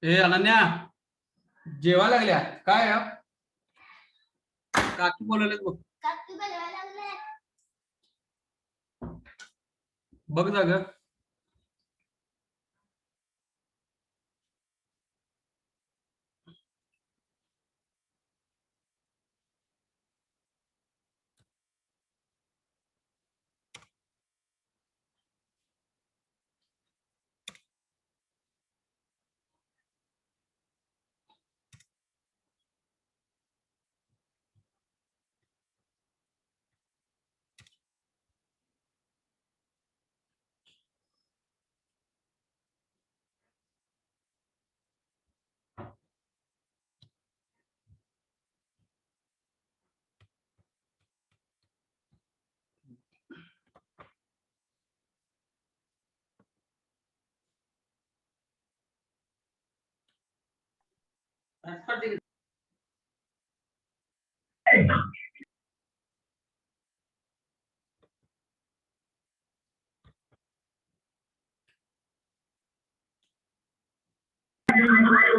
ए अनन्या, जेवा लागल्या काय काकी बोलवलेत बघ. बघ जा ग.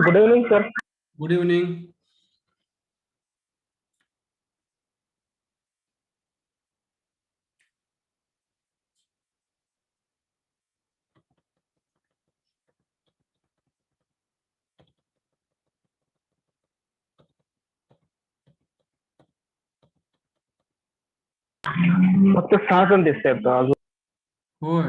Good evening sir. Good evening. फक्त 6 जण दिसतायत अजून. होय.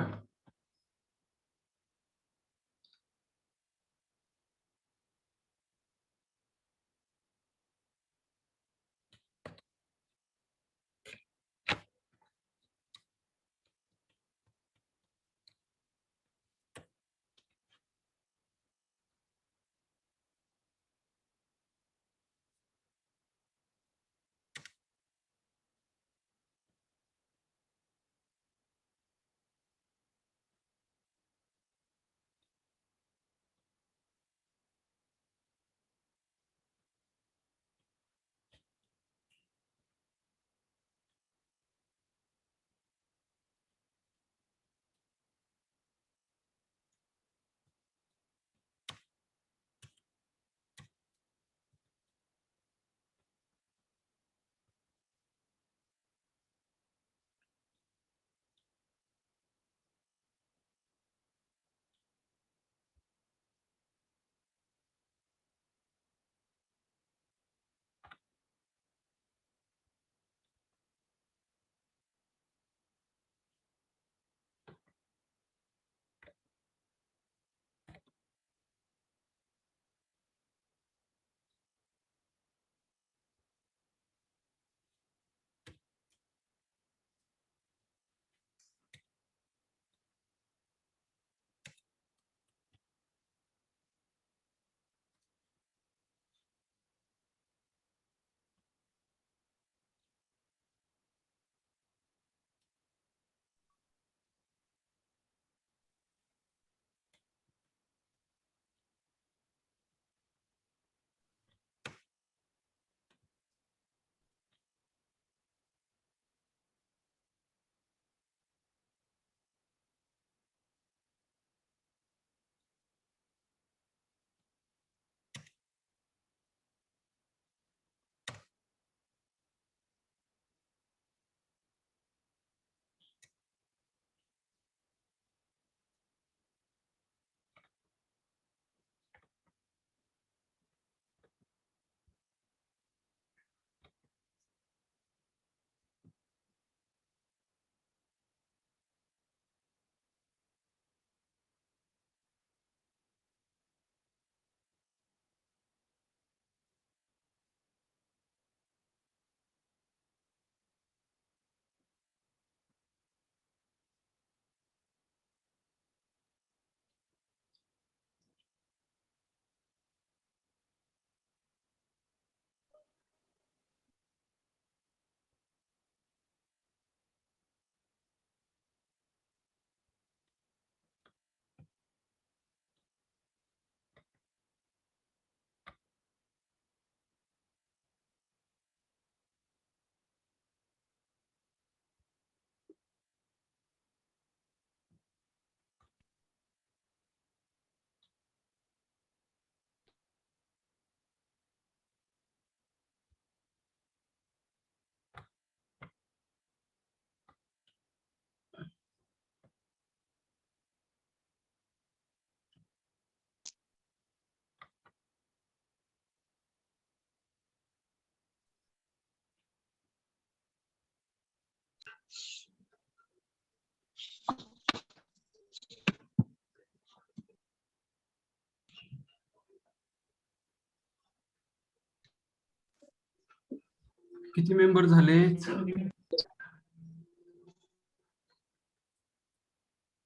किती मेंबर झाले?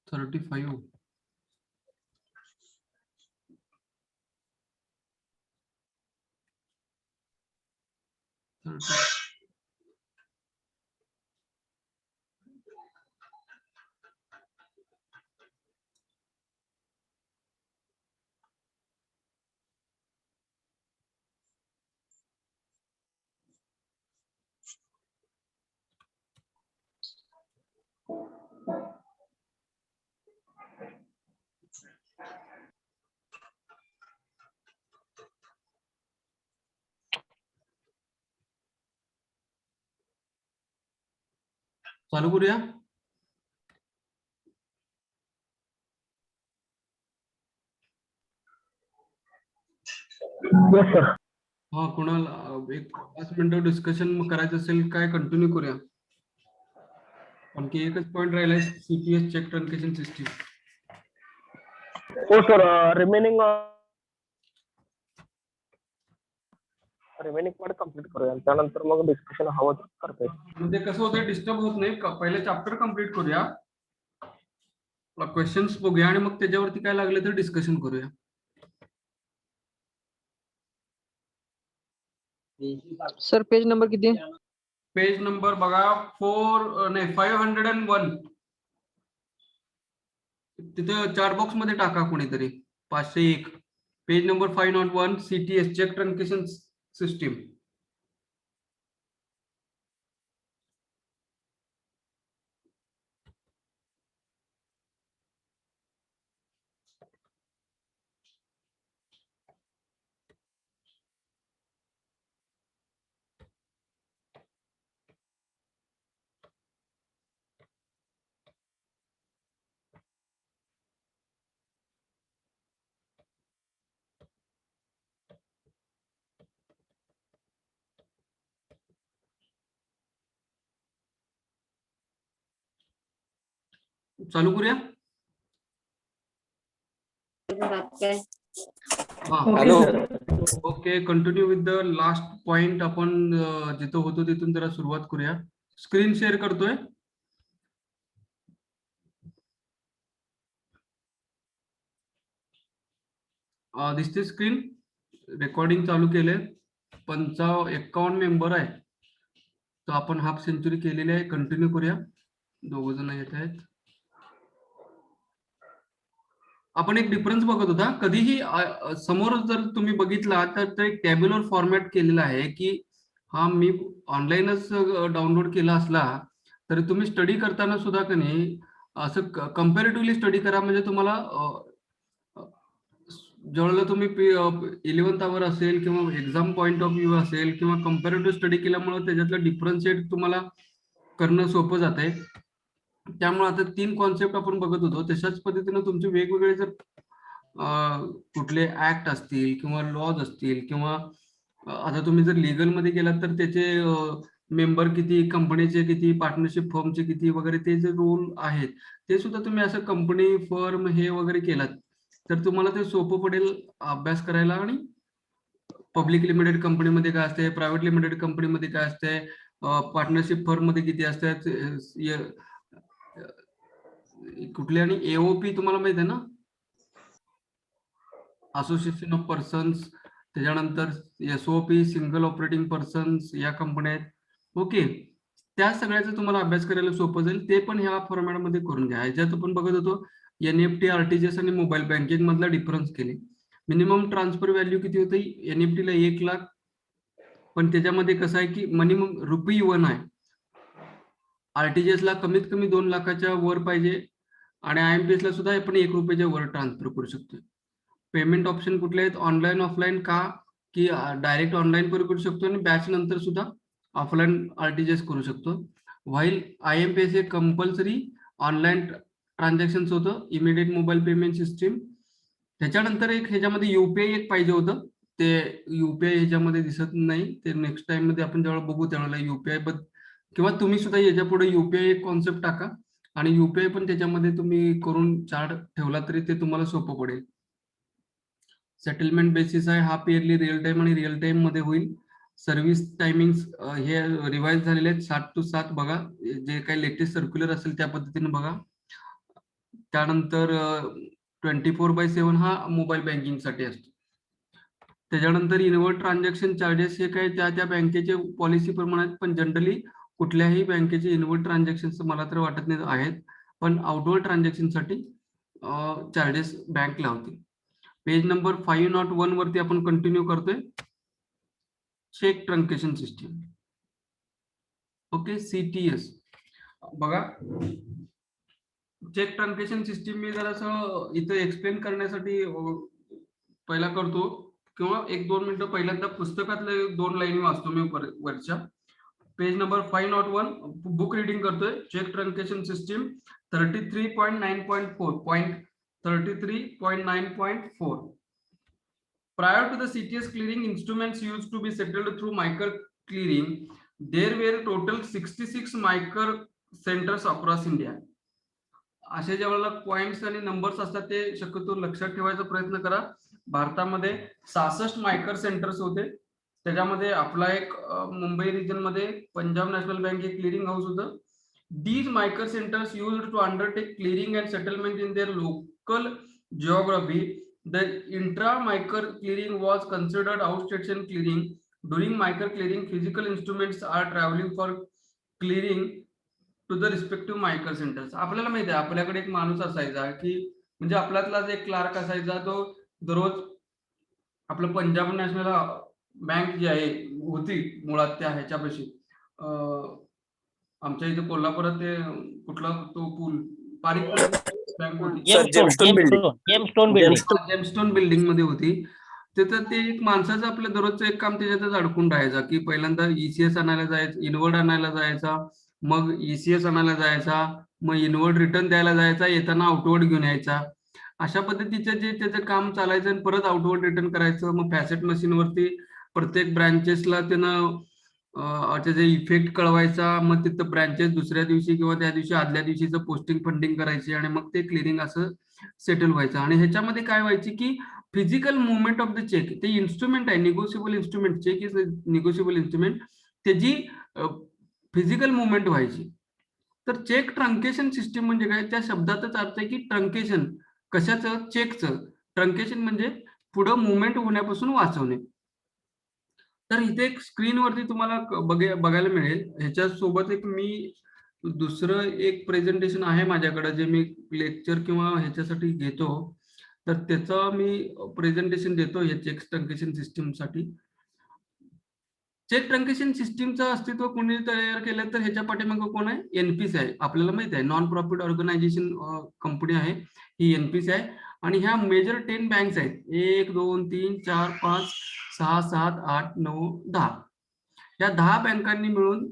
35. चालू करूया. Yes sir. हा, कोणाला एक 5 मिनिटं डिस्कशन करायचं असेल काय कंटिन्यू करूया. आणखी एकच पॉइंट राहिलाय, सीपीएस चेक ट्रंकेशन सिस्टीम. हो सर. रिमेनिंग पार्ट कम्प्लीट करूया. त्यानंतर मग डिस्कशन हवं तर करता येईल. म्हणजे कसं होतं, डिस्टर्ब होत नाही. पहिले चॅप्टर कम्प्लीट करूया, क्वेश्चन्स बघूया आणि मग त्याच्यावरती काय लागले तर डिस्कशन करूया. सर पेज नंबर किती? पेज नंबर बघा 501. तिथं चार बॉक्स मध्ये टाका कोणीतरी 501. Page number 501 CTS cheque truncation system. चालू करूया. Hello. Okay, continue with the last point. आपण जिथं होतो तिथून जरा सुरुवात करूया. स्क्रीन शेअर करतोय. दिसते स्क्रीन. रेकॉर्डिंग चालू केले. 51 मेंबर आहे, तर आपण हाफ सेंचुरी केलेली आहे. कंटिन्यू करूया. 2 जण येत आहेत. आपण एक डिफरन्स बघत होता. कधीही समोर जर तुम्ही बघितला तर ते एक टॅब्युलर फॉर्मॅट केलेला आहे की हा मी ऑनलाईनच डाउनलोड केला असला तरी तुम्ही स्टडी करताना सुद्धा का नाही असं कम्पॅरेटिव्हली स्टडी करा. म्हणजे तुम्हाला ज्यावेळेला तुम्ही 11th आवर असेल किंवा एक्झाम पॉईंट ऑफ व्ह्यू असेल किंवा कम्पॅरेटिव्ह स्टडी केल्यामुळे त्याच्यातलं डिफरन्शिएट तुम्हाला करणं सोपं जात आहे. त्यामुळे आता 3 कॉन्सेप्ट आपण बघत होतो. तशाच पद्धतीने तुमचे वेगवेगळे जर कुठले ऍक्ट असतील किंवा लॉज असतील किंवा आता तुम्ही जर लीगल मध्ये गेलात तर त्याचे मेंबर किती, कंपनीचे किती, पार्टनरशिप फर्मचे किती वगैरे ते जे रूल आहेत ते सुद्धा तुम्ही असं कंपनी फर्म हे वगैरे केलात तर तुम्हाला ते सोपं पडेल अभ्यास करायला. आणि पब्लिक लिमिटेड कंपनीमध्ये काय असते, प्रायव्हेट लिमिटेड कंपनीमध्ये काय असते, पार्टनरशिप फर्म मध्ये किती असतात, कुठले, आणि एओपी तुम्हाला माहित आहे ना, असोसिएशन ऑफ पर्सन्स. त्याच्यानंतर एसओपी सिंगल ऑपरेटिंग पर्सन्स या कंपन्या आहेत. ओके, त्या सगळ्याचा तुम्हाला अभ्यास करायला सोपं जाईल. ते पण ह्या फॉर्मॅटमध्ये करून घ्या. ह्याच्यात आपण बघत होतो एनईएफटी, आरटीजीएस आणि मोबाईल बँकिंग मधला डिफरन्स केले. मिनिमम ट्रान्सफर व्हॅल्यू किती होती एनईएफटीला 1 लाख, पण त्याच्यामध्ये कसं आहे की मिनिमम ₹1 आहे. आरटीजीएस ला कमीत कमी 2 लाखाच्या वर पाहिजे आणि आयएमपीएस ला सुद्धा आपण ₹1 वर ट्रान्सफर करू शकतो. पेमेंट ऑप्शन कुठले आहेत, ऑनलाईन ऑफलाईन का की डायरेक्ट ऑनलाईन पण करू शकतो आणि बॅच नंतर सुद्धा ऑफलाईन आरटीजीएस करू शकतो. व्हाईल आयएमपीएस हे कंपल्सरी ऑनलाईन ट्रान्झॅक्शन होतं, इमिडिएट मोबाईल पेमेंट सिस्टीम. त्याच्यानंतर एक ह्याच्यामध्ये युपीआय एक पाहिजे होतं, ते युपीआय ह्याच्यामध्ये दिसत नाही. ते नेक्स्ट टाइम मध्ये आपण जेव्हा बघू त्यावेळेला युपीआय किंवा तुम्ही सुद्धा याच्या पुढे युपीआय एक कॉन्सेप्ट टाका आणि युपीआय पण त्याच्यामध्ये तुम्ही करून चार्ट ठेवला तरी ते तुम्हाला सोपं पडेल. सेटलमेंट बेसिस आहे, हाफ इयरली, रिअल टाइम आणि रिअल टाइम मध्ये होईल. सर्व्हिस टायमिंग हे रिवाइज झालेले आहेत 7 to 7 बघा, जे काही लेटेस्ट सर्क्युलर असेल त्या पद्धतीने बघा. त्यानंतर 24/7 हा मोबाईल बँकिंग साठी असतो. त्याच्यानंतर इनवर्ड ट्रान्झॅक्शन चार्जेस हे काय त्या बँकेचे पॉलिसी प्रमाणे, पण जनरली कुठल्याही बँकेचे इनवर्ड ट्रान्झॅक्शन मला तर वाटत नाही आहेत, पण आउटवर्ड ट्रान्झॅक्शन साठी चार्जेस बँक लावते. पेज नंबर 501 वरती आपण कंटिन्यू करतोय. Cheque truncation system. Okay, CTS बघा. चेक ट्रंकेशन सिस्टीम मी जरासं इथे एक्सप्लेन करण्यासाठी पहिला करतो, किंवा 1-2 मिनिटं पहिल्यांदा पुस्तकातले 2 लाईनी वाचतो मी वरच्या. पेज नंबर 501 बुक रीडिंग करतोय. Cheque truncation system 33.9.4. Prior to the CTS clearing, instruments used to be settled through micro clearing. There were total 66 micro centers across India. असे ज्यावेळेला पॉइंट्स आणि नंबर्स असतात ते शक्यतो लक्षात ठेवायचा प्रयत्न करा. भारतामध्ये 66 मायकर सेंटर्स होते. त्याच्यामध्ये आपला एक मुंबई रिजन मध्ये पंजाब नॅशनल बँक हे क्लिअरिंग हाऊस होतं. These micro centers used to undertake clearing and settlement in their local geography. The intra-micro clearing was considered outstation clearing. During micro clearing, physical instruments are traveling for clearing to the respective MICR centres. आपल्याला माहिती आहे, आपल्याकडे एक माणूस असायचा की म्हणजे आपल्यातलाच एक क्लार्क असायचा, तो दररोज आपलं पंजाब नॅशनल बँक जी आहे होती मुळात त्या ह्याच्यापाशी, आमच्या इथे कोल्हापुरात ते कुठला तो पूल पारिक बँक होती, जेमस्टोन बिल्डिंग मध्ये होती. तिथं ते एक माणसाचं आपलं दररोजचं एक काम त्याच्यातच अडकून राहायचं की पहिल्यांदा ईसीएस आणायला जायचं, इनवर्ड आणायला जायचा, मग ईसीएस आणायला जायचा, मग इनवर्ड रिटर्न द्यायला जायचा, येताना आउटवर्ड घेऊन यायचा. अशा पद्धतीचं जे त्याचं काम चालायचं आणि परत आउटवर्ड रिटर्न करायचं. मग फॅसेट मशीनवरती प्रत्येक ब्रांचेसला त्यानं त्याचे इफेक्ट कळवायचा. मग तिथं ब्रांचेस दुसऱ्या दिवशी किंवा त्या दिवशी आदल्या दिवशीचं पोस्टिंग फंडिंग करायची आणि मग ते क्लिअरिंग असं सेटल व्हायचं. आणि ह्याच्यामध्ये काय व्हायची की physical movement of the cheque, ते इन्स्ट्रुमेंट आहे negotiable instrument, cheque is negotiable instrument, त्याची फिजिकल मुवमेंट व्हायची. तर चेक ट्रंकेशन सिस्टीम म्हणजे काय, त्या शब्दातच अर्थ आहे की ट्रंकेशन कशाचं, चेकचं. ट्रंकेशन म्हणजे पुढं मुवमेंट होण्यापासून वाचवणे. तर इथे एक स्क्रीनवरती तुम्हाला बघायला मिळेल. ह्याच्यासोबत एक मी दुसरं एक प्रेझेंटेशन आहे माझ्याकडे, जे मी लेक्चर किंवा ह्याच्यासाठी घेतो. तर त्याचं मी प्रेझेंटेशन देतो या चेक ट्रंकेशन सिस्टीमसाठी. चेक ट्रंकेशन सिस्टीमचं अस्तित्व कोणी तयार केलं तर ह्याच्या पाठीमागे कोण आहे, एनपीसी आहे. आपल्याला माहित आहे नॉन प्रॉफिट ऑर्गनायझेशन कंपनी आहे ही, एनपीसी आहे. आणि ह्या मेजर 10 बँक्स आहेत, 1 2 3 4 5 6 7 8 9 10. या 10 बँकांनी मिळून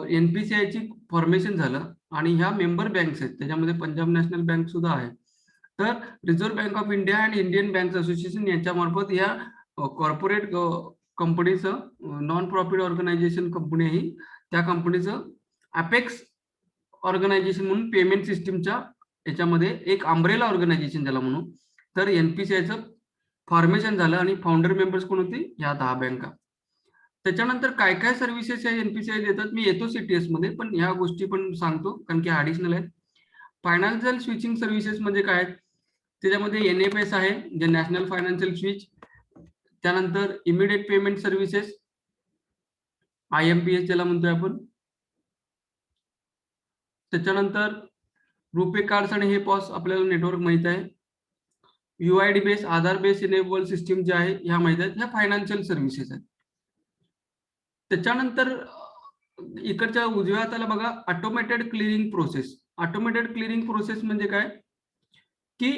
एनपीसीआयची फॉर्मेशन झालं. आणि ह्या मेंबर बँक्स आहेत, त्याच्यामध्ये पंजाब नॅशनल बँक सुद्धा आहे. तर रिझर्व्ह बँक ऑफ इंडिया आणि इंडियन बँक असोसिएशन यांच्यामार्फत या कॉर्पोरेट कंपनीचं, नॉन प्रॉफिट ऑर्गनायझेशन कंपनी आहे, त्या कंपनीचं अपेक्स ऑर्गनायझेशन म्हणून पेमेंट सिस्टीमच्या याच्यामध्ये एक अम्ब्रेला ऑर्गनायझेशन ज्याला म्हणून, तर एनपीसीआयचं फॉर्मेशन झालं. आणि फाउंडर मेंबर्स कोण होते, ह्या 10 बँका. त्याच्यानंतर काय काय सर्व्हिसेस या एनपीसीआय देतात मी येतो सीटीएस मध्ये, पण ह्या गोष्टी पण सांगतो कारण की ऍडिशनल आहेत. फायनान्शियल स्विचिंग सर्व्हिसेस म्हणजे काय, त्याच्यामध्ये एनएफएस आहे, जे नॅशनल फायनान्शियल स्विच. त्यानंतर इमिडिएट पेमेंट सर्व्हिसेस, आयएमपीएस ज्याला म्हणतोय आपण. त्याच्यानंतर रुपे कार्ड्स आणि हे पॉस आपल्याला नेटवर्क माहित आहे. युआयडी बेस, आधार बेस इनेबल सिस्टीम जे आहे ह्या माहित आहेत. ह्या फायनान्शियल सर्व्हिसेस आहेत. त्याच्यानंतर इकडच्या उजव्या हाताला बघा automated clearing process. Automated clearing process म्हणजे काय की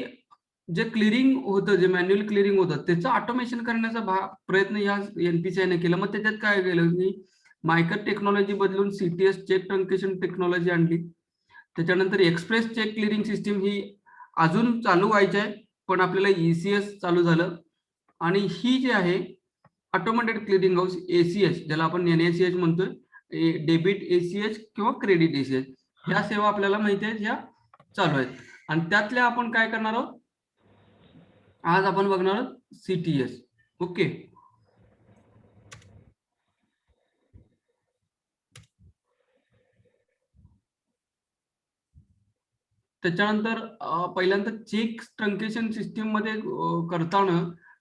जे क्लिअरिंग होतं, जे मॅन्युअल क्लिअरिंग होतं, त्याचं ऑटोमेशन करण्याचा प्रयत्न ह्या एनपीसीआयने केला. मग त्याच्यात काय केलं की मायकर टेक्नॉलॉजी बदलून सीटीएस चेक ट्रंकेशन टेक्नॉलॉजी आणली. त्याच्यानंतर एक्सप्रेस चेक क्लिअरिंग सिस्टीम ही अजून चालू व्हायची आहे, पण आपल्याला ईसीएस चालू झालं. आणि ही जी आहे ऑटोमेटेड क्लिअरिंग हाऊस, एसीएस ज्याला आपण एनएसीएच म्हणतोय, डेबिट एसीएच किंवा क्रेडिट एसीएच ह्या सेवा आपल्याला माहिती आहेत, ह्या चालू आहेत. आणि त्यातल्या आपण काय करणार आहोत, आज आपण बघणार आहोत सीटीएस. ओके, त्याच्यानंतर पहिल्यांदा चेक ट्रंकेशन सिस्टीम मध्ये करताना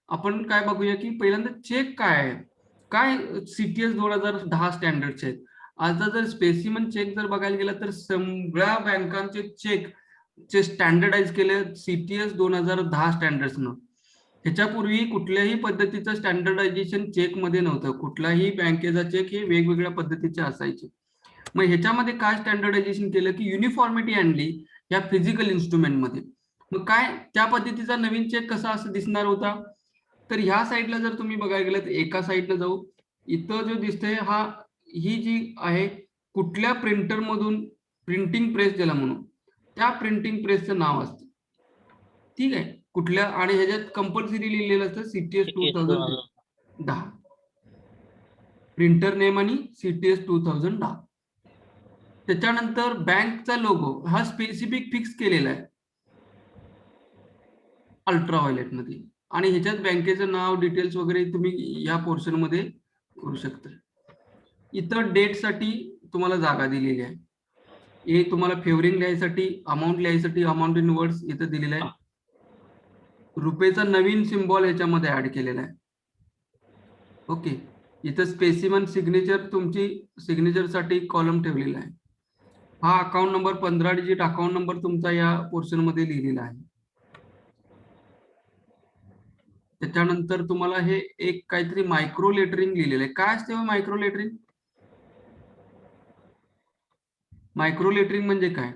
आपण काय बघूया की पहिल्यांदा चेक काय आहे, काय सीटीएस 2010 स्टँडर्डचे आहेत. आता जर स्पेसिमन चेक जर बघायला गेला तर सगळ्या बँकांचे चेक चे स्टँडर्डाइज केले सीटीएस 2010 स्टँडर्ड्सनं. ह्याच्यापूर्वी कुठल्याही पद्धतीचं स्टँडर्डायझेशन चेक मध्ये नव्हतं. कुठलाही बँकेचा चेक हे वेगवेगळ्या पद्धतीचे असायचे. मग ह्याच्यामध्ये काय स्टँडर्डायझेशन केलं की युनिफॉर्मिटी आणली या फिजिकल इन्स्ट्रुमेंट मध्ये. मग काय त्या पद्धतीचा नवीन चेक कसा असं दिसणार होता, तर ह्या साईडला जर तुम्ही बघायला गेलं तर एका साईडला जाऊ, इथं जो दिसतंय ही जी आहे कुठल्या प्रिंटर मधून प्रिंटिंग प्रेस ज्याला म्हणून त्या प्रिंटिंग प्रेसचं नाव असतं. ठीक आहे, कुठल्या, आणि ह्याच्यात कंपल्सरी लिहिलेलं असतं सीटीएस 2010 प्रिंटर नेम आणि सीटीएस 2010. त्याच्यानंतर बँकचा लोगो हा स्पेसिफिक फिक्स केलेला आहे अल्ट्राव्हायोलेट मध्ये, आणि ह्याच्यात बँकेचं नाव डिटेल्स वगैरे तुम्ही या पोर्शन मध्ये करू शकता. इतर डेट साठी तुम्हाला जागा दिलेली आहे. हे तुम्हाला फेवरिंग लिहायसाठी, अमाऊंट लिहायसाठी अमाऊंट इन वर्ड्स इथं दिलेला आहे. रुपयेचा नवीन सिम्बॉल ह्याच्यामध्ये ऍड केलेला आहे. ओके, इथं स्पेसिमन सिग्नेचर तुमची सिग्नेचर साठी कॉलम ठेवलेला आहे. हा account number 15 digit account number तुमचा या पोर्शन मध्ये लिहिलेला आहे. त्याच्यानंतर तुम्हाला हे एक काहीतरी मायक्रो लेटरिंग लिहिलेलं आहे. काय असते मायक्रो लेटरिंग? मायक्रो लेटरिंग म्हणजे काय,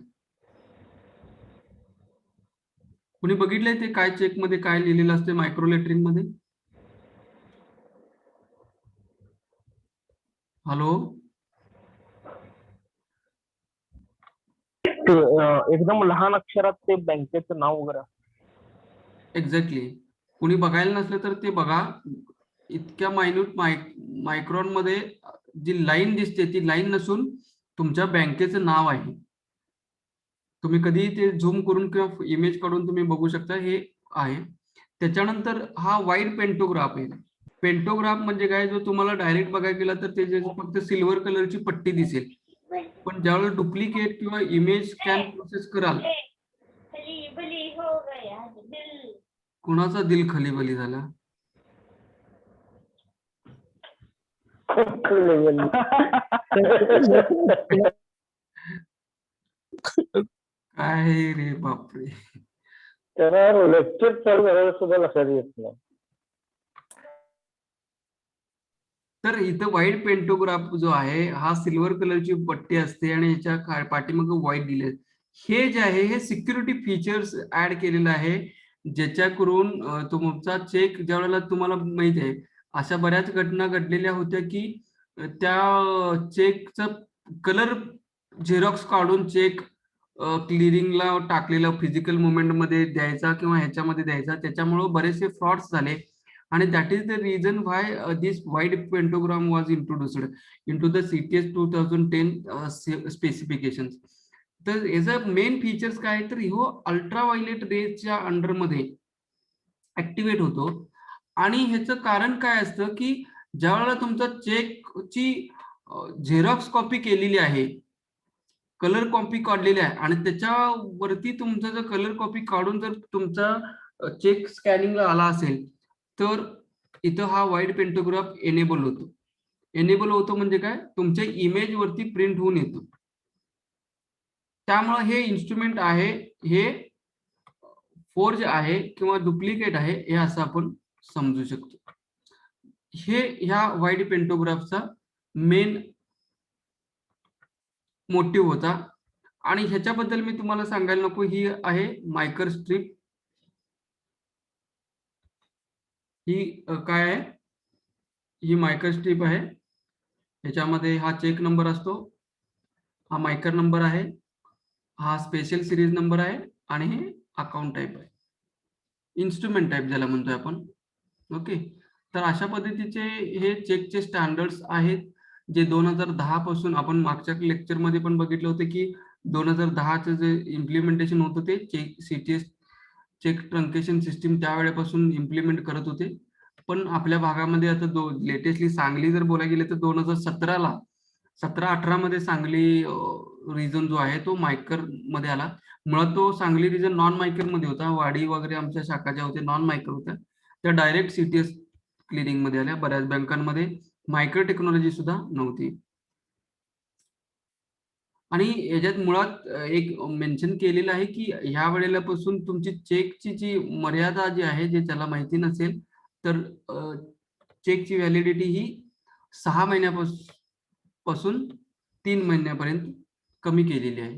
कुणी बघितलंय ते काय चेक मध्ये काय लिहिलेलं असते मायक्रो लेटरिंग मध्ये? हॅलो, एकदम लहान अक्षरात ते बँकेचं नाव वगैरे. एक्झॅक्टली. कुणी बघायला नसलं तर ते बघा. इतक्या मायन्यूट मायक्रॉन मध्ये जी लाईन दिसते ती लाईन नसून तुमच्या बँकेचं नाव आहे. तुम्ही कधी ते झूम करून किंवा इमेज काढून तुम्ही बघू शकता, हे आहे. त्याच्यानंतर हा वाईड पेंटोग्राफ आहे. पेंटोग्राफ म्हणजे काय, जो तुम्हाला डायरेक्ट बघायला गेला तर ते फक्त सिल्वर कलरची पट्टी दिसेल, पण ज्यावेळेस डुप्लिकेट किंवा इमेज स्कॅन प्रोसेस कराल, कुणाचा दिल खलीबली झाला? काय रे बापरे, त्याला लेक्चर चालू करायला सुद्धा लक्षात येत नाही. तर इथं व्हाईट पेंटोग्राफ जो आहे हा सिल्वर कलरची पट्टी असते आणि याच्या पाठीमागे व्हाईट दिले. हे जे आहे हे सिक्युरिटी फीचर्स ऍड केलेलं आहे, ज्याच्याकडून तुमचा चेक ज्या वेळेला तुम्हाला माहिती आहे अशा बऱ्याच घटना घडलेल्या होत्या की त्या चेकचा कलर झेरॉक्स काढून चेक क्लिअरिंगला टाकलेला फिजिकल मुवमेंट मध्ये द्यायचा किंवा ह्याच्यामध्ये द्यायचा, त्याच्यामुळे बरेचसे फ्रॉड्स झाले. आणि that is the reason why this white pentagram was introduced into the CTS 2010 specifications. तर याचा मेन फीचर्स काय, तर ह्यो अल्ट्राव्हायोलेट रेजच्या अंडर मध्ये ऍक्टिव्हेट होतो. आणि ह्याचं कारण काय असतं की ज्या वेळेला तुमचा चेकची झेरॉक्स कॉपी केलेली आहे, कलर कॉपी काढलेली आहे, आणि त्याच्यावरती तुमचा जर कलर कॉपी काढून जर तुमचा चेक स्कॅनिंगला आला असेल तर इथं हा व्हाईट पेंटोग्राफ एनेबल होतो. एनेबल होतो म्हणजे काय, तुमच्या इमेज वरती प्रिंट होऊन येतो. त्यामुळे हे इन्स्ट्रुमेंट आहे हे फोर्ज आहे किंवा डुप्लिकेट आहे हे असं आपण समजू शकतो. हे ह्या व्हाईट पेंटोग्राफचा मेन मोटिव्ह होता. आणि ह्याच्याबद्दल मी तुम्हाला सांगायला नको, ही आहे मायकर स्ट्रीप. ही काय आहे, ही मायकर स्ट्रीप आहे. ह्याच्यामध्ये हा चेक नंबर असतो, हा मायकर नंबर आहे, हा स्पेशल सिरीज नंबर आहे, आणि हे अकाउंट टाईप आहे, इन्स्ट्रुमेंट टाईप ज्याला म्हणतोय आपण. ओके, तर अशा पद्धतीचे हे चेकचे स्टँडर्ड्स आहेत. जे 2010 पासून आपण मागच्या लेक्चर मध्ये पण बघितलं होतं की 2010चं जे इम्प्लिमेंटेशन होतं ते CTS चेक ट्रंकेशन सिस्टीम त्यावेळेपासून इम्प्लिमेंट करत होते. पण आपल्या भागामध्ये आता लेटेस्टली सांगली जर बोलायला गेले तर 2017ला 17-18 मध्ये सांगली रिजन जो आहे तो मायकर मध्ये आला. मुळात तो सांगली रिजन नॉन मायकर मध्ये होता. वाडी वगैरे आमच्या शाखा ज्या होत्या नॉन मायकर होत्या त्या डायरेक्ट CTS क्लिअरिंग मध्ये आल्या. बऱ्याच बँकांमध्ये मायक्रो टेक्नॉलॉजी सुद्धा नव्हती. आणि याच्यात मुळात एक मेन्शन केलेलं आहे की ह्या वेळेला पासून तुमची चेकची जी मर्यादा जी आहे जे त्याला माहिती नसेल तर चेकची व्हॅलिडिटी ही 6 महिन्यापासून 3 महिन्यापर्यंत कमी केलेली आहे.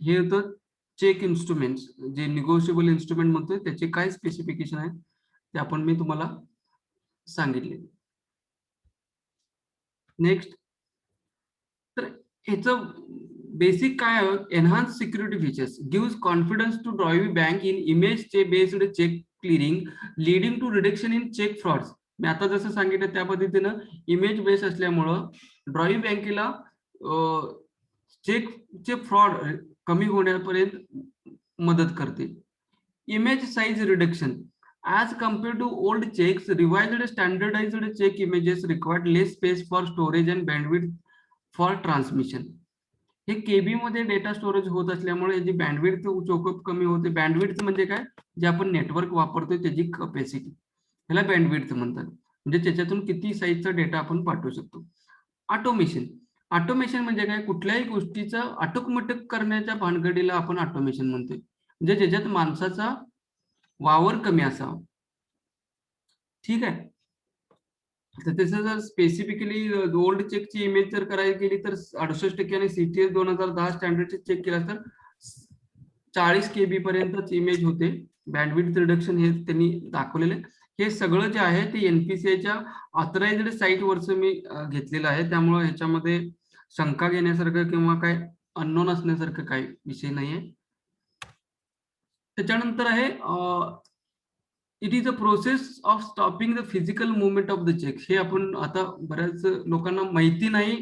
हे होतं चेक इन्स्ट्रुमेंट्स, जे निगोशिएबल इन्स्ट्रुमेंट म्हणतोय त्याचे काय स्पेसिफिकेशन आहेत ते आपण मी तुम्हाला सांगितले. नेक्स्ट, तर ह्याचं बेसिक काय आहे, enhance security features gives confidence to drive bank in image based cheque clearing leading to reduction in cheque frauds. मी आता जसं सांगितलं त्या पद्धतीनं इमेज बेस असल्यामुळं ड्राईव्ह बँकेला चेकचे फ्रॉड कमी होण्यापर्यंत मदत करते. Image size reduction as compared to old checks, revised standardized check images required less space for storage and bandwidth for transmission. हे केबी मध्ये डेटा स्टोरेज होत असल्यामुळे याची बँडविड्थ चोकअप कमी होते. बँडविड्थ म्हणजे काय, जे आपण नेटवर्क वापरतोय त्याची कॅपॅसिटी, ह्याला बँडविड्थ म्हणतात. म्हणजे त्याच्यातून किती साईजचा डेटा आपण पाठवू शकतो. ऑटोमेशन, ऑटोमेशन म्हणजे काय, कुठल्याही गोष्टीचं अटकमटक करण्याच्या भानगडीला आपण ऑटोमेशन म्हणतोय. म्हणजे ज्याच्यात माणसाचा वावर कमी असावा. ठीक आहे. तर त्याचं जर स्पेसिफिकली ओल्ड चेकची इमेज जर करायला गेली तर 68% आणि CTS 2010 स्टँडर्डचे चेक केला तर 40 KB पर्यंतच इमेज होते. बँडविड्थ रिडक्शन हे त्यांनी दाखवलेले. हे सगळं जे आहे ते NPCIच्या ऑथराइज्ड साईट वरच मी घेतलेलं आहे. त्यामुळे ह्याच्यामध्ये शंका घेण्यासारखं किंवा काय अननोन असण्यासारखं काही विषय नाहीये. त्याच्यानंतर आहे it is a process of stopping the physical movement of the cheque. हे आपण आता बऱ्याच लोकांना माहिती नाही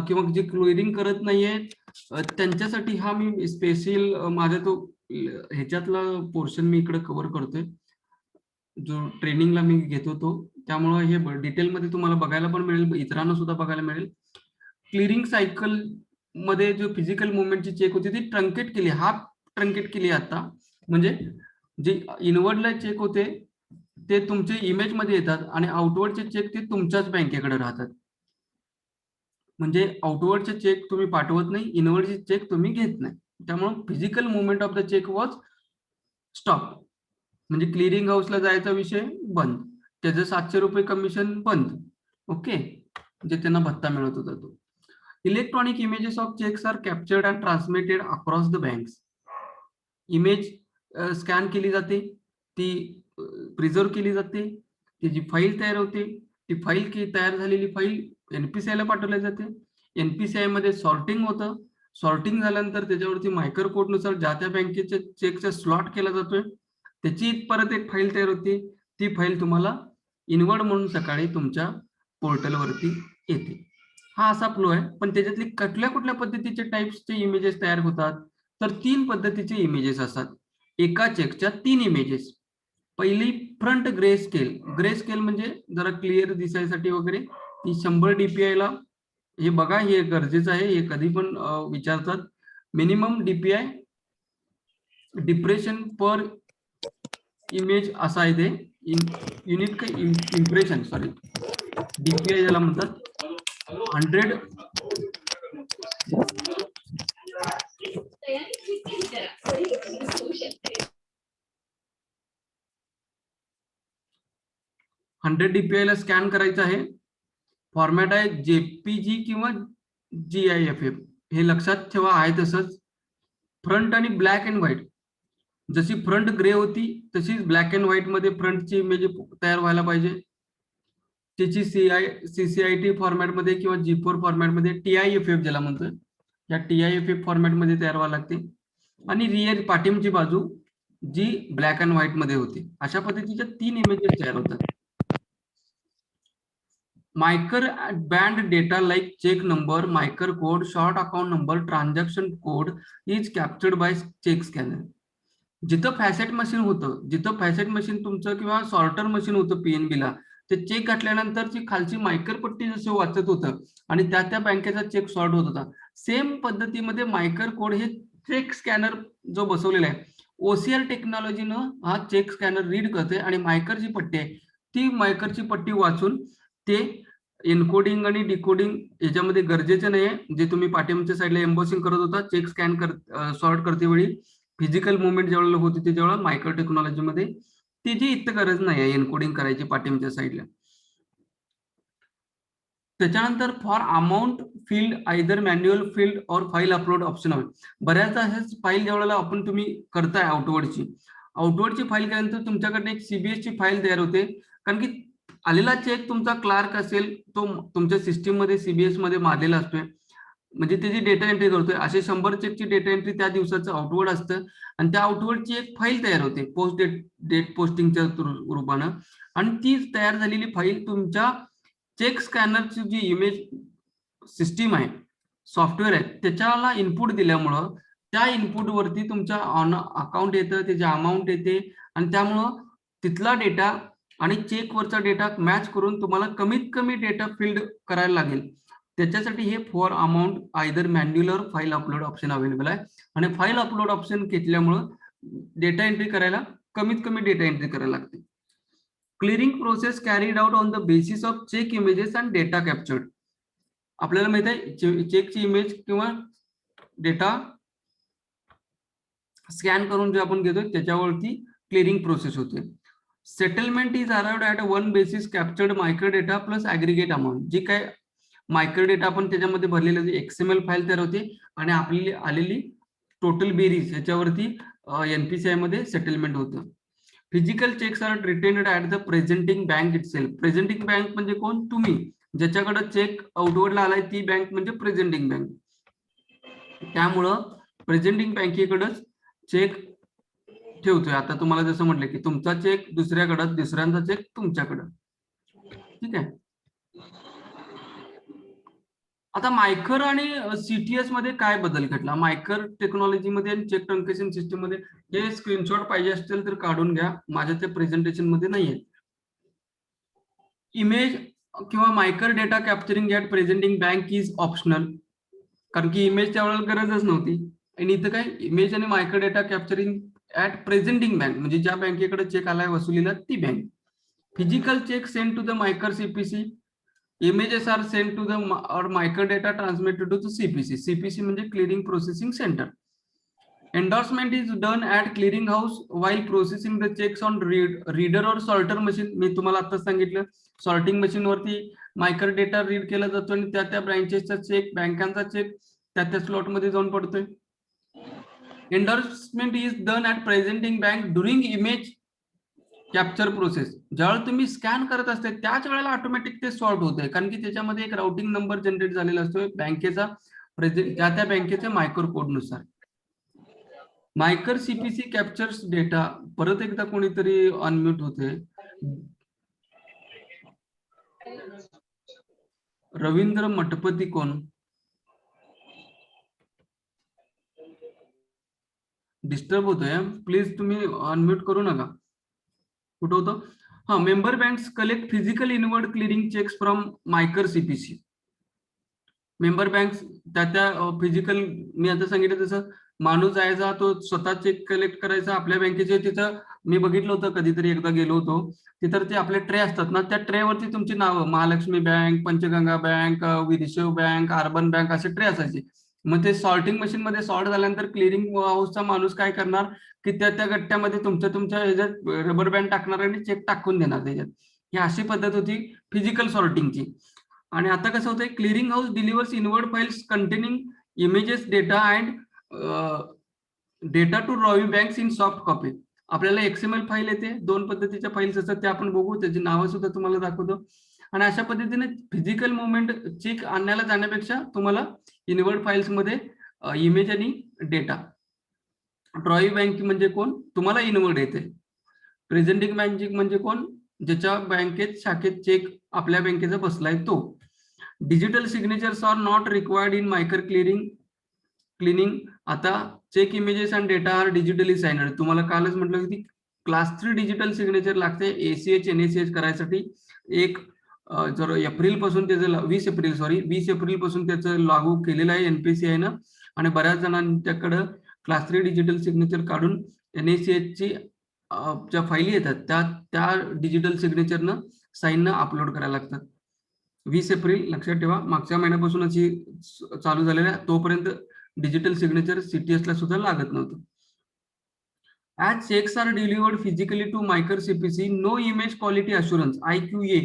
किंवा जे क्लिअरिंग करत नाहीये त्यांच्यासाठी हा मी स्पेशल माझा तो ह्याच्यातला पोर्शन मी इकडे कव्हर करतोय, जो ट्रेनिंगला मी घेतो तो. त्यामुळे हे डिटेलमध्ये तुम्हाला बघायला पण मिळेल, इतरांना सुद्धा बघायला मिळेल. क्लिअरिंग सायकल मध्ये जो फिजिकल मुवमेंटची चेक होती ती ट्रंकेट केली, हाफ ट्रंकेट केली आता. म्हणजे जे इनवर्डला चेक होते ते तुमचे इमेज मध्ये येतात आणि आउटवर्डचे चेक ते तुमच्याच बँकेकडे राहतात. म्हणजे आउटवर्डचे चेक तुम्ही पाठवत नाही, इनवर्डचे चेक तुम्ही घेत नाही. त्यामुळे physical movement of the cheque was stop. म्हणजे क्लिअरिंग हाऊसला जायचा विषय बंद, त्याचं 700 रुपये कमिशन बंद. ओके, म्हणजे त्यांना भत्ता मिळत होता तो. Electronic images of cheques are captured and transmitted across the banks. Image scan केली जाते, ती प्रिझर्व केली जाते, त्याची फाईल तयार होते, ती फाईल तयार झालेली फाईल NPCIला पाठवली जाते. NPCI मध्ये सॉर्टिंग होतं, सॉर्टिंग झाल्यानंतर त्याच्यावरती मायक्रो कोडनुसार ज्या त्या बँकेच्या चेकचा स्लॉट केला जातोय, त्याची परत एक फाईल तयार होती. ती फाईल तुम्हाला इनवर्ड म्हणून सकाळी तुमच्या पोर्टलवरती येते. हा असा फ्लो आहे. पण त्याच्यातली कुठल्या कुठल्या पद्धतीचे टाइप्सचे इमेजेस तयार होतात, तर 3 पद्धतीचे इमेजेस असतात. एका चेकच्या 3 इमेजेस. पहिली front grey scale. Grey scale म्हणजे जरा क्लिअर दिसायसाठी वगैरे ती 100 DPI ला, हे बघा हे गरजेचं आहे, हे कधी पण विचारतात. मिनिमम DPI डिप्रेशन पर इमेज असा आहे ते. युनिट का इम्प्रेशन, सॉरी DPI ज्याला म्हणतात. 100 DPI ला स्कॅन करायचं आहे. फॉर्मॅट आहे JPG किंवा GIF. हे लक्षात ठेवा, आहे तसंच. फ्रंट आणि ब्लॅक अँड व्हाईट, जशी फ्रंट ग्रे होती तशीच ब्लॅक अँड व्हाईट मध्ये फ्रंटची इमेज तयार व्हायला पाहिजे. त्याची CCIT फॉर्मॅट मध्ये किंवा G4 फॉर्मॅट मध्ये, TIFF ज्याला म्हणतोय, या TIFF फॉर्मॅट मध्ये तयार व्हायला लागते. आणि रिअर पाठीमची बाजू जी ब्लॅक अँड व्हाईट मध्ये होती. अशा पद्धतीच्या 3 इमेजेस तयार होतात. MICR band data like cheque number, MICR code, short account number, transaction code is captured by cheque scanner. जिथं फॅसेट मशीन होतं, जिथं फॅसेट मशीन तुमचं किंवा सॉर्टर मशीन होतं पीएनबीला, ते चेक घातल्यानंतरची खालची मायकर पट्टी जसं वाचत होतं आणि त्या बँकेचा चेक सॉर्ट होत होता, सेम पद्धतीमध्ये मायकर कोड हे चेक स्कॅनर जो बसवलेला आहे, ओसीआर टेक्नॉलॉजीनं हा चेक स्कॅनर रीड करते आणि मायकरची पट्टी आहे ती मायकरची पट्टी वाचून ते एन्कोडिंग आणि डिकोडिंग याच्यामध्ये गरजेचं नाहीये. जे तुम्ही पाठीमागच्या साईडला एम्बॉसिंग करत होता चेक स्कॅन सॉर्ट करते वेळी फिजिकल मुवमेंट ज्यावेळेला होती ते जेव्हा मायक्रो टेक्नॉलॉजीमध्ये त्याची इतकं गरज नाही आहे एन्कोडिंग करायची पाठीमागच्या साईडला. त्याच्यानंतर for amount field either manual field और फाईल अपलोड ऑप्शन आहे. बऱ्याचदा असेच फाईल ज्यावेळेला आपण तुम्ही करताय आउटवर्डची फाईल केल्यानंतर तुमच्याकडे एक सीबीएसची फाईल तयार होते, कारण की आलेला चेक तुमचा क्लार्क असेल तो तुमच्या सिस्टीम मध्ये सीबीएस मध्ये मारलेला असतोय, म्हणजे त्याची डेटा एंट्री करतोय. असे 100 चेकची डेटा एंट्री त्या दिवसाचं आउटवर्ड असतं आणि त्या आउटवर्डची एक फाईल तयार होते पोस्ट डेट पोस्टिंगच्या रूपानं, आणि ती तयार झालेली फाईल तुमच्या चेक स्कॅनरची जी इमेज सिस्टीम आहे, सॉफ्टवेअर आहे, त्याच्याला इनपुट दिल्यामुळं त्या इनपुट वरती तुमच्या अकाउंट येतं, त्याची अमाऊंट येते आणि त्यामुळं तिथला डेटा आणि चेकवरचा डेटा मॅच करून तुम्हाला कमीत कमी डेटा फील्ड करायला लागेल. त्याच्यासाठी हे for amount either manual or file upload option available आहे आणि फाईल अपलोड ऑप्शन घेतल्यामुळं डेटा एंट्री करायला कमीत कमी डेटा एंट्री करायला लागते. Clearing process carried out on the basis of cheque images and data captured. आपल्याला माहित आहे चेकची इमेज किंवा डेटा स्कॅन करून जे आपण घेतोय त्याच्यावरती क्लिअरिंग प्रोसेस होते. Settlement is arrived at one basis captured micro data plus aggregate amount. जी काय मायक्रो डेटा आपण त्याच्यामध्ये भरलेलं एक्सएमएल फाईल तयार होते आणि आपली आलेली टोटल बेरीज याच्यावरती एनपीसीआय मध्ये सेटलमेंट होतं. Physical cheques are retained at the presenting bank itself. Presenting bank म्हणजे कोण? तुम्ही ज्याच्याकडे चेक आउटवर्डला आलाय ती बँक म्हणजे प्रेझेंटिंग बँक. त्यामुळं प्रेझेंटिंग बँकेकडेच चेक ठेवतोय. आता तुम्हाला जसं म्हटलं की तुमचा चेक दुसऱ्याकडे, दुसऱ्यांचा चेक तुमच्याकडे. ठीक आहे. आता मायकर आणि सीटीएस मध्ये काय बदल घडला? मायकर टेक्नॉलॉजी मध्ये आणि चेक ट्रंकेशन सिस्टीम मध्ये हे स्क्रीनशॉट पाहिजे असतील तर काढून घ्या, माझ्या त्या प्रेझेंटेशन मध्ये नाहीये. इमेज किंवा MICR data capturing at presenting bank is optional, कारण की इमेज त्यावेळेला गरजच नव्हती. आणि इथं काय इमेज आणि MICR data capturing at presenting bank म्हणजे ज्या बँकेकडे चेक आलाय वसुलीला ती bank. Physical cheque send to the MICR CPC, images are sent to the or micro data transmitted to the CPC. CPC म्हणजे clearing processing centre. Endorsement is done at clearing house while processing the checks on reader or sorter machine. मी तुम्हाला आता सांगितलं sorting machine वरती मायकर data read केला जातो आणि त्या ब्रँचेसचा check, बँकांचा चेक त्या स्लॉट मध्ये जाऊन पडतोय. Endorsement is done at presenting bank during image capture process. ज्यावेळेला तुम्ही स्कॅन करत असते त्याच वेळेला ऑटोमॅटिक ते सॉर्ट होते, कारण की त्याच्यामध्ये एक राउटिंग नंबर जनरेट झालेला असतो बँकेचा, त्या बँकेच्या मायकर कोड नुसार. मायकर सीपीसी कॅप्चर्स डेटा. परत एकदा कोणीतरी अनम्यूट होते. रवींद्र मठपती कोण? डिस्टर्ब होतोय, प्लीज तुम्ही अनम्यूट करू नका. कुठं होतं? हा, member banks collect physical inward clearing cheques from MICR CPC. Member banks त्या फिजिकल, मी आता सांगितलं तसं माणूस जायचा तो स्वतः चेक कलेक्ट करायचा आपल्या बँकेचे. तिथं मी बघितलं होतं कधीतरी एकदा गेलो होतो तिथं, ते आपले ट्रे असतात ना, त्या ट्रेवरती तुमची नावं Mahalakshmi bank, Panchganga bank, Vidarbha bank, urban bank असे ट्रे असायचे. मग ते सॉर्टिंग मशीन मध्ये सॉर्ट झाल्यानंतर क्लिअरिंग हाऊसचा माणूस काय करणार की त्या गट्ट्यामध्ये तुमच्या ह्याच्यात रबर बँड टाकणार आणि चेक टाकून देणार त्याच्यात. ही अशी पद्धत होती फिजिकल सॉर्टिंगची. आणि आता कसं होतंय, clearing house delivers inward files containing images data and data to drawee banks in soft copy. आपल्याला एक्सएमएल फाईल येते, 2 पद्धतीच्या फाईल्स असतात त्या आपण बघू, त्याची नावं सुद्धा तुम्हाला दाखवतो. आणि अशा पद्धतीने फिजिकल मुवमेंट चेक आणण्याला जाण्यापेक्षा तुम्हाला इनवर्ड फाईल्स मध्ये इमेज आणि डेटा. ट्रॉवी बँक म्हणजे कोण? तुम्हाला इनवर्ड येते. प्रेझेंटिंग बँकिंग म्हणजे कोण? ज्याच्या बँकेत शाखेत चेक आपल्या बँकेचा बसलाय तो. Digital signatures are not required in MICR clearing. आता cheque images and data are digitally signed. तुम्हाला कालच म्हटलं की क्लास 3 डिजिटल सिग्नेचर लागते एसीएच एनएसीएच करायसाठी. एक जर एप्रिल पासून त्याचं 20 एप्रिल पासून त्याचं लागू केलेलं आहे एनपीसीआयनं, आणि बऱ्याच जणांच्याकडं क्लास 3 डिजिटल सिग्नेचर काढून एनएसीएच ची ज्या फाईली येतात त्या डिजिटल सिग्नेचरनं साईननं अपलोड करायला लागतात. 20 एप्रिल लक्षात ठेवा, मागच्या महिन्यापासूनच ही चालू झालेलं आहे. तोपर्यंत डिजिटल सिग्नेचर सीटीएसला सुद्धा लागत नव्हतं. As checks are delivered physically to Micro CPC, no image quality assurance IQA.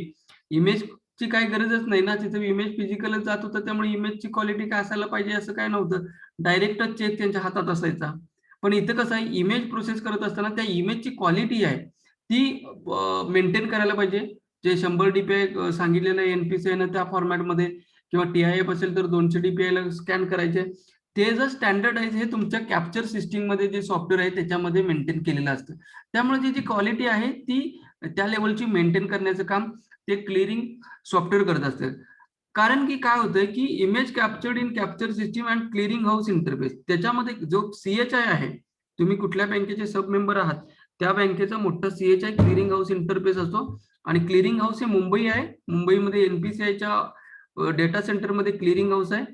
इमेजची काही गरजच नाही ना, तिथे इमेज फिजिकलच जात होतं, त्यामुळे इमेजची क्वालिटी काय असायला पाहिजे असं काय नव्हतं. डायरेक्टच चेक त्यांच्या हातात असायचा. पण इथं कसं आहे, इमेज प्रोसेस करत असताना त्या इमेजची क्वालिटी आहे ती मेंटेन करायला पाहिजे. जे 100 DPI सांगितलेलं आहे एनपीसीआयनं त्या फॉर्मॅटमध्ये, किंवा TIF असेल तर 200 DPI ला स्कॅन करायचे. ते जर स्टँडर्डाइज हे तुमच्या कॅप्चर सिस्टीममध्ये जे सॉफ्टवेअर आहे त्याच्यामध्ये मेंटेन केलेलं असतं. त्यामुळे जी क्वालिटी आहे ती त्या लेवलची मेंटेन करण्याचं काम ते क्लिअरिंग सॉफ्टवेअर करत असतं. कारण की काय होतंय की image captured in capture system and clearing house interface, त्याच्यामध्ये जो CHI आहे, तुम्ही कुठल्या बँकेचे सब मेंबर आहात त्या बँकेचा मोठा CHI क्लिअरिंग हाऊस इंटरफेस असतो. आणि क्लिअरिंग हाऊस हे मुंबई आहे. मुंबईमध्ये एनपीसीआयच्या डेटा सेंटरमध्ये क्लिअरिंग हाऊस आहे.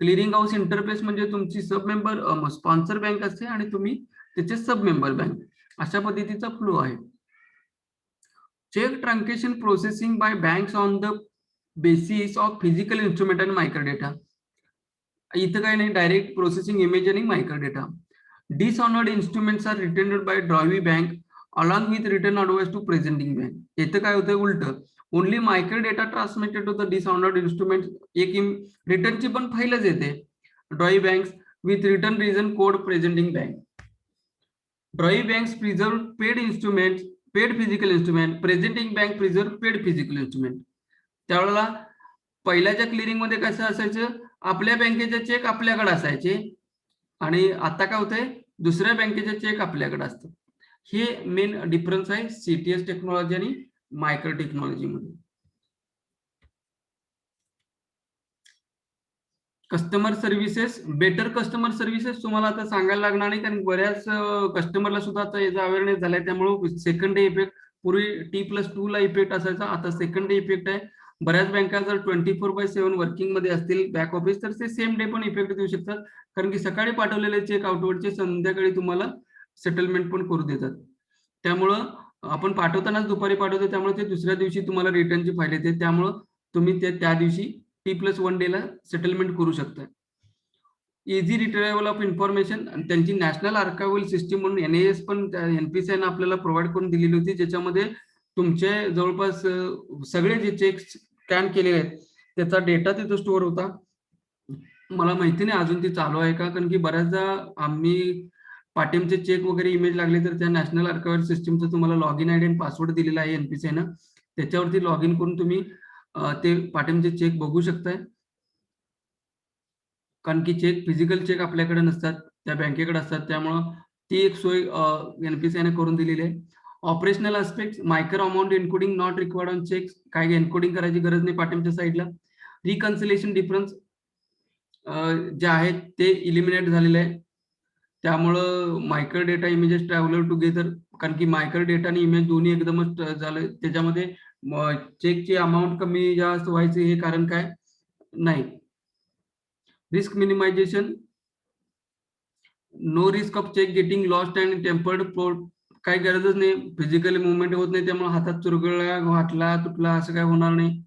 क्लिअरिंग हाऊस इंटरफेस म्हणजे तुमची सब मेंबर स्पॉन्सर बँक असते आणि तुम्ही त्याचे सब मेंबर बँक, अशा पद्धतीचा फ्लो आहे. Cheque transaction processing by banks on the basis of physical instrument and micro data. इथं काय नाही, डायरेक्ट प्रोसेसिंग इमेज आणि micro data. Dishonoured instruments are returned by drawee bank along with return advice to presenting bank. इथं काय होतं उलट, only micro data transmitted to the dishonoured instrument. एक रिटर्नची पण फाईलच येते drawee banks with return reason code presenting bank. Drawee banks preserve paid instrument, paid physical instrument, presenting bank preserve paid physical instrument. त्यावेळेला पहिल्याच्या क्लिअरिंग मध्ये कसं असायचं, आपल्या बँकेचे चेक आपल्याकडे असायचे आणि आता काय होतंय, दुसऱ्या बँकेचे चेक आपल्याकडे असतात. हे मेन डिफरन्स आहे सीटीएस टेक्नॉलॉजी आणि मायक्रो टेक्नॉलॉजी मध्ये. Customer services, better customer services तुम्हाला आता सांगायला लागणार नाही, कारण बऱ्याच कस्टमरला सुद्धा आता याचा अवेअरनेस झालाय. त्यामुळे सेकंड डे इफेक्ट, पूर्वी T+2 ला इफेक्ट असायचा, आता सेकंड डे इफेक्ट आहे. बऱ्याच बँका जर 24/7 वर्किंग मध्ये असतील बॅक ऑफिस, तर ते सेम डे पण इफेक्ट देऊ शकतात. कारण की सकाळी पाठवलेले चेक आउटवर्डचे संध्याकाळी तुम्हाला सेटलमेंट पण करू देतात. त्यामुळं आपण पाठवतानाच दुपारी पाठवतो, त्यामुळे ते दुसऱ्या दिवशी तुम्हाला रिटर्नची फाईल येते. त्यामुळं तुम्ही ते त्या दिवशी T+1 डेला सेटलमेंट करू शकता. इझी रिट्रायवल ऑफ इन्फॉर्मेशन, त्यांची नॅशनल आर्कायवल सिस्टीम म्हणून NAS पण एनपीसीआयनं आपल्याला प्रोव्हाइड करून दिलेली होती, ज्याच्यामध्ये तुमचे जवळपास सगळे जे चेक स्कॅन केलेले आहेत त्याचा डेटा तिथं स्टोअर होता. मला माहिती नाही अजून ती चालू आहे का, कारण की बऱ्याचदा आम्ही पाटीमचे चेक वगैरे इमेज लागले तर त्या नॅशनल आर्कायवल सिस्टीमचं तुम्हाला लॉग इन आयडी आणि पासवर्ड दिलेला आहे एनपीसीआयनं, त्याच्यावरती लॉग इन करून तुम्ही ते पाटीमचे चेक बघू शकताय. कारण की चेक, फिजिकल चेक आपल्याकडे नसतात, त्या बँकेकडे असतात. त्यामुळं ती एक सोय एनपीसीआयने करून दिलेली आहे. Operational aspect, micro amount encoding not required on cheques, काय एन्कोडिंग करायची गरज नाही पाटीमच्या साईडला. रिकन्सिलेशन डिफरन्स जे आहेत ते इलिमिनेट झालेले आहे. त्यामुळं micro data images traveller together, कारण की मायक्रो डेटा आणि इमेज दोन्ही एकदमच झालं, त्याच्यामध्ये चेकची अमाऊंट कमी जास्त व्हायचं हे कारण काय नाही. Risk minimisation, no risk of cheque getting lost and tampered, काही गरजच नाही, फिजिकली मुवमेंट होत नाही, त्यामुळे हातात चुरगळला, फाटला, तुटला असं काय होणार नाही.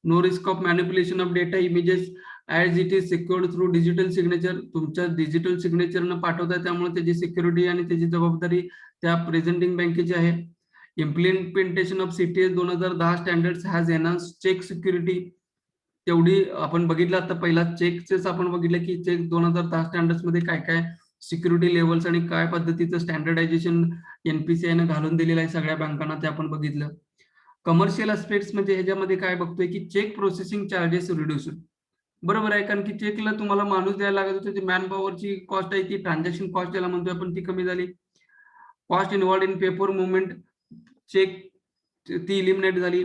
No risk of manipulation of data images as it is secured through digital signature. तुमच्या डिजिटल सिग्नेचरनं पाठवताय, त्यामुळे त्याची सिक्युरिटी आणि त्याची जबाबदारी त्या प्रेझेंटिंग बँकेची आहे. Implementation of CTS 2010 standards has enhance cheque security. तेवढी आपण बघितलं, आता पहिला चेकचेच आपण बघितलं की चेक 2010 स्टँडर्ड्स मध्ये काय काय सिक्युरिटी लेवल्स आणि काय पद्धतीचं स्टँडर्डायझेशन एनपीसीआयनं घालून दिलेलं आहे सगळ्या बँकांना, ते आपण बघितलं. कमर्शियल अस्पेक्ट्स म्हणजे ह्याच्यामध्ये काय बघतोय की चेक प्रोसेसिंग चार्जेस रिड्यूस, बरोबर आहे, कारण की चेकला तुम्हाला माणूस द्यायला लागत होते, मॅन पॉवरची कॉस्ट आहे ती, ट्रान्झॅक्शन कॉस्ट ज्याला म्हणतोय आपण, ती कमी झाली. Cost involved in paper movement, cheque ती इलिमिनेट झाली.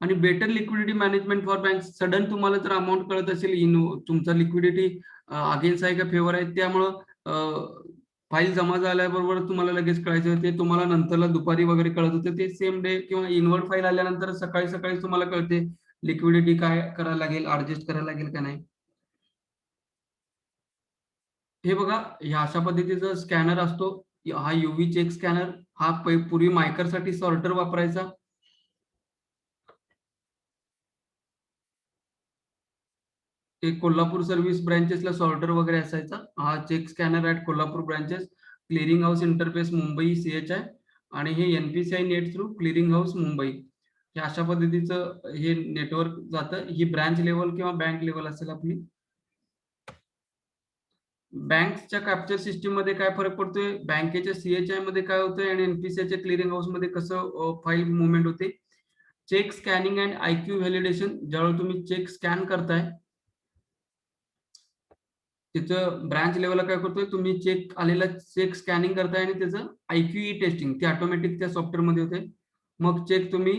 आणि better liquidity management for bank. Sudden तुम्हाला जर अमाऊंट कळत असेल तुमचा लिक्विडिटी अगेन्स्ट आहे का फेवर आहे, त्यामुळं फाईल जमा झाल्याबरोबर तुम्हाला लगेच कळायचं, ते तुम्हाला नंतरला दुपारी वगैरे कळत होते, ते सेम डे किंवा इनवर्ड फाईल आल्यानंतर सकाळी सकाळी तुम्हाला कळते लिक्विडिटी काय करायला लागेल, ऍडजस्ट करायला लागेल का नाही. हे बघा, ह्या अशा पद्धतीचा स्कॅनर असतो. हा युव्ही चेक स्कॅनर. हा पूर्वी मायकर साठी सॉर्टर वापरायचा. ते कोल्हापूर सर्व्हिस ब्रँचेसला सॉर्टर वगैरे असायचा. हा cheque scanner at Kolhapur branches, clearing house interface Mumbai CHI, आणि हे NPCI net through clearing house Mumbai. हे अशा पद्धतीचं हे नेटवर्क जातं. ही ब्रँच लेवल किंवा बँक लेवल असेल आपली. बँकच्या कॅप्चर सिस्टीम मध्ये काय फरक पडतोय, बँकेच्या CHI मध्ये काय होतंय आणि NPCIच्या क्लिअरिंग हाऊस मध्ये कसं फाईल मुवमेंट होते. Cheque scanning and IQ validation. ज्यावेळी तुम्ही चेक स्कॅन करताय, तिचं ब्रांच लेवलला काय करतोय, तुम्ही चेक आलेला चेक स्कॅनिंग करताय आणि त्याचं IQE टेस्टिंग ते ऑटोमॅटिक त्या सॉफ्टवेअर मध्ये होते. मग चेक तुम्ही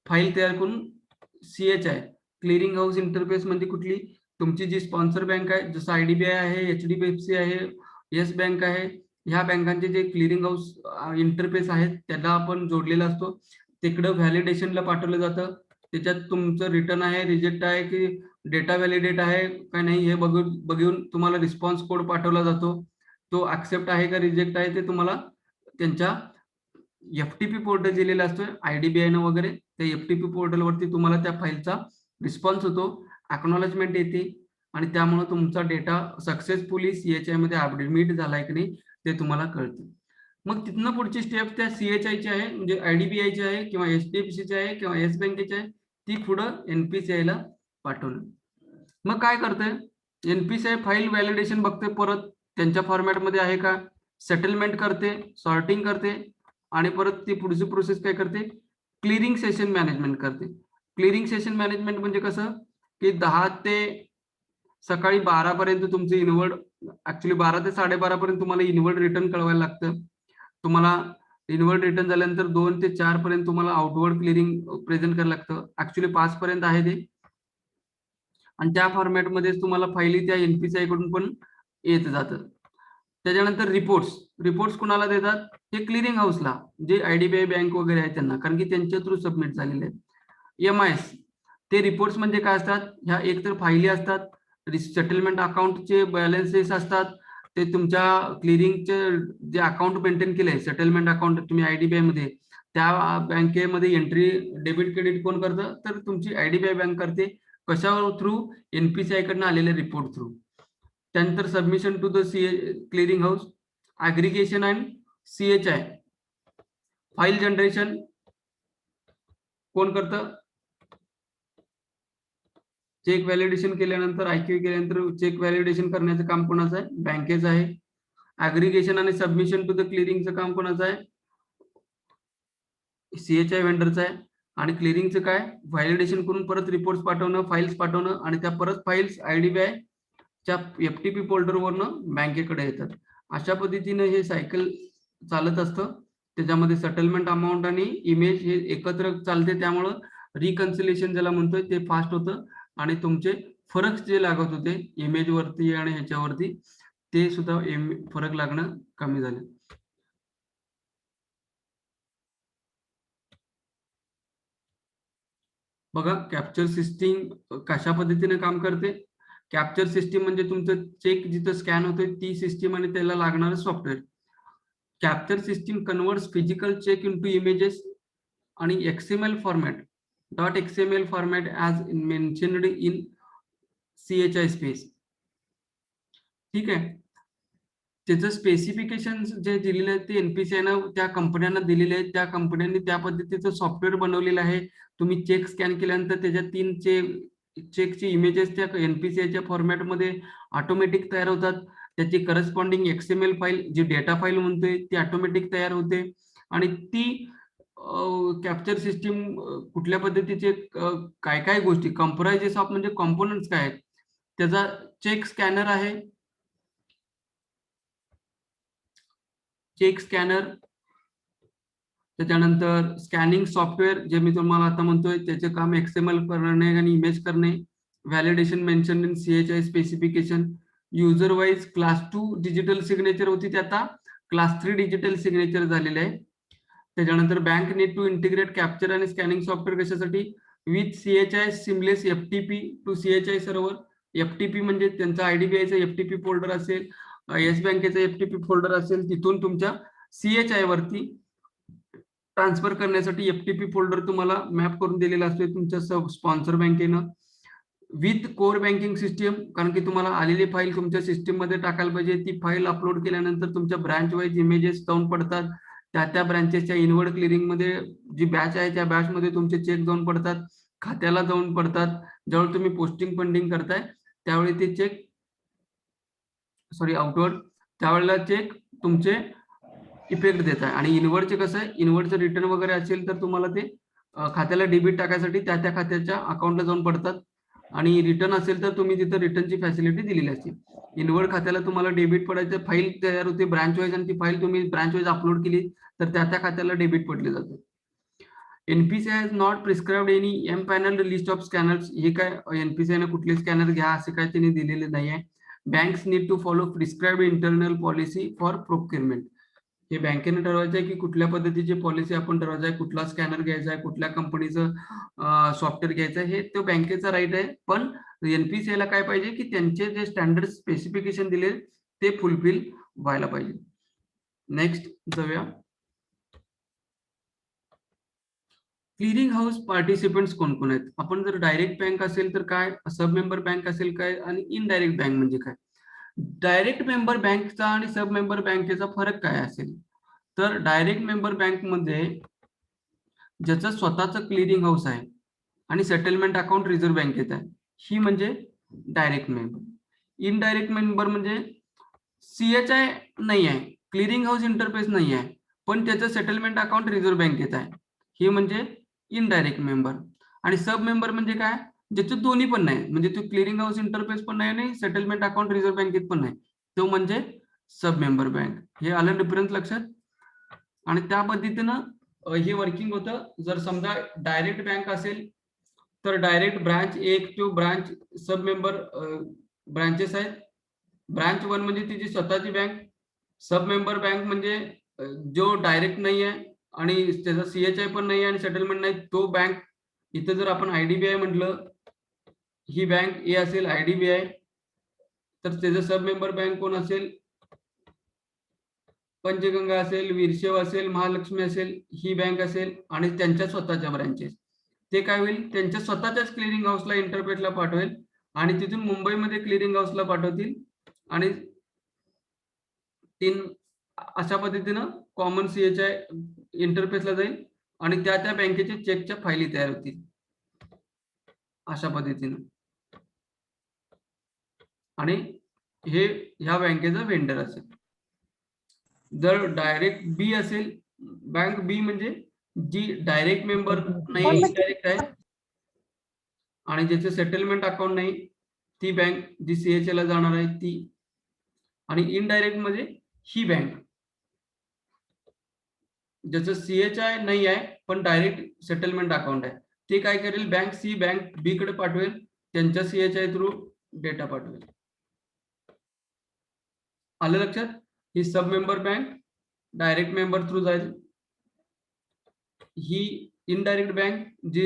फाईल तयार करून CHI क्लिअरिंग हाऊस इंटरफेस म्हणजे कुठली, तुमची जी स्पॉन्सर बँक आहे, जसं IDBI आहे, HDFC आहे, येस बँक आहे, ह्या बँकांचे जे क्लिअरिंग हाऊस इंटरफेस आहेत त्याला आपण जोडलेला असतो. तिकडं व्हॅलिडेशनला पाठवलं जातं. त्याच्यात तुमचं रिटर्न आहे, रिजेक्ट आहे की डेटा व्हॅलिडेट आहे का नाही हे बघून तुम्हाला रिस्पॉन्स कोड पाठवला जातो. तो ऍक्सेप्ट आहे का रिजेक्ट आहे ते तुम्हाला त्यांच्या FTP पोर्टल दिलेला असतो IDBI न वगैरे. त्या FTP पोर्टलवरती तुम्हाला त्या फाईलचा रिस्पॉन्स होतो, अॅक्नॉलेजमेंट येते, आणि त्यामुळे तुमचा डेटा सक्सेसफुली CHI मध्ये ऍडमिट झालाय की नाही ते तुम्हाला कळतं. मग तिथनं पुढची स्टेप त्या CHI ची आहे, म्हणजे IDBI ची आहे किंवा HDFC ची आहे किंवा येस बँकेची आहे, ती पुढं NPCI ला पाठवणं. मग काय करतंय, NPCI फाईल व्हॅलिडेशन बघते, परत त्यांच्या फॉर्मॅटमध्ये आहे का, सेटलमेंट करते, सॉर्टिंग करते, आणि परत ती पुढची प्रोसेस काय करते, क्लिअरिंग सेशन मॅनेजमेंट करते. क्लिअरिंग सेशन मॅनेजमेंट म्हणजे कसं, की 10 ते सकाळी 12 पर्यंत तुमचं इनवर्ड, ऍक्च्युली 12 ते 12:30 पर्यंत तुम्हाला इनवर्ड रिटर्न कळवायला लागतं. तुम्हाला इनवर्ड रिटर्न झाल्यानंतर 2 ते 4 पर्यंत तुम्हाला आउटवर्ड क्लिअरिंग प्रेझेंट करायला लागतं. ऍक्च्युली 5 पर्यंत आहे ते, आणि त्या फॉर्मॅटमध्येच तुम्हाला फाईली त्या NPCI कडून पण येत जातं. त्याच्यानंतर रिपोर्ट्स कुणाला देतात, ते क्लिअरिंग हाऊसला, जे IDBI बँक वगैरे आहे त्यांना, कारण की त्यांच्या थ्रू सबमिट झालेले आहेत. MIS ते रिपोर्ट्स म्हणजे काय असतात, ह्या एकतर फाईली असतात, सेटलमेंट अकाउंटचे बॅलन्सेस असतात, ते तुमच्या क्लिअरिंगचे जे अकाउंट मेंटेन केलंय सेटलमेंट अकाउंट तुम्ही IDBI मध्ये, त्या बँकेमध्ये एंट्री डेबिट क्रेडिट कोण करतं, तर तुमची IDBI बँक करते. कशावर थ्रू, NPCI कडनं आलेले रिपोर्ट थ्रू. त्यानंतर submission to the clearing house, aggregation and CHI file generation कोण करतं, चेक व्हॅलिडेशन केल्यानंतर IQ केल्यानंतर चेक व्हॅलिडेशन करण्याचं काम कोणाचं आहे, बँकेचं आहे. ऍग्रिगेशन आणि सबमिशन टू द क्लिअरिंगचं काम कोणाचं आहे, CHI व्हेंडरचं आहे. आणि क्लिअरिंगचं काय, व्हॅलिडेशन करून परत रिपोर्ट्स पाठवणं, फाईल्स पाठवणं, आणि त्या परत फाईल्स IDBI च्या FTP फोल्डरवरनं बँकेकडे येतात. अशा पद्धतीने हे सायकल चालत असतं. त्याच्यामध्ये सेटलमेंट अमाऊंट आणि इमेज हे एकत्र चालते, त्यामुळं रिकन्सिलेशन ज्याला म्हणतोय ते फास्ट होतं, आणि तुमचे फरक जे लागत होते इमेज वरती आणि ह्याच्यावरती, ते सुद्धा फरक लागणं कमी झाले. बघा, कॅप्चर सिस्टीम कशा पद्धतीने काम करते. कॅप्चर सिस्टीम म्हणजे तुमचं चेक जिथं स्कॅन होतोय ती सिस्टीम आणि त्याला लागणारं software. Capture system converts physical cheque into images आणि XML format, .xml format as mentioned in CHI space. ठीक आहे. त्याचं स्पेसिफिकेशन जे दिलेले आहेत ते NPCI त्या कंपन्यांना दिलेले आहेत. त्या कंपन्यांनी त्या पद्धतीचं सॉफ्टवेअर बनवलेलं आहे. तुम्ही चेक स्कॅन केल्यानंतर त्याच्या 3 चेकची इमेजेस त्या NPCIच्या फॉर्मॅटमध्ये ऑटोमॅटिक तयार होतात. त्याची करस्पॉन्डिंग XML फाईल, जी डेटा फाईल म्हणतोय, ती ऑटोमॅटिक तयार होते. आणि ती कॅप्चर सिस्टीम कुठल्या पद्धतीचे काय काय गोष्टी कंप्राइजेस ऑफ, म्हणजे कॉम्पोनंट्स काय आहेत, त्याचा चेक स्कॅनर आहे. चेक स्कॅनर, त्याच्यानंतर स्कॅनिंग सॉफ्टवेअर जे मी तुम्हाला आता म्हणतोय त्याचे काम XML करणे आणि इमेज करणे, validation mention in CHI specification, user wise class 2 digital signature होती ते आता क्लास 3 डिजिटल सिग्नेचर झालेले आहे. त्याच्यानंतर bank need to integrate capture आणि स्कॅनिंग सॉफ्टवेअर कशासाठी with CHI seamless FTP to CHI server. FTP म्हणजे त्यांचा IDBIचा FTP फोल्डर असेल, येस बँकेचा FTP फोल्डर असेल, तिथून तुमच्या CHI वरती ट्रान्सफर करण्यासाठी FTP फोल्डर तुम्हाला मॅप करून दिलेला असतो तुमच्या स्पॉन्सर बँकेनं. विथ कोर बँकिंग सिस्टीम, कारण की तुम्हाला आलेली फाईल तुमच्या सिस्टीम मध्ये टाकायला पाहिजे. ती फाईल अपलोड केल्यानंतर तुमच्या ब्रांच वाईज इमेजेस जाऊन पडतात. त्या ब्रांचेसच्या इनवर्ड क्लिअरिंग मध्ये जी बॅच आहे त्या बॅच मध्ये तुमचे चेक जाऊन पडतात, खात्याला जाऊन पडतात. ज्यावेळी तुम्ही पोस्टिंग फंडिंग करताय त्यावेळी ते चेक आउटवर्ड त्यावेळेला चेक तुमचे इफेक्ट देत आहे. आणि इनवर्डचे कसं आहे, इनवर्डचं रिटर्न वगैरे असेल तर तुम्हाला ते खात्याला डेबिट टाकायसाठी त्या खात्याच्या अकाउंटला जाऊन पडतात. आणि रिटर्न असेल तर तुम्ही तिथं रिटर्नची फॅसिलिटी दिलेली असते. इनवर्ड खात्याला तुम्हाला डेबिट पडायचं, फाईल तयार होते ब्रांच वाईज आणि ती फाईल तुम्ही ब्रांच वाईज अपलोड केली तर त्या खात्याला डेबिट पडले जाते. NPCI has not prescribed any M-panel list of scanners. हे काय NPCI ने कुठले स्कॅनर घ्या असे काय त्यांनी दिलेले नाही आहे. Banks need to follow prescribed internal policy for procurement. हे बँकेने ठरवायचं आहे की कुठल्या पद्धतीची पॉलिसी आपण ठरवायचं आहे, कुठला स्कॅनर घ्यायचा आहे, कुठल्या कंपनीचं सॉफ्टवेअर घ्यायचं आहे, हे तो बँकेचा राईट आहे. पण NPCI ला काय पाहिजे की त्यांचे जे स्टँडर्ड स्पेसिफिकेशन दिले ते फुलफिल व्हायला पाहिजे. नेक्स्ट जाऊया. क्लिअरिंग हाऊस पार्टिसिपेंट्स कोण कोण आहेत. आपण जर डायरेक्ट बँक असेल तर काय, सब मेंबर बँक असेल काय, आणि इनडायरेक्ट बँक म्हणजे काय. डायरेक्ट मेंबर बँकचा आणि सब मेंबर बँकेचा फरक काय असेल तर डायरेक्ट मेंबर बँक मध्ये ज्याचं स्वतःचं क्लिअरिंग हाऊस आहे आणि सेटलमेंट अकाउंट रिझर्व्ह बँकेत आहे, ही म्हणजे डायरेक्ट मेंबर. इनडायरेक्ट मेंबर म्हणजे CHI नाही आहे, क्लिअरिंग हाऊस इंटरफेस नाही आहे, पण त्याचं सेटलमेंट अकाउंट रिझर्व्ह बँकेत आहे, हे म्हणजे इनडायरेक्ट मेंबर. आणि सब मेंबर म्हणजे काय, ज्याचे दोन्ही पण नाही, म्हणजे तो क्लिअरिंग हाऊस इंटरफेस पण नाही आणि सेटलमेंट अकाउंट रिझर्व्ह बँकेत पण नाही, तो म्हणजे सब मेंबर बँक. हे आलं डिफरन्स लक्षात. आणि त्या पद्धतीनं हे वर्किंग होतं. जर समजा डायरेक्ट बँक असेल तर direct branch 1 to branch sub member branches आहेत. ब्रांच 1 म्हणजे तिची स्वतःची बँक. सब मेंबर बँक म्हणजे जो डायरेक्ट नाही आहे आणि त्याचा CHI पण नाही आणि सेटलमेंट नाही, तो बँक. इथं जर आपण IDBI म्हटलं, ही बँक A असेल IDBI, तर त्याचं सब मेंबर बँक कोण असेल, पंचगंगा असेल, वीरशैव असेल, महालक्ष्मी असेल, ही बँक असेल. आणि त्यांच्या स्वतःच्या ब्रांचेस, ते काय होईल, त्यांच्या स्वतःच्याच क्लिअरिंग हाऊसला इंटरप्रेटला पाठवेल आणि तिथून मुंबईमध्ये क्लिअरिंग हाऊसला पाठवतील आणि अशा पद्धतीनं कॉमन CHI इंटरफेसला जाईल आणि त्या बँकेचे चेकच्या फाईली तयार होतील अशा पद्धतीनं. आणि हे ह्या बँकेचा वेंडर असेल. जर डायरेक्ट B असेल, बँक B म्हणजे जी डायरेक्ट मेंबर नाही, इनडायरेक्ट आहे आणि ज्याचे सेटलमेंट अकाउंट नाही, ती बँक जी CHI ला जाणार आहे ती. आणि इनडायरेक्ट म्हणजे ही बँक ज्याचं CHI नाही आहे पण डायरेक्ट सेटलमेंट अकाउंट आहे, ते काय करेल, बँक C बँक B कडे पाठवेल, त्यांच्या CHI थ्रू डेटा पाठवेल. आलं लक्षात. ही sub member bank direct member through जाईल. ही इनडायरेक्ट बँक जी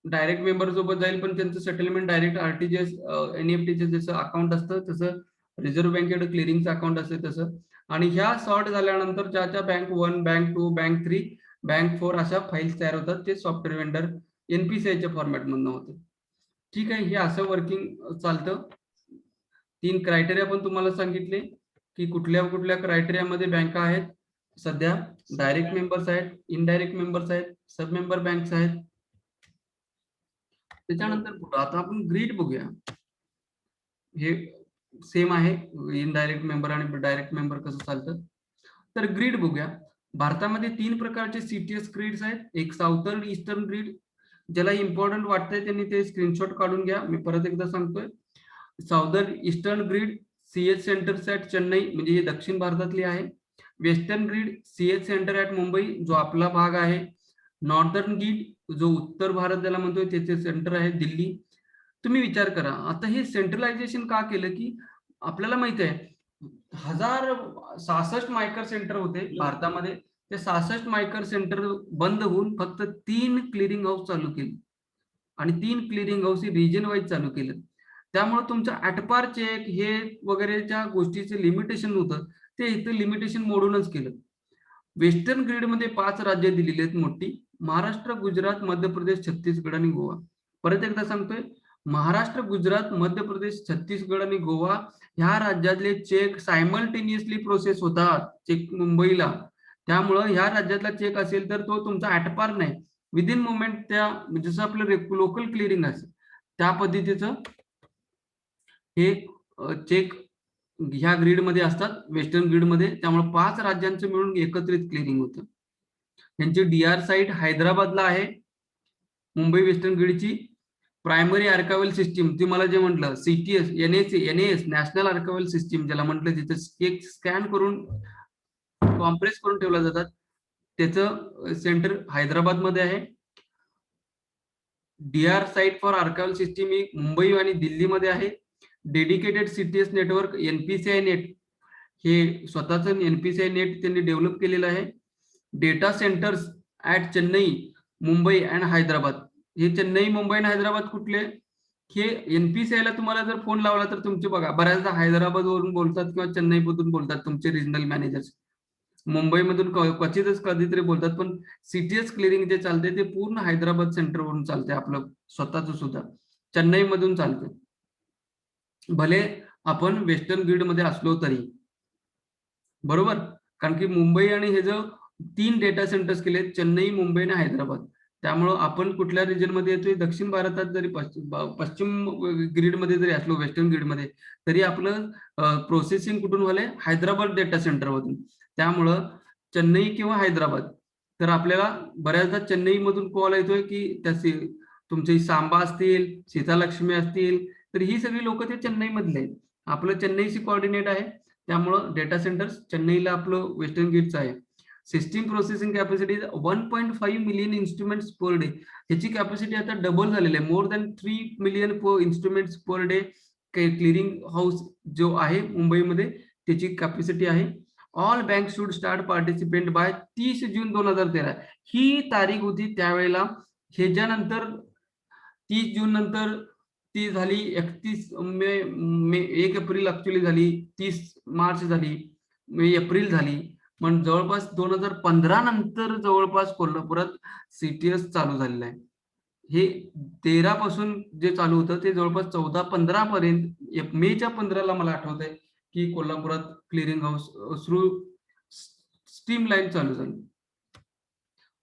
डायरेक्ट मेंबर सोबत जाईल पण त्यांचं सेटलमेंट डायरेक्ट RTGS NEFTचे जसं अकाउंट असतं तसं रिझर्व्ह बँकेकडे क्लिअरिंगचं अकाउंट असते तसं. आणि ह्या सॉर्ट झाल्यानंतर ज्या बँक 1, बँक 2, बँक 3, बँक 4 अशा फाईल्स तयार होतात. ते सॉफ्टवेअर वेंडर NPCIच्या फॉर्मॅटमधनं होते. ठीक आहे, हे असं वर्किंग चालतं. 3 क्रायटेरिया पण तुम्हाला सांगितले की कुठल्या कुठल्या क्रायटेरियामध्ये बँका आहेत. सध्या डायरेक्ट मेंबर्स आहेत, इनडायरेक्ट मेंबर्स आहेत, सब मेंबर बँक्स आहेत. त्याच्यानंतर आता आपण ग्रीड बघूया. हे सेम आहे, इनडायरेक्ट मेंबर आणि डायरेक्ट मेंबर कसं चालतं. तर ग्रीड बघूया. भारतामध्ये 3 प्रकारचे CTS ग्रीड्स आहेत. एक साऊथर्न ईस्टर्न ग्रीड, ज्याला इम्पॉर्टंट वाटतंय त्यांनी ते स्क्रीनशॉट काढून घ्या. मी परत एकदा सांगतोय. Southern eastern grid CH centres at Chennai, म्हणजे हे दक्षिण भारतातली आहे. Western grid CH centre at Mumbai जो आपला भाग आहे. नॉर्दर्न ग्रीड जो उत्तर भारत ज्याला म्हणतोय त्याचे सेंटर आहे दिल्ली. तुम्ही विचार करा आता हे सेंट्रलायझेशन का केलं की आपल्याला माहित आहे 66 मायकर सेंटर होते भारतामध्ये. ते 66 मायकर सेंटर बंद होऊन फक्त 3 क्लिअरिंग हाऊस चालू केले आणि 3 क्लिअरिंग हाऊस रिजन वाईज चालू केलं. त्यामुळे तुमचं ऍटपार चेक हे वगैरेच्या गोष्टीचे लिमिटेशन होतं ते इथं लिमिटेशन मोडूनच केलं. वेस्टर्न ग्रीडमध्ये 5 राज्य दिलेली आहेत मोठी, महाराष्ट्र, गुजरात, मध्य प्रदेश, छत्तीसगड आणि गोवा. परत एकदा सांगतोय, महाराष्ट्र, गुजरात, मध्य प्रदेश, छत्तीसगड आणि गोवा ह्या राज्यातले चेक सायमल्टेनियसली प्रोसेस होतात चेक मुंबईला. त्यामुळं ह्या राज्यातला चेक असेल तर तो तुमचा ऍटपार नाही, विदिन मोमेंट त्या जसं आपलं लोकल क्लिअरिंग असेल त्या पद्धतीचं हे चेक ह्या ग्रीडमध्ये असतात वेस्टर्न ग्रीडमध्ये. त्यामुळे 5 राज्यांचं मिळून एकत्रित क्लिअरिंग होतं. त्यांची डीआर साईट हैदराबादला आहे. मुंबई वेस्टर्न ग्रीडची प्रायमरी आर्कायवल सिस्टीम तुम्हाला जे म्हटलं सीटीएस एनएस नॅशनल आर्कायवल सिस्टीम ज्याला म्हटलं तिथं एक स्कॅन करून कॉम्प्रेस करून ठेवला जातात. त्याचं सेंटर हैदराबादमध्ये आहे. डीआर साईट फॉर आर्कायवल सिस्टीम ही मुंबई आणि दिल्लीमध्ये आहे. Dedicated CTS network NPCI net हे स्वतःच एनपीसीआय नेट त्यांनी डेव्हलप केलेलं आहे. Data centres at Chennai, Mumbai and Hyderabad. हे चेन्नई, मुंबई आणि हैदराबाद कुठले? हे एनपीसीआयला तुम्हाला जर फोन लावला तर तुमचे बघा बऱ्याचदा हैदराबाद वरून बोलतात किंवा चेन्नईमधून बोलतात तुमचे रिजनल मॅनेजर्स. मुंबईमधून क्वचितच कधीतरी बोलतात, पण सीटीएस क्लिअरिंग जे चालते ते पूर्ण हैदराबाद सेंटरवरून चालते. आपलं स्वतःच सुद्धा चेन्नईमधून चालते, भले आपण वेस्टर्न ग्रीड मध्ये असलो तरी. बरोबर, कारण की मुंबई आणि हे जो 3 डेटा सेंटर्स केले चेन्नई, मुंबई आणि हैदराबाद. त्यामुळं आपण कुठल्या रिजन मध्ये येतोय, दक्षिण भारतात जरी पश्चिम ग्रीड मध्ये जरी असलो वेस्टर्न ग्रीड मध्ये तरी आपलं प्रोसेसिंग कुठून व्हायलंय? हैदराबाद डेटा सेंटर मधून. त्यामुळं चेन्नई किंवा हैदराबाद तर आपल्याला बऱ्याचदा चेन्नई मधून कॉल येतोय की त्याचे तुमचे सांबा असतील, सीतालक्ष्मी असतील, तर ही सगळी लोक ते चेन्नई मधले आहेत. आपलं चेन्नईशी कोऑर्डिनेट आहे. त्यामुळं डेटा सेंटर्स चेन्नईला आपलं वेस्टर्न गेटचं आहे. System processing capacity 1.5 million instruments per day. ह्याची कॅपॅसिटी आता डबल झालेली आहे. More than 3 million instruments per day clearing house जो आहे मुंबईमध्ये त्याची कॅपॅसिटी आहे. All bank should start participant by 30 June 2013 ही तारीख होती त्यावेळेला. ह्याच्यानंतर 30 जून नंतर ती झाली 31 मे 1 एप्रिल ऍक्च्युली झाली, 30 मार्च झाली, एप्रिल झाली. पण जवळपास 2015 नंतर जवळपास कोल्हापुरात सीटीएस चालू झालेलं आहे. हे 13 पासून जे चालू होतं ते जवळपास 14-15 पर्यंत मेच्या 15ला मला आठवत आहे की कोल्हापुरात clearing house through stream line चालू झाली.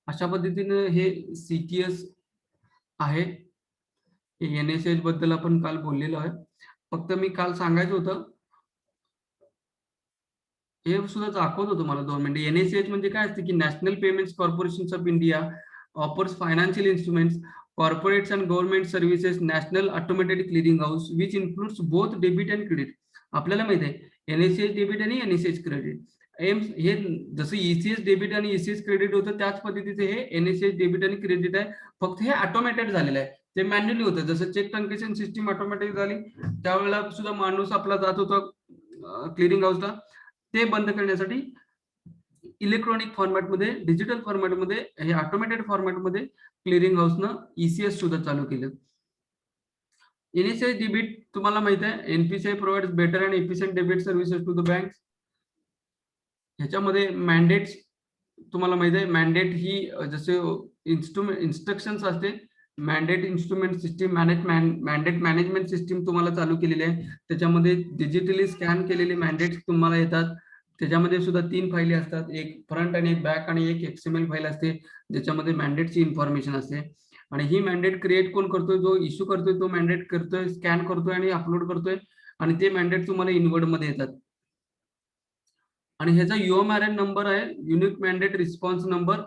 अशा पद्धतीने हे सीटीएस आहे. एनएसएच बद्दल आपण काल बोललेलो आहे. फक्त मी काल सांगायचं होतं हे सुद्धा दाखवत होतो मला 2 मिनिटं. एनएसएच म्हणजे काय असते की national payments corporation of India offers financial instruments, corporates and government services, national automated clearing house which includes both debit and credit. आपल्याला माहिती आहे एनएसएच डेबिट आणि एनएसएच क्रेडिट. हे जसं ईसीएस डेबिट आणि ईसीएस क्रेडिट होतं त्याच पद्धतीचे हे एनएसएच डेबिट आणि क्रेडिट आहे. फक्त हे ऑटोमॅटेड झालेलं आहे. ते मॅन्युअली होतं. जसं चेक ट्रान्झॅक्शन सिस्टीम ऑटोमॅटिक झाली त्यावेळेला सुद्धा माणूस आपला जात होता क्लिअरिंग हाऊसला. ते बंद करण्यासाठी इलेक्ट्रॉनिक फॉर्मॅटमध्ये, डिजिटल फॉर्मॅटमध्ये, हे ऑटोमॅटेड फॉर्मॅटमध्ये क्लिअरिंग हाऊसनं ईसीएस सुद्धा चालू केलं. एनएसएच डेबिट तुम्हाला माहिती आहे NPCI provides better and efficient debit services to the banks. ह्याच्यामध्ये मॅन्डेट्स तुम्हाला माहिती आहे. मॅन्डेट ही जसे इन्स्ट्रक्शन्स असते. Mandate instrument system mandate management system तुम्हाला चालू केलेली आहे. त्याच्यामध्ये डिजिटली स्कॅन केलेले मॅन्डेट्स तुम्हाला येतात. त्याच्यामध्ये सुद्धा 3 फाईली असतात, एक फ्रंट आणि एक बॅक आणि एक एक्सएमएल फाईल असते ज्याच्यामध्ये मॅन्डेटची इन्फॉर्मेशन असते. आणि ही मॅन्डेट क्रिएट कोण करतोय? जो इश्यू करतोय तो मॅन्डेट करतोय, स्कॅन करतोय आणि अपलोड करतोय आणि ते मॅन्डेट तुम्हाला इनवर्ड मध्ये येतात. आणि ह्याचा युएमआरएन नंबर आहे, युनिक मॅन्डेट रिस्पॉन्स नंबर,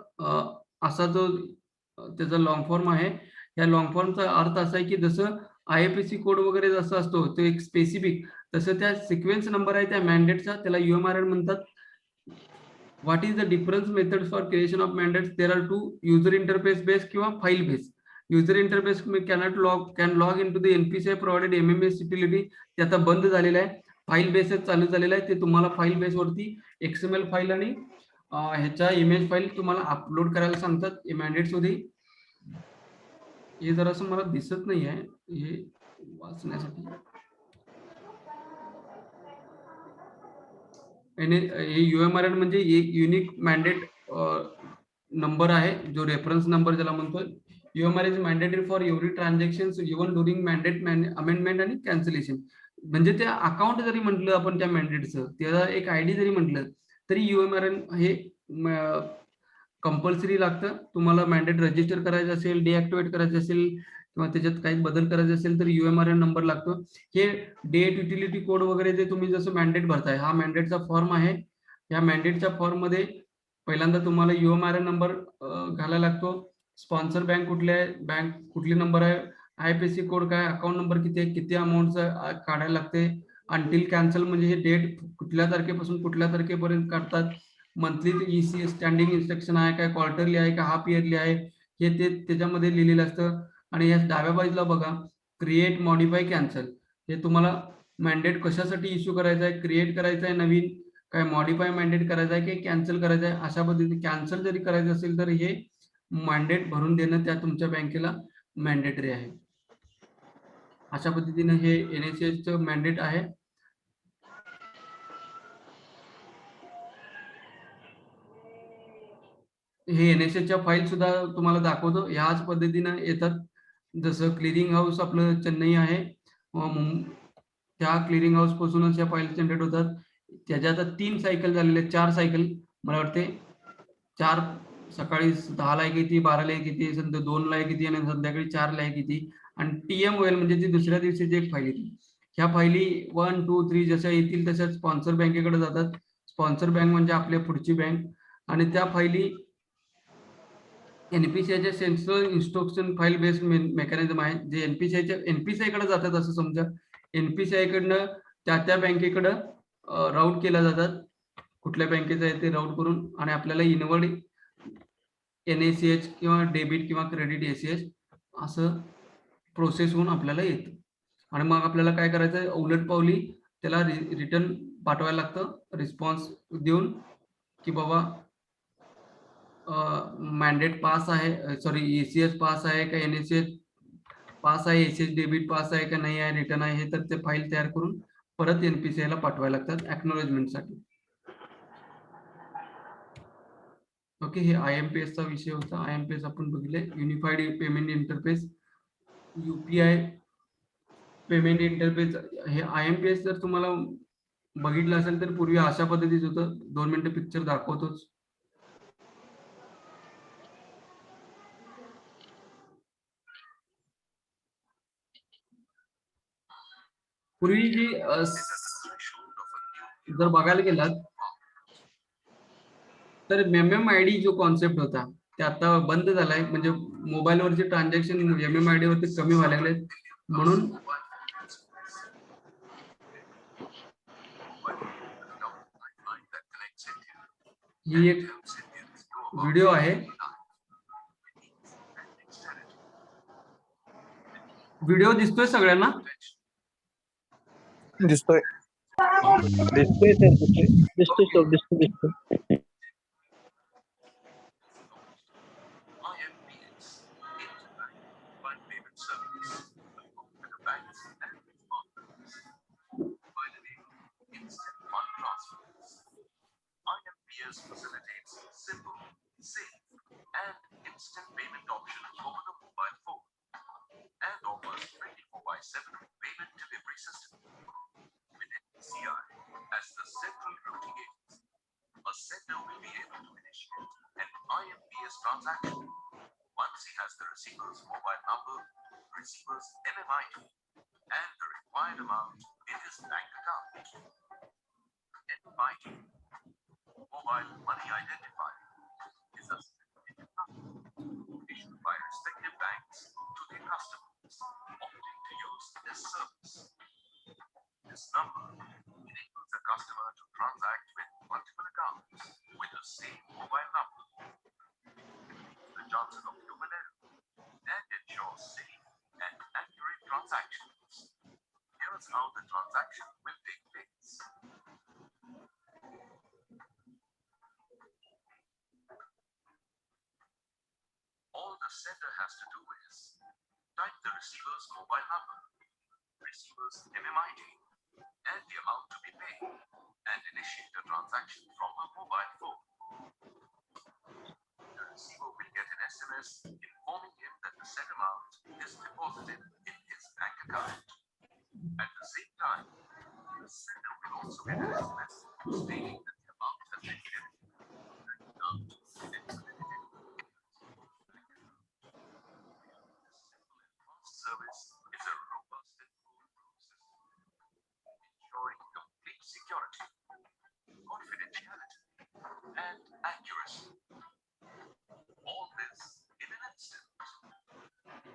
असा जो त्याचा लॉंग फॉर्म आहे. या लॉंग फॉर्मचा अर्थ असा आहे की जसं आयएफएससी कोड वगैरे जसं असतो तो एक स्पेसिफिक, तसं त्या सिक्वेन्स नंबर आहे त्या मॅन्डेटचा, त्याला युएमआरएन म्हणतात. What is the difference methods for creation of mandates? There are two, user interface base किंवा file base. User interface can log in to the NPCI provided MMS utility. ते आता बंद झालेलं आहे. फाईल बेसच चालू झालेलं आहे. ते तुम्हाला फाईल बेस वरती एक्सएमएल फाईल आणि ह्याच्या इमेज फाईल तुम्हाला अपलोड करायला सांगतात मॅन्डेट्स मध्ये. हे जरासं मला दिसत नाही आहे हे वाचण्यासाठी. हे UMRN म्हणजे युनिक मॅन्डेट नंबर आहे, जो रेफरन्स नंबर ज्याला म्हणतोय. UMR is mandatory for every transaction even during mandate amendment आणि कॅन्सलेशन. म्हणजे त्या अकाउंट जरी म्हटलं आपण त्या मॅन्डेटचं, त्याला एक आयडी जरी म्हटलं तरी UMRN हे कंपल्सरी लागतं. तुम्हाला मॅन्डेट रजिस्टर करायचं असेल, डिॲक्टिव्हेट करायचं असेल किंवा त्याच्यात काही बदल करायचे असेल तर UMRN नंबर लागतो. हे डेट युटिलिटी कोड वगैरे जे तुम्ही जसं मॅन्डेट भरताय, हा मॅन्डेटचा फॉर्म आहे. या मॅन्डेटच्या फॉर्म मध्ये पहिल्यांदा तुम्हाला UMRN नंबर घालायला लागतो. स्पॉन्सर बँक कुठली आहे, बँक कुठली नंबर आहे, IFSC कोड काय, अकाउंट नंबर किती आहे, किती अमाऊंटचं काढायला लागते. अंटिल कॅन्सल म्हणजे हे डेट कुठल्या तारखेपासून कुठल्या तारखेपर्यंत काढतात. मंथली EC स्टँडिंग इन्स्ट्रक्शन आहे काय, क्वार्टरली आहे का, हाफ इयरली आहे, हे ते त्याच्यामध्ये लिहिलेलं असतं. आणि या डाव्या बाजूला बघा, क्रिएट, मॉडिफाय, कॅन्सल. हे तुम्हाला मॅन्डेट कशासाठी इश्यू करायचा आहे, क्रिएट करायचा आहे नवीन, काय मॉडिफाय मॅन्डेट करायचा आहे की कॅन्सल करायचं आहे. अशा पद्धतीने कॅन्सल जरी करायचं असेल तर हे मॅन्डेट भरून देणं त्या तुमच्या बँकेला मॅन्डेटरी आहे. अशा पद्धतीने हे NSCHचं मॅन्डेट आहे. हे NSCHच्या फाईल सुद्धा तुम्हाला दाखवतो. ह्याच पद्धतीनं येतात. जसं क्लिअरिंग हाऊस आपलं चेन्नई आहे, त्या क्लिअरिंग हाऊस पासूनच या फाईल जनरेट होतात. त्याच्या आता 3 सायकल झालेले, 4 सायकल मला वाटते. 4 सकाळी 10 ला एक येते, 12 ला एक येते, 2 ला एक येते आणि संध्याकाळी 4 ला एक येते. आणि TMOL म्हणजे ती दुसऱ्या दिवशीची एक फाईल येते. ह्या फाईली 1, 2, 3 जशा येतील तशाच स्पॉन्सर बँकेकडे जातात. स्पॉन्सर बँक म्हणजे आपल्या पुढची बँक. आणि त्या फाईली NPCIच्या central instruction file based mechanism आहे, जे NPCI कडे जातात असं समजा. NPCI कडनं त्या बँकेकडं राऊट केल्या जातात. कुठल्या बँकेचं आहे ते राऊट करून आणि आपल्याला इनवर्ड NaCH किंवा डेबिट किंवा क्रेडिट ACH असं प्रोसेस होऊन आपल्याला येतं. आणि मग आपल्याला काय करायचं, उलट पावली त्याला रिटर्न पाठवायला लागतं, रिस्पॉन्स देऊन की बाबा मॅन्डेट पास आहे, सॉरी ECH पास आहे का, NaCH पास आहे, ACH डेबिट पास आहे का नाही आहे, रिटर्न आहे हे, तर ते फाईल तयार करून परत NPCI ला पाठवायला लागतात ॲक्नॉलेजमेंटसाठी. ओके, हे IMPS चा विषय होता. IMPS आपण बघितले, unified payment interface, UPI payment interface. हे IMPS जर तुम्हाला बघितलं असेल तर पूर्वी अशा पद्धतीचं होतं. 2 मिनिटं पिक्चर दाखवतोच. पूर्वी जी जर बघायला गेलात तर MMID जो कॉन्सेप्ट होता ते आता बंद झालाय. म्हणजे मोबाईलवरचे ट्रान्झॅक्शन MMID वरती कमी व्हायला लागलेत. म्हणून ही एक व्हिडिओ आहे. व्हिडिओ दिसतोय सगळ्यांना? दिसतोय. दिसतोय सर, दिसतोय. IMPS facilitates simple, safe, and instant payment options over the mobile phone and offers 24/7 payment delivery system. With NPCI as the central routing agency, a sender will be able to initiate an IMPS transaction once he has the receiver's mobile number, receiver's MMID, and the required amount in his bank account. MMID, Mobile Money Identifier, is a certificate number issued by respective banks to their customers opting to use this service. This number enables a customer to transact with multiple accounts with a sender has to do is type the receiver's mobile number, receiver's MMID, and the amount to be paid, and initiate a transaction from her mobile phone. The receiver will get an SMS informing him that the said amount is deposited in his bank account. At the same time, the sender will also get an SMS stating that the amount has been credited. Service is a robust and foolproof system, ensuring complete security, confidentiality, and accuracy. All this in an instant.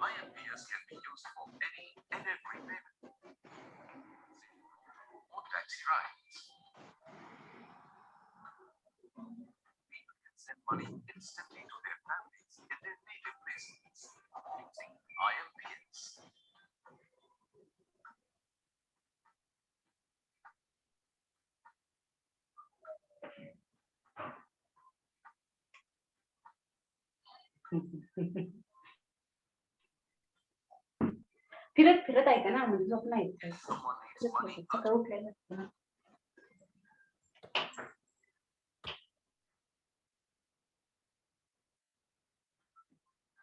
IMPS can be used for any and every payment. Or taxi rides. People can send money instantly to their families in their native places using IMPS. फिरत फिरत ऐका ना म्हणजे झोप नाही येत. If someone needs फिरत money फिरत सकाळी उठलेलं असतं ना.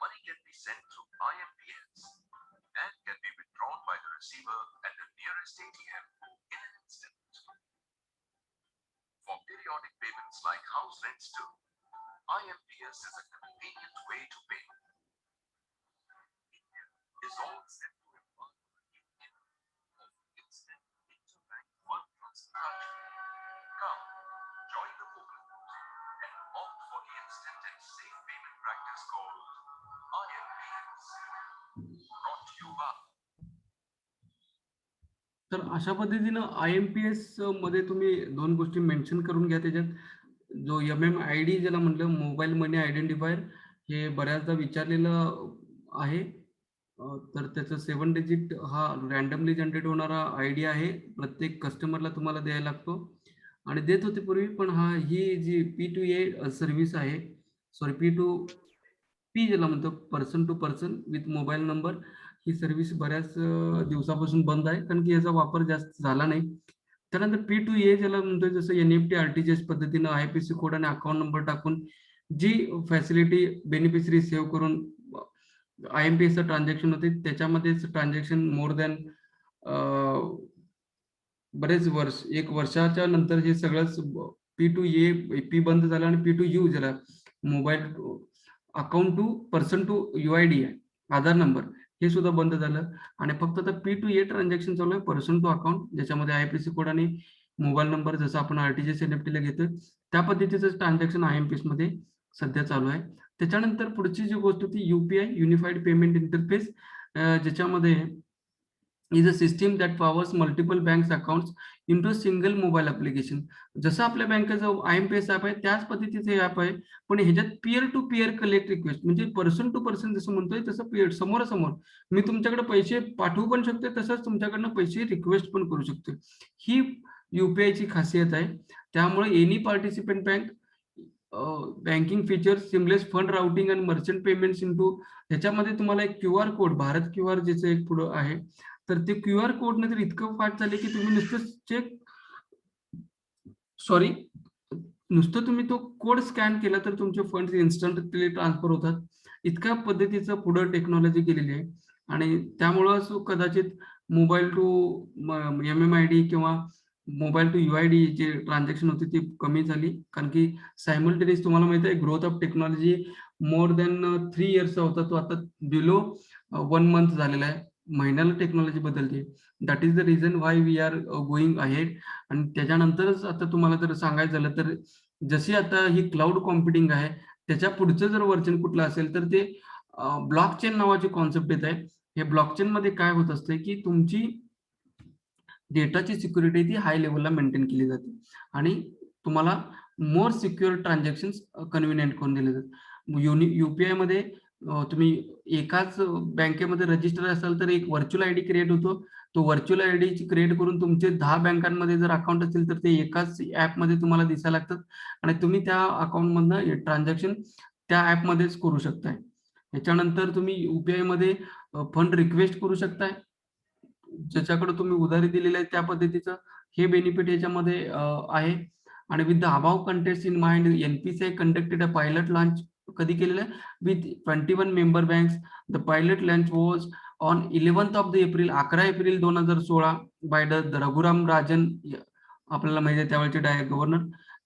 money can be sent through IMPS and can be withdrawn by the receiver at the nearest ATM in an instant. For periodic payments like house rents too, IMPS is a convenient way to pay. India is all set to embark on a new era of instant interbank fund transfer. Come, join the movement and opt for the instant and safe payment practice called IMPS. Brought to you by तर अशा पद्धतीनं IMPS मध्ये तुम्ही दोन गोष्टी mention करून घ्या. त्याच्यात जो MMID ज्याला म्हटलं मोबाईल मनी आयडेंटिफायर, हे बऱ्याचदा विचारलेलं आहे. तर त्याचं 7 डिजिट हा रॅन्डमली जनरेट होणारा आयडी आहे. प्रत्येक कस्टमरला तुम्हाला द्यायला लागतो आणि देत होते पूर्वी, पण ही जी P2A सर्व्हिस आहे, सॉरी P2P ज्याला म्हणतो, person to person with mobile number, ही सर्व्हिस बऱ्याच दिवसापासून बंद आहे, कारण की याचा वापर जास्त झाला नाही. त्यानंतर P2A ज्याला म्हणतोय, जसं NEFT RTGS पद्धतीनं IFSC कोड आणि अकाउंट नंबर टाकून जी फॅसिलिटी बेनिफिशरी सेव्ह करून IMPS ट्रान्झॅक्शन होते, त्याच्यामध्येच ट्रान्झॅक्शन मोर दॅन बरेच वर्ष, 1 वर्षाच्या नंतर हे सगळंच P2A P बंद झालं आणि P2U ज्याला mobile account to person to UID आहे, आधार नंबर, हे सुद्धा बंद झालं आणि फक्त आता P2A ट्रान्झॅक्शन चालू आहे, पर्सन टू अकाउंट, ज्याच्यामध्ये IFSC कोड आणि मोबाईल नंबर जसं आपण RTGS NEFT ला घेतोय त्या पद्धतीचं ट्रान्झॅक्शन IMPS मध्ये सध्या चालू आहे. त्याच्यानंतर पुढची जी गोष्ट होती UPI युनिफाईड पेमेंट इंटरफेस, ज्याच्यामध्ये is a system that powers multiple banks accounts into single mobile application. जसं आपल्या बँकेचं IMPS ऍप आहे त्याच पद्धतीचं हे ऍप आहे, पण ह्याच्यात peer to peer collect request, म्हणजे पर्सन टू पर्सन जसं म्हणतोय तसं पीअर, समोरासमोर मी तुमच्याकडे पैसे पाठवू पण शकते, तसंच तुमच्याकडनं पैसे रिक्वेस्ट पण करू शकते. ही UPI ची खासियत आहे. त्यामुळे any participant bank banking features, seamless fund routing आणि मर्चंट पेमेंट्स इंटू, ह्याच्यामध्ये तुम्हाला एक QR कोड, भारत QR ज्याचं एक पुढं आहे, तर ते QR कोड नंतर इतकं फास्ट झाले की तुम्ही नुसतं तुम्ही तो कोड स्कॅन केला तर तुमचे फंड्स इन्स्टंटली ट्रान्सफर होतात. इतक्या पद्धतीचं पुढं टेक्नॉलॉजी केलेली आहे आणि त्यामुळं कदाचित मोबाईल टू MMID किंवा मोबाईल टू UID जे ट्रान्झॅक्शन होते ती कमी झाली, कारण की सायमल्टेनियस तुम्हाला माहिती आहे growth of technology more than 3 इयर्सचा होता, तो आता बिलो 1 मंथ झालेला आहे. महिन्याला टेक्नॉलॉजी बदलते. That is the reason why we are going ahead. आणि त्याच्यानंतरच आता तुम्हाला जर सांगायचं झालं तर जशी आता ही क्लाउड कॉम्प्युटिंग आहे, त्याच्या पुढचं जर वर्जन कुठलं असेल तर ते ब्लॉकचेन नावाची कॉन्सेप्ट येत आहे. हे ब्लॉकचेन मध्ये काय होत असते की तुमची डेटाची सिक्युरिटी ती हाय लेवलला मेंटेन केली जाते आणि तुम्हाला मोर सिक्युअर ट्रान्झॅक्शन कन्व्हिनियंट करून दिले जातात. UPI मध्ये तुम्ही एकाच बँकेमध्ये रजिस्टर असाल तर एक व्हर्च्युअल आयडी क्रिएट होतो. तो व्हर्च्युअल आयडी क्रिएट करून तुमचे 10 बँकांमध्ये जर अकाउंट असतील तर ते एकाच ऍपमध्ये तुम्हाला दिसायला लागतात आणि तुम्ही त्या अकाउंटमधनं ट्रान्झॅक्शन त्या ऍपमध्येच करू शकताय. याच्यानंतर तुम्ही UPI मध्ये फंड रिक्वेस्ट करू शकताय. ज्याच्याकडे तुम्ही उधारी दिलेली आहे त्या पद्धतीचं हे बेनिफिट याच्यामध्ये आहे. आणि with the above contents in mind, NPCI conducted a pilot launch कधी केलेलं आहे? With 21 member banks. The pilot launch was on 11th of the April, 11 April 2016 by the Raghuram Rajan. आपल्याला माहिती आहे त्यावेळेचे गव्हर्नर.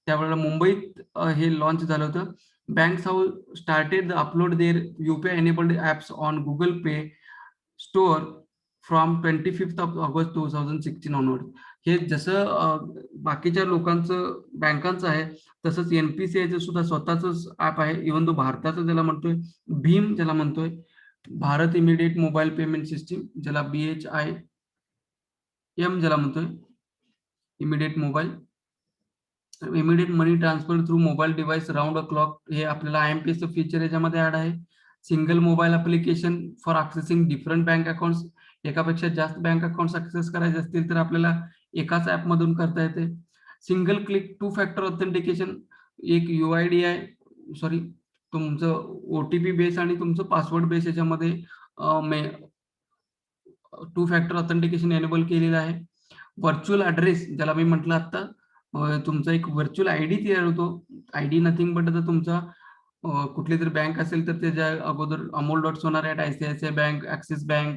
त्यावेळेला मुंबईत हे लॉन्च झालं होतं. Banks how started the upload their UPI enabled apps on Google Play store from 25th of August 2016 onward. हे जसं बाकीच्या लोकांचं बँकांचं आहे तसंच NPCIचं सुद्धा स्वतःच ॲप आहे. इव्हन तो भारताचं ज्याला म्हणतोय भीम, ज्याला म्हणतोय Bharat immediate mobile payment system, ज्याला BHIM ज्याला म्हणतोय immediate money transfer through mobile device round a clock. हे आपल्याला IMPSचं फीचर याच्यामध्ये ऍड आहे. Single mobile application for ऍक्सेसिंग different bank accounts. एकापेक्षा जास्त बँक अकाउंट्स ऍक्सेस करायचे असतील तर आपल्याला एकाच ऍप मधून करता येते. Single click 2 factor authentication. एक तुमचं OTP बेस आणि तुमचं पासवर्ड बेस याच्यामध्ये 2 फॅक्टर ऑथेंटिकेशन एनेबल केलेलं आहे. व्हर्च्युअल ऍड्रेस, ज्याला मी म्हटलं आता, तुमचा एक व्हर्च्युअल ID तयार होतो. ID नथिंग बट आता तुमचा कुठली तरी बँक असेल तर त्याच्या अगोदर amol.sonar@ ICICI bank, axis bank,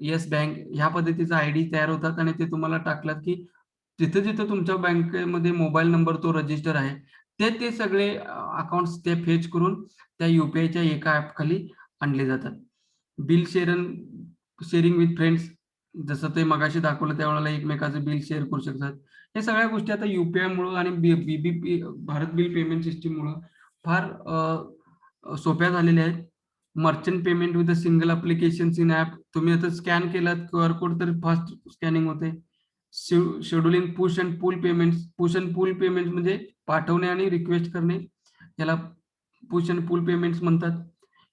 yes bank ह्या पद्धतीचा ID तयार होतात आणि ते तुम्हाला टाकलात की जिथे जिथे तुमच्या बँकेमध्ये मोबाईल नंबर तो रजिस्टर आहे ते सगळे अकाउंट्स ते फेच करून त्या UPIच्या एका ऍप खाली आणले जातात. बिल शेअरिंग विथ फ्रेंड्स, जसं ते मगाशी दाखवलं त्यावेळेला एकमेकाचं बिल शेअर करू शकतात. हे सगळ्या गोष्टी आता UPI मुळे आणि BBP Bharat bill payment system मुळे फार सोप्या झालेल्या आहेत. Merchant payment with a single application in app. तुम्ही आता स्कॅन केलात QR कोड तर फास्ट स्कॅनिंग होते. Scheduling push and pool payment म्हणजे पाठवणे आणि रिक्वेस्ट करणे, याला पुश अँड पूल पेमेंट्स म्हणतात.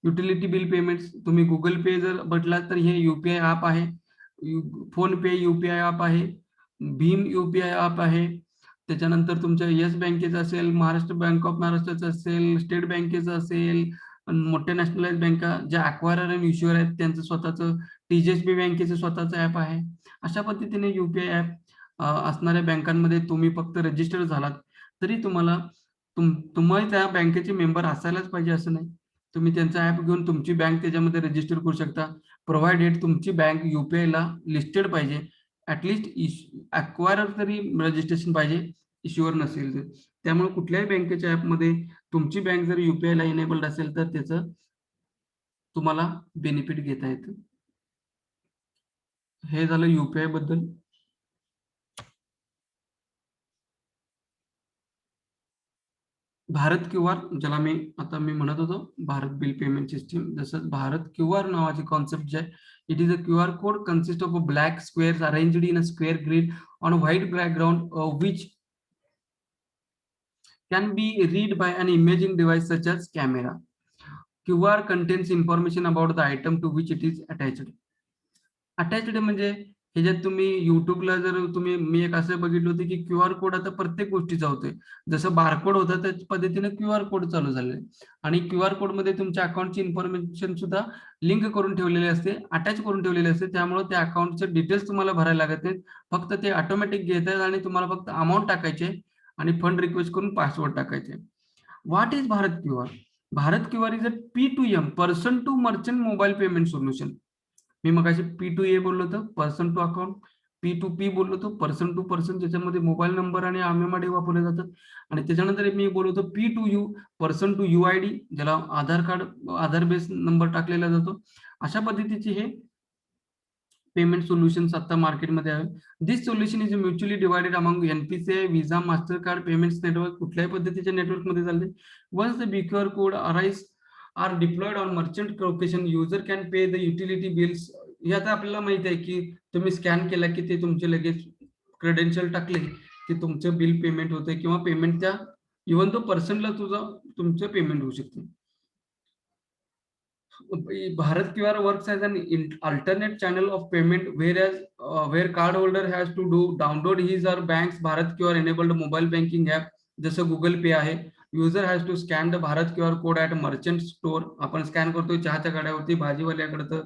युटिलिटी बिल पेमेंट्स, तुम्ही गुगल पे जर म्हटलात तर हे UPI ऍप आहे. फोन पे UPI ऍप आहे. भीम UPI ऍप आहे. त्याच्यानंतर तुमच्या येस बँकेचं असेल, महाराष्ट्र बँक ऑफ महाराष्ट्राचं असेल, स्टेट बँकेचं असेल, मोठ्या नॅशनलाइज बँका ज्या अक्वायरर आणि इश्युअर आहेत त्यांचं स्वतःचं, TGSB बँकेचं स्वतःचं ऍप आहे. अशा पद्धतीने UPI ऍप असणाऱ्या बँकांमध्ये तुम्ही फक्त रजिस्टर झालात तरी तुम्ही त्या बँकेचे मेंबर असायलाच पाहिजे असं नाही. तुम्ही त्यांचा ऍप घेऊन तुमची बँक त्याच्यामध्ये रजिस्टर करू शकता. प्रोव्हाइडेड तुमची बँक UPI ला लिस्टेड पाहिजे. ऍटलिस्ट अक्वायरर तरी रजिस्ट्रेशन पाहिजे, इश्युअर नसेल तर. त्यामुळे कुठल्याही बँकेच्या ऍपमध्ये तुमची बँक जर UPI ला इनेबल्ड असेल तर त्याचं तुम्हाला बेनिफिट घेता येतं. हे झालं UPI बद्दल. भारत QR, ज्याला मी म्हणत होतो भारत बिल पेमेंट सिस्टीम, जसं भारत QR नावाची कॉन्सेप्ट जे आहे, it is a QR code consist of a black squares arranged in a square grid on a white background which can be read by an imaging device such as camera. QR contains information about the item to which it is attached. Attached म्हणजे ह्याच्यात तुम्ही युट्यूबला जर मी एक असं बघितलं होतं की QR कोड आता प्रत्येक गोष्टीचा होतोय. जसं बारकोड होता त्याच पद्धतीने QR कोड चालू झालेला आहे. आणि QR कोड मध्ये तुमच्या अकाउंटची इन्फॉर्मेशन सुद्धा लिंक करून ठेवलेली असते, अटॅच करून ठेवलेली असते. त्यामुळे त्या अकाउंटचे डिटेल्स तुम्हाला भरायला लागत नाहीत. फक्त ते ऑटोमॅटिक घेतात आणि तुम्हाला फक्त अमाऊंट टाकायचे आणि फंड रिक्वेस्ट करून पासवर्ड टाकायचे. What is Bharat QR? Bharat QR is a P2M, person to merchant mobile payment solution. मी मगाशी P2A बोललो होतो, पर्सन टू अकाउंट. P2P बोललो होतो, पर्सन टू पर्सन, ज्याच्यामध्ये मोबाईल नंबर आणि आम्ही वापरले जातात. आणि त्याच्यानंतर मी बोललो होतो P2U, पर्सन टू UID, ज्याला आधार बेस नंबर टाकलेला जातो. अशा पद्धतीचे हे पेमेंट सोल्युशन्स आता मार्केटमध्ये आहे. This solution is mutually divided among NPCI, Visa, Mastercard payments network. कुठल्याही पद्धतीच्या नेटवर्कमध्ये चालते. Once the QR code arise are deployed on merchant location, user can pay the utility bills. हे आता आपल्याला माहिती आहे की तुम्ही स्कॅन केला की ते तुमचे लगेच क्रेडेन्शियल टाकले की तुमचं बिल पेमेंट होते किंवा पेमेंट त्या इव्हन तो पर्सनला तुमचं पेमेंट होऊ शकते. Bharat QR works as an alternate channel of payment, whereas where card holder has to download his or bank's Bharat QR enabled mobile banking app, जसं Google Pay आहे. User has to scan the Bharat QR code at merchant store. आपण scan करतोय चहाच्या गाड्यावरती, भाजीवाल्याकडे तर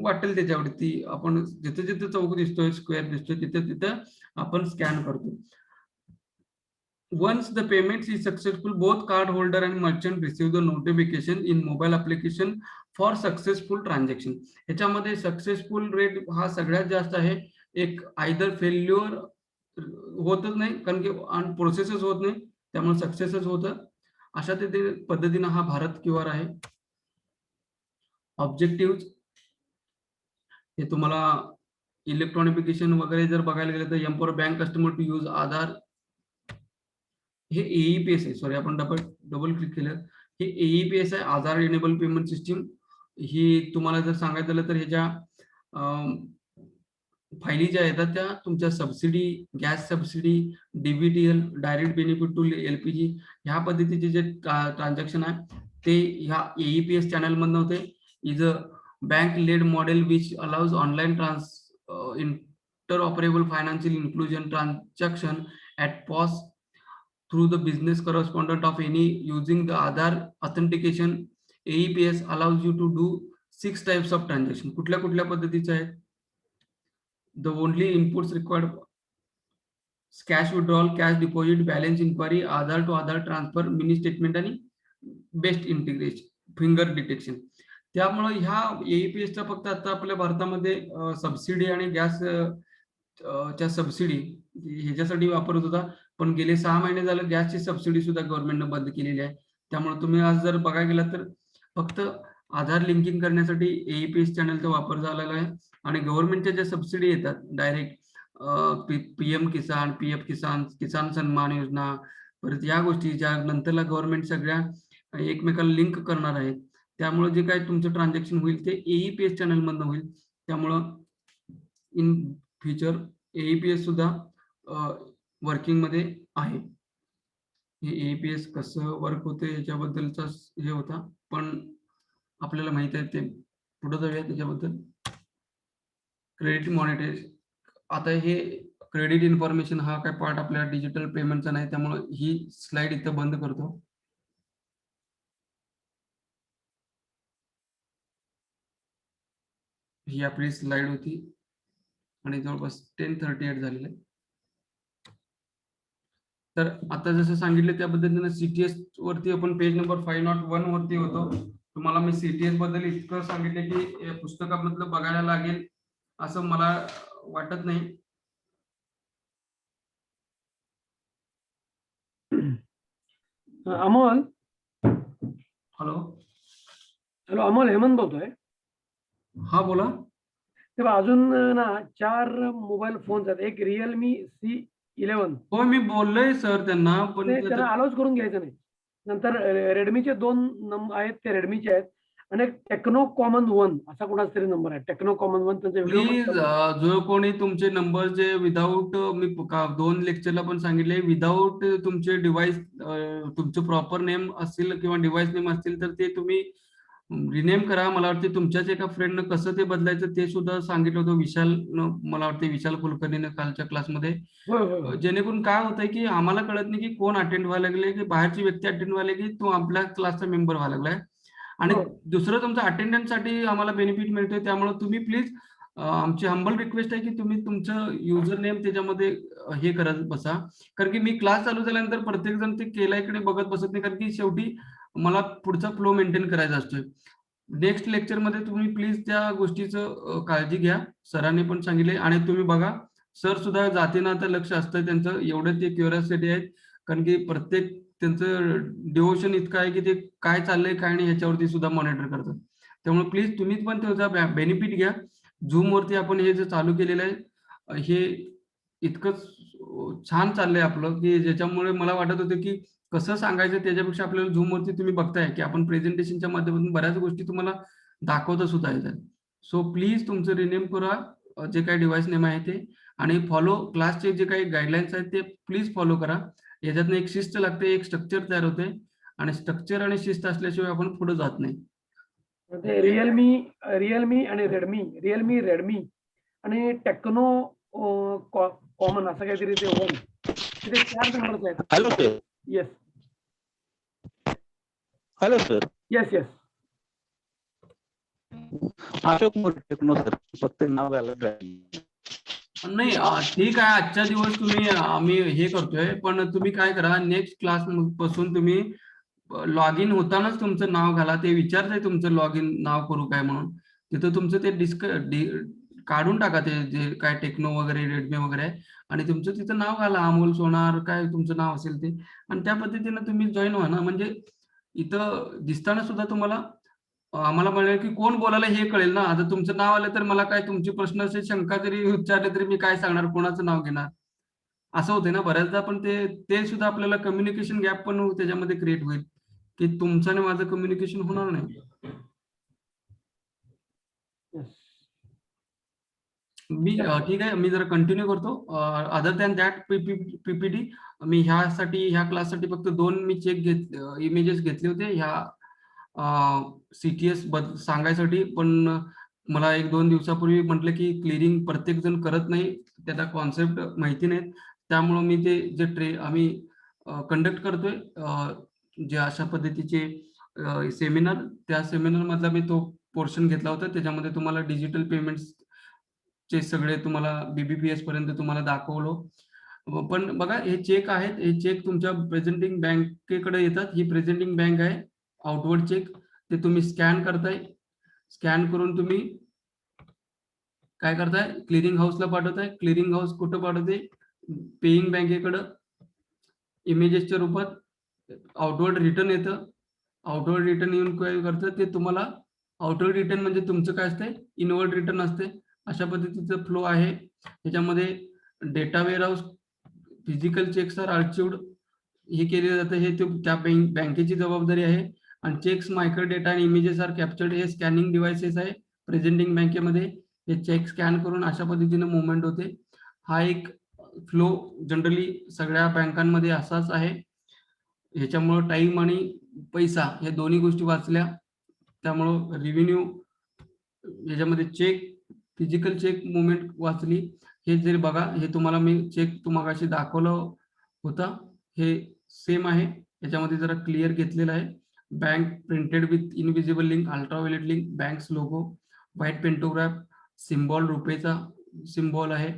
वाटेल त्याच्यावरती, आपण जिथे जिथे चौक दिसतोय, स्क्वेअर दिसतोय, तिथे तिथे आपण स्कॅन करतो. Once the payment is successful, both card holder and merchant receive the notification in mobile application for successful transaction. ह्याच्यामध्ये सक्सेसफुल रेट हा सगळ्यात जास्त आहे. एक आयदर फेल्युअर होतच नाही, कारण की प्रोसेसच होत नाही, त्यामुळे सक्सेसच होतं. अशा पद्धतीनं हा भारत QR आहे. ऑब्जेक्टिव्ह हे तुम्हाला इलेक्ट्रॉनिफिकेशन वगैरे जर बघायला गेलं तर empower bank customer to use Aadhaar, हे AEPS आहे. सॉरी, आपण डबल क्लिक केलं, हे AEPS आहे, आधार एनेबल पेमेंट सिस्टीम. ही तुम्हाला जर सांगायचं झालं तर ह्याच्या फायली ज्या येतात त्या तुमच्या subsidy, gas subsidy, DBTL, direct benefit to LPG, ह्या पद्धतीचे जे ट्रान्झॅक्शन आहे ते ह्या AEPS चॅनल मधनं होते. Is a bank led model which allows online interoperable financial inclusion transaction at POS through the business correspondent of any using the Aadhaar authentication. AEPS allows you to do 6 types of transaction. कुठल्या कुठल्या पद्धतीचे आहेत? The only inputs required: cash withdrawal, cash deposit, balance inquiry, Aadhaar to Aadhaar transfer, mini statement आणि best integration, finger detection. त्यामुळे ह्या AEPSचा फक्त आता आपल्या भारतामध्ये सबसिडी आणि गॅस च्या सबसिडी ह्याच्यासाठी वापरत होता, पण गेले 6 महिने झालं गॅसची सबसिडी सुद्धा गव्हर्नमेंटनं बंद केलेली आहे. त्यामुळे तुम्ही आज जर बघायला गेलात तर फक्त आधार लिंकिंग करण्यासाठी AEPS चॅनलचा वापर झालेला आहे. आणि गव्हर्नमेंटच्या ज्या सबसिडी येतात डायरेक्ट PM किसान, PF किसान, किसान सन्मान योजना, परत या गोष्टी ज्या नंतरला गव्हर्नमेंट सगळ्या एकमेकाला लिंक करणार आहे, त्यामुळे जे काही तुमचं ट्रान्झॅक्शन होईल ते AEPS चॅनल मधनं होईल. त्यामुळं इन फ्युचर AEPS सुद्धा वर्किंग मध्ये आहे. हे AEPS कसं वर्क होते याच्याबद्दलचा हे होता, पण आपल्याला माहित आहे ते पुढे जाऊया त्याच्याबद्दल. क्रेडिट मॉनिटरी, आता हे क्रेडिट इन्फॉर्मेशन हा काय पार्ट आपल्या डिजिटल पेमेंटचा नाही, त्यामुळे ही स्लाइड इथं बंद करतो. ही आपली स्लाइड होती आणि जवळपास 10:38 झालेलं आहे. तर आता जसं सांगितलं त्या पद्धतीने CTS वरती आपण पेज नंबर 501 वरती होतो. तुम्हाला मी CTS बद्दल इतकं सांगितलं की या पुस्तकामधलं बघायला लागेल असं मला वाटत नाही. अमोल, हॅलो हॅलो अमोल, हेमंत बोलतोय. हा बोला. तेव्हा अजून ना 4 मोबाईल फोन्स आहेत. एक Realme C11, हो मी बोललोय सर त्यांना, पण ते त्यांना अलाउच करून घ्यायचं नाही. नंतर रेडमीचे 2 नंबर आहेत, ते रेडमीचे आहेत. आणि एक टेक्नो कॉमन 1 असा कोणाचा तरी नंबर आहे, टेक्नो कॉमन 1. त्यांचे प्लीज जो कोणी तुमचे नंबर जे विदाऊट, मी 2 लेक्चरला पण सांगितले, विदाऊट तुमचे डिव्हाइस, तुमचं प्रॉपर नेम असतील किंवा डिव्हाइस नेम असतील तर ते तुम्ही रिनेम करा. मला वाटते तुमच्याच एका फ्रेंडनं कसं ते बदलायचं ते सुद्धा सांगितलं होतं विशालनं, मला वाटते विशाल कुलकर्णीनं कालच्या क्लासमध्ये. जेणेकरून काय होतंय की आम्हाला कळत नाही की कोण अटेंड व्हायला लागले, की बाहेरची व्यक्ती अटेंड व्हायला की तो आपल्या क्लासचा मेंबर व्हायला लागलाय. आणि दुसरं तुमचं अटेंडन्स साठी आम्हाला बेनिफिट मिळतोय. त्यामुळे तुम्ही प्लीज, आमची हंबल रिक्वेस्ट आहे की तुम्ही तुमचं युजर नेम त्याच्यामध्ये हे करत बसा, कारण की मी क्लास चालू झाल्यानंतर प्रत्येक जण ते केल्याकडे बघत बसत नाही, कारण की शेवटी मला पुढचा फ्लो मेंटेन करायचा असतोय. नेक्स्ट लेक्चर मध्ये तुम्ही प्लीज त्या गोष्टीचं काळजी घ्या. सरांनी पण सांगितले आणि तुम्ही बघा, सर सुद्धा जातीनं आता लक्ष असतं त्यांचं, एवढं ते क्युरिओसिटी आहेत, कारण की प्रत्येक त्यांचं डिवोशन इतकं आहे की ते काय चाललंय काय नाही ह्याच्यावरती सुद्धा मॉनिटर करतात. त्यामुळे प्लीज तुम्ही पण त्याचा बेनिफिट घ्या. झूम वरती आपण हे जे चालू केलेलं आहे हे इतकंच छान चाललंय आपलं, की ज्याच्यामुळे मला वाटत होतं की कसं सांगायचं त्याच्यापेक्षा आपल्याला झूम वरती तुम्ही बघताय की आपण प्रेझेंटेशनच्या माध्यमातून बऱ्याच गोष्टी तुम्हाला दाखवत सुद्धा येतात. सो प्लीज तुमचं रिनेम करा, जे काही डिव्हाइस नेम आहे ते, आणि फॉलो क्लासचे जे काही गाईडलाईन्स आहेत ते प्लीज फॉलो करा. याच्यातनं एक शिस्त लागते, एक स्ट्रक्चर तयार होते, आणि स्ट्रक्चर आणि शिस्त असल्याशिवाय आपण पुढे जात नाही. रिअलमी आणि रेडमी आणि टेक्नो कॉमन असं काहीतरी ते 1, तिथे 4 नंबर्स आहेत. Hello sir. Yes, hello sir. Yes yes. Ashok More techno sir, फक्त नाव घालायला. नाही ठीक आहे, आजच्या दिवस तुम्ही आम्ही हे करतोय, पण तुम्ही काय करा, नेक्स्ट क्लास पासून तुम्ही लॉग इन होतानाच तुमचं नाव घाला. ते विचारतंय तुमचं लॉग इन नाव करू काय म्हणून, तिथं तुमचं ते काढून टाका, ते जे काय टेक्नो वगैरे रेडमी वगैरे आहे, आणि तुमचं तिथं नाव घाला, अमोल सोनार काय तुमचं नाव असेल ते, आणि त्या पद्धतीनं तुम्ही जॉईन व्हा ना. म्हणजे इथं दिसताना सुद्धा तुम्हाला आम्हाला म्हणेल की कोण बोलायला हे कळेल ना. आता तुमचं नाव आलं तर मला काय, तुमची प्रश्न असेल, शंका जरी विचारले तरी मी काय सांगणार, कोणाचं नाव घेणार, असं होते ना बऱ्याचदा. पण ते ते सुद्धा आपल्याला कम्युनिकेशन गॅप पण त्याच्यामध्ये क्रिएट होईल, की तुमचं आणि माझं कम्युनिकेशन होणार नाही. मी ठीक आहे, मी जरा कंटिन्यू करतो. अदर दॅन दॅट पीपीटी मी ह्या क्लाससाठी फक्त 2 मी इमेजेस घेतले होते ह्या सीटीएस सांगायसाठी. पण मला 1-2 दिवसापूर्वी म्हटलं की क्लिअरिंग प्रत्येक जण करत नाही, त्याचा कॉन्सेप्ट माहिती नाहीत, त्यामुळं मी ते आम्ही कंडक्ट करतोय जे अशा पद्धतीचे सेमिनार, त्या सेमिनार मधला मी तो पोर्शन घेतला होता. त्याच्यामध्ये तुम्हाला डिजिटल पेमेंट्स चे सगळे तुम्हाला बीबीपीएस पर्यंत तुम्हाला दाखवलो. पण बघा, हे चेक आहेत, हे चेक तुमच्या प्रेझेंटिंग बँकेकडे येतात. ही प्रेझेंटिंग बँक आहे. आउटवर्ड चेक ते तुम्ही स्कॅन करताय. स्कॅन करून तुम्ही काय करताय, क्लिअरिंग हाऊसला पाठवताय. क्लिअरिंग हाऊस कुठं पाठवते, पेईंग बँकेकडं इमेजेसच्या रूपात आउटवर्ड रिटर्न येतं. आउटवर्ड रिटर्न येऊन काय करतं, ते तुम्हाला आउटवर्ड रिटर्न म्हणजे तुमचं काय असतंय, इनवर्ड रिटर्न असते. अशा पद्धतीचं फ्लो आहे. त्याच्यामध्ये data warehouse, physical cheques are archived हे केले जातं. हे त्या बँकेची जबाबदारी आहे. आणि चेक्स, मायक्रो डेटा आणि इमेजेस आर कॅप्चर्ड, हे स्कॅनिंग डिव्हाइसेस आहे प्रेझेंटिंग बँकेमध्ये. हे चेक स्कॅन करून अशा पद्धतीनं मुवमेंट होते. हा एक फ्लो जनरली सगळ्या बँकांमध्ये असाच आहे. ह्याच्यामुळं टाइम आणि पैसा हे दोन्ही गोष्टी वाचल्या. त्यामुळं रेव्हेन्यू याच्यामध्ये चेक, फिजिकल चेक मुवमेंट वाचली. हे जे बघा, हे तुम्हाला मी चेक मगाशी दाखवलं होता, हे सेम आहे. याच्यामध्ये जरा क्लिअर घेतलेलं आहे. Bank printed with invisible link, ultraviolet link, banks logo, white pantograph, symbol, रुपयेचा सिम्बॉल आहे,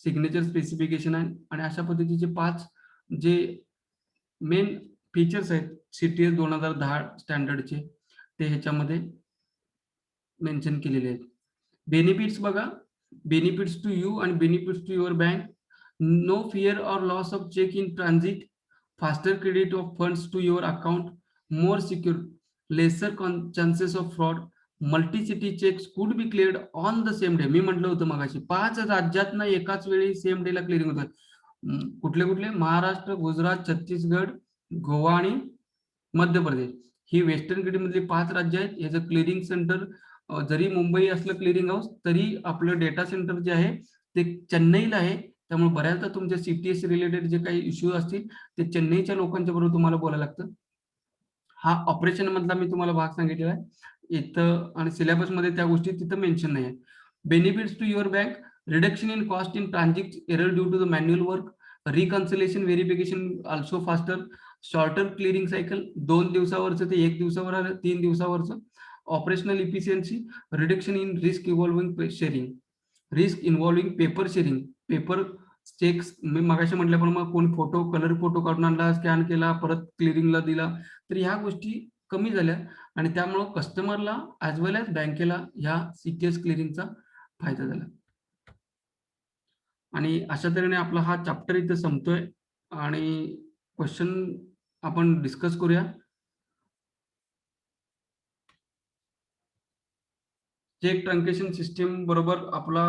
सिग्नेचर स्पेसिफिकेशन आहे. आणि अशा पद्धतीचे 5 जे मेन फीचर्स आहेत सीटीएस 2010 स्टँडर्डचे, ते ह्याच्यामध्ये मेन्शन केलेले आहेत. बेनिफिट्स बघा, बेनिफिट्स टू यू आणि benefits to your bank. No fear or loss of cheque in transit, faster credit of funds to your account, more secure, lesser chances of fraud, multi-city checks could be cleared on the same day. मी म्हटलं होतं मगाशी 5 राज्यातनं एकाच वेळी same डेला clearing होतं. कुठले कुठले, महाराष्ट्र, गुजरात, छत्तीसगड, गोवा आणि मध्य प्रदेश. ही वेस्टर्न घाटी मधली 5 राज्य आहेत. याचं क्लिअरिंग सेंटर जरी मुंबई असलं क्लिअरिंग हाऊस, तरी आपलं डेटा सेंटर जे आहे ते चेन्नईला आहे. त्यामुळे बऱ्याचदा तुमच्या सीटीएस रिलेटेड जे काही इश्यू असतील ते चेन्नईच्या लोकांच्या बरोबर तुम्हाला बोलायला लागतं. हा ऑपरेशन मधला मी तुम्हाला भाग सांगितलेला आहे इथं, आणि सिलेबस मध्ये त्या गोष्टी तिथं मेन्शन नाही आहे. Benefits to your bank, reduction in cost in transit error due to the manual work, reconciliation verification also faster, shorter clearing cycle, 2 दिवसावरचं ते 1 दिवसावर आलं, 3 दिवसावरचं. Operational efficiency, reduction in risk involving sharing, risk involving paper sharing, paper cheques मी मगाशी म्हटल्याप्रमाणे कोण photo, colour photo काढून आणला, स्कॅन केला, परत क्लिअरिंगला दिला, तर ह्या गोष्टी कमी झाल्या. आणि त्यामुळं कस्टमरला ॲज वेल ॲज बँकेला ह्या सीटीएस क्लिअरिंगचा फायदा झाला. आणि अशा तऱ्हेने आपला हा चॅप्टर इथं संपतोय. आणि क्वेश्चन आपण डिस्कस करूया. चेक ट्रान्झॅक्शन सिस्टीम बरोबर आपला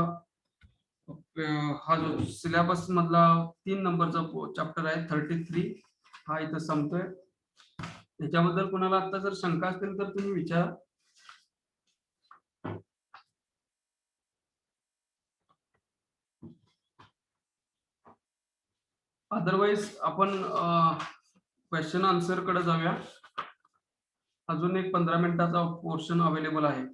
हा जो सिलेबस मधला 3 नंबरचा चॅप्टर आहे 33, हा इथं संपतोय. त्याच्याबद्दल कोणाला आता जर शंका असतील तर तुम्ही विचारा. अदरवाईज आपण क्वेश्चन आन्सर कडे जाऊया. अजून एक 15 मिनिटाचा पोर्शन अवेलेबल आहे.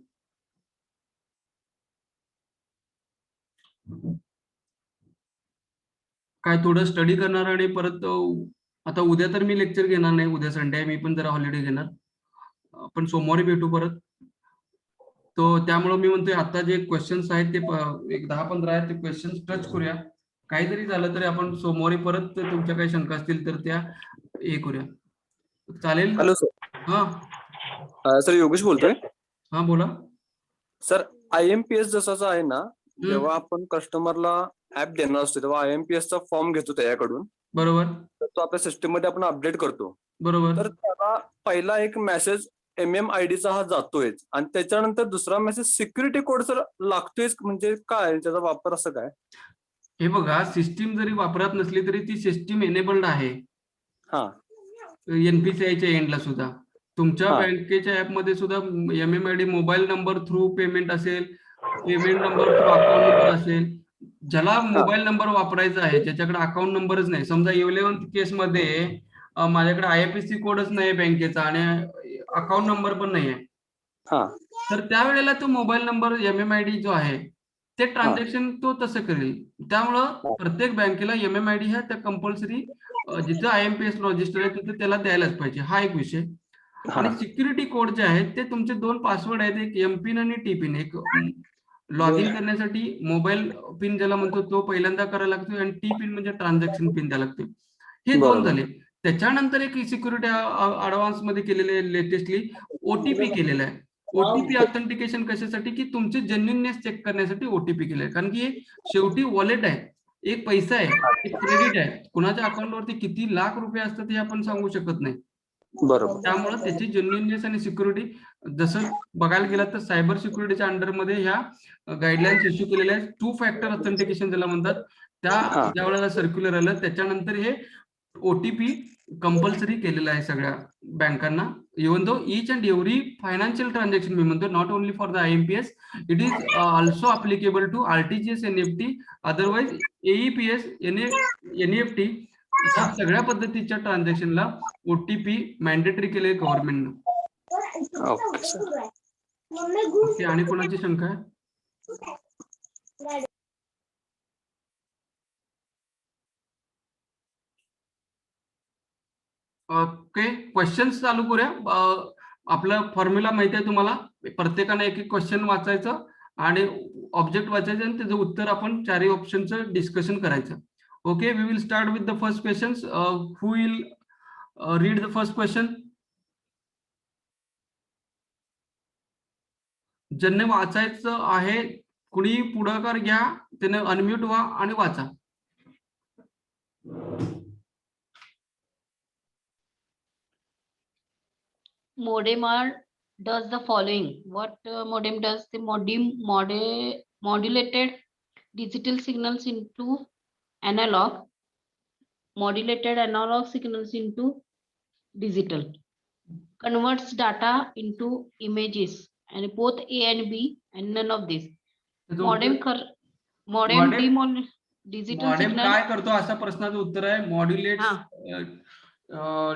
काय थोडं स्टडी करणार आणि परत आता उद्या तर मी लेक्चर घेणार नाही, उद्या संडे आहे, मी पण जरा हॉलिडे घेणार. आपण सोमवारी भेटू परत. तो त्यामुळे मी म्हणतोय आता जे क्वेश्चन्स आहेत ते एक 10-15 आहेत ते क्वेश्चन्स टच करूया. काही जरी झालं तरी आपण सोमवारी परत तुमच्या काही शंका असतील तर त्या हे करूया. चालेल? Hello sir. हा सर योगेश बोलतोय. हा बोला. सर IMPS जसाचा आहे ना, जेव्हा आपण कस्टमरला ऍप देणार असतो तेव्हा IMPS चा फॉर्म घेतो त्याच्याकडून, बरोबर तर तो आपल्या सिस्टम मध्ये आपण अपडेट करतो. बरोबर. तर त्याला पहिला एक मेसेज MMID चा हा जातोय आणि त्याच्यानंतर दुसरा मेसेज सिक्युरिटी कोड सर लागतोय, म्हणजे काय त्याचा वापर असं काय? हे बघा, सिस्टीम जरी वापरत नसली तरी ती सिस्टीम एनेबल्ड आहे हा NPCI च्या एंडला सुद्धा. तुमच्या हा. बँकेच्या ऍपमध्ये सुद्धा MMID mobile number through payment असेल, payment number through account number असेल. ज्याला मोबाईल नंबर वापरायचा आहे, ज्याच्याकडे अकाउंट नंबरच नाही, समजा 11th केसमध्ये माझ्याकडे IFSC कोडच नाही बँकेचा आणि अकाउंट नंबर पण नाही आहे, हा तर त्यावेळेला तो मोबाईल नंबर MMID जो आहे ते ट्रान्झॅक्शन तो तसं करेल. त्यामुळं प्रत्येक बँकेला MMID ह्या त्या कंपल्सरी जिथं IMPS रजिस्टर आहे तिथे त्याला द्यायलाच पाहिजे. हा एक विषय. आणि सिक्युरिटी कोड जे आहेत ते तुमचे 2 पासवर्ड आहेत, एक MPIN आणि TPIN. एक लॉग इन करण्यासाठी मोबाईल पिन ज्याला म्हणतो तो पहिल्यांदा करायला लागतो आणि TPIN म्हणजे ट्रान्झॅक्शन पिन द्यायला लागते. हे 2 झाले. त्याच्यानंतर एक सिक्युरिटी ऍडव्हान्स मध्ये केलेले लेटेस्टली OTP केलेला आहे. OTP ऑथेंटिकेशन कशासाठी, की तुमचे जेन्युइननेस चेक करण्यासाठी OTP केलंय. कारण की शेवटी वॉलेट आहे, एक पैसा आहे, एक क्रेडिट आहे. कुणाच्या अकाउंटवरती किती लाख रुपये असतात हे आपण सांगू शकत नाही. बरोबर. त्यामुळे त्याची जेन्युइननेस आणि सिक्युरिटी जसं बघायला गेलं तर सायबर सिक्युरिटीच्या अंडरमध्ये ह्या गाईडलाईन्स इश्यू केलेल्या आहेत. 2 फॅक्टर ऑथेंटिकेशन ज्याला म्हणतात, त्या ज्या वेळेला सर्क्युलर आलं त्याच्यानंतर हे OTP कंपल्सरी केलेलं आहे सगळ्या बँकांना. Even though each and every financial transaction मी म्हणतो, not only for the IMPS, it is also applicable to RTGS, NEFT, otherwise AEPS, NEFT. या सगळ्या पद्धतीच्या ट्रान्झॅक्शनला OTP मॅन्डेटरी केले गव्हर्नमेंटनं. ओके, आणि कोणाची शंका आहे? ओके, क्वेश्चन्स चालू करूया. आपलं फॉर्म्युला माहिती आहे तुम्हाला. प्रत्येकाने एक एक क्वेश्चन वाचायचं आणि ऑब्जेक्ट वाचायचं आणि त्याचं उत्तर आपण 4ही ऑप्शनचं डिस्कशन करायचं. Okay, we will start with the first question. Who will read the first question? ज्यांनी वाचायचं आहे कुणी पुढाकार घ्या, त्याने अनम्यूट व्हा आणि वाचा. Modem does the following. What modem does? The modulated digital signals into analog, modulated analog signals into digital, converts data into images, and both A and B, and none of this. Modem digital modem signal. काय करतो असा प्रश्नाचं उत्तर आहे, modulate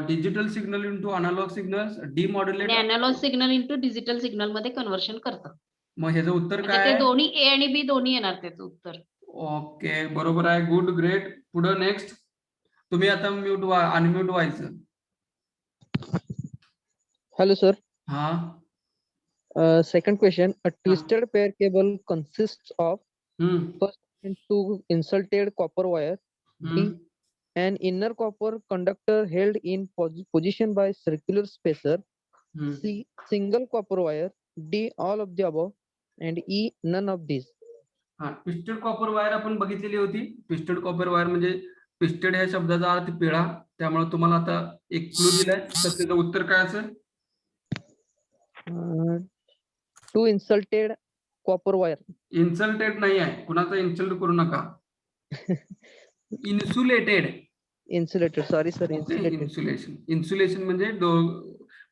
digital signal into analog signals, demodulate analog signal into digital signal मध्ये conversion करतात. मग ह्याचं उत्तर म्हणजे काय ते आहे? दोन्ही A आणि B दोन्ही येणार त्याचं उत्तर. ओके, बरोबर आहे. Good, great. पुढे नेक्स्ट. तुम्ही आता म्यूट व्हा, अनम्यूट व्हायचं. Hello, sir. हा. Second question. A twisted pair cable consists of हम्म. two insulated copper wire, D, an inner copper conductor held in position by circular spacer, C, single copper wire, D, all of the above, and E, none of these. हा, twisted copper wire आपण बघितलेली होती. Twisted copper wire म्हणजे twisted ह्या शब्दाचा अर्थ पिळा. त्यामुळे तुम्हाला आता एक क्लू दिलाय, तर त्याचं उत्तर काय असेल? Two insulated copper wire. Insulted नाही आहे, कुणाचा इन्सल्ट करू नका. Insulated. Insulated. Sorry, sir. Insulated. Insulation. Insulation म्हणजे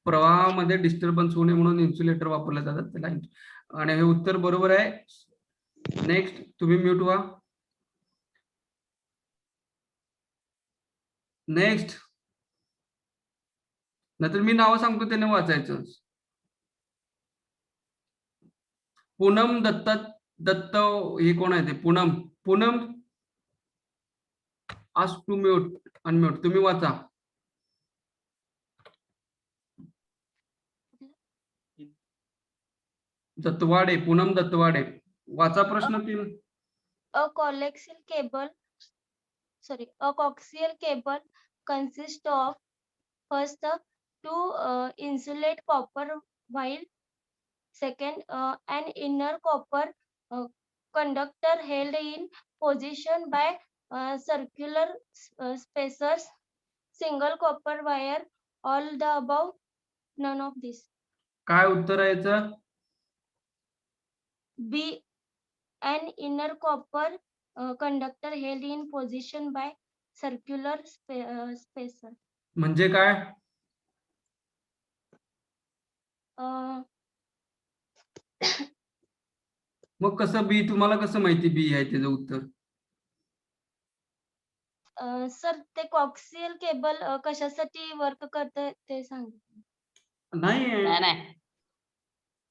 प्रवाहामध्ये डिस्टर्बन्स होणे म्हणून इन्सुलेटर वापरले जातात त्याला. आणि हे उत्तर बरोबर आहे. नेक्स्ट, तुम्ही म्यूट व्हा. नेक्स्ट. नाहीतर मी नाव सांगतो त्याने वाचायचं. पूनम दत्त हे कोण आहे ते? Poonam ask to mute, unmute. तुम्ही वाचा. दत्तवाडे, पूनम दत्तवाडे. वाचा प्रश्न 3. A coaxial cable consists of first two insulate copper while second an inner copper conductor held in position by circular spacers, single copper wire, all the above, none of this. काय उत्तर आहे याचं? B, an inner copper conductor held in position by circular spacer. म्हणजे काय? मग कसं बी, तुम्हाला कसं माहिती बी आहे त्याचं उत्तर? सर ते कॉक्सियल केबल कशासाठी वर्क करते ते सांग. नाही, नाही.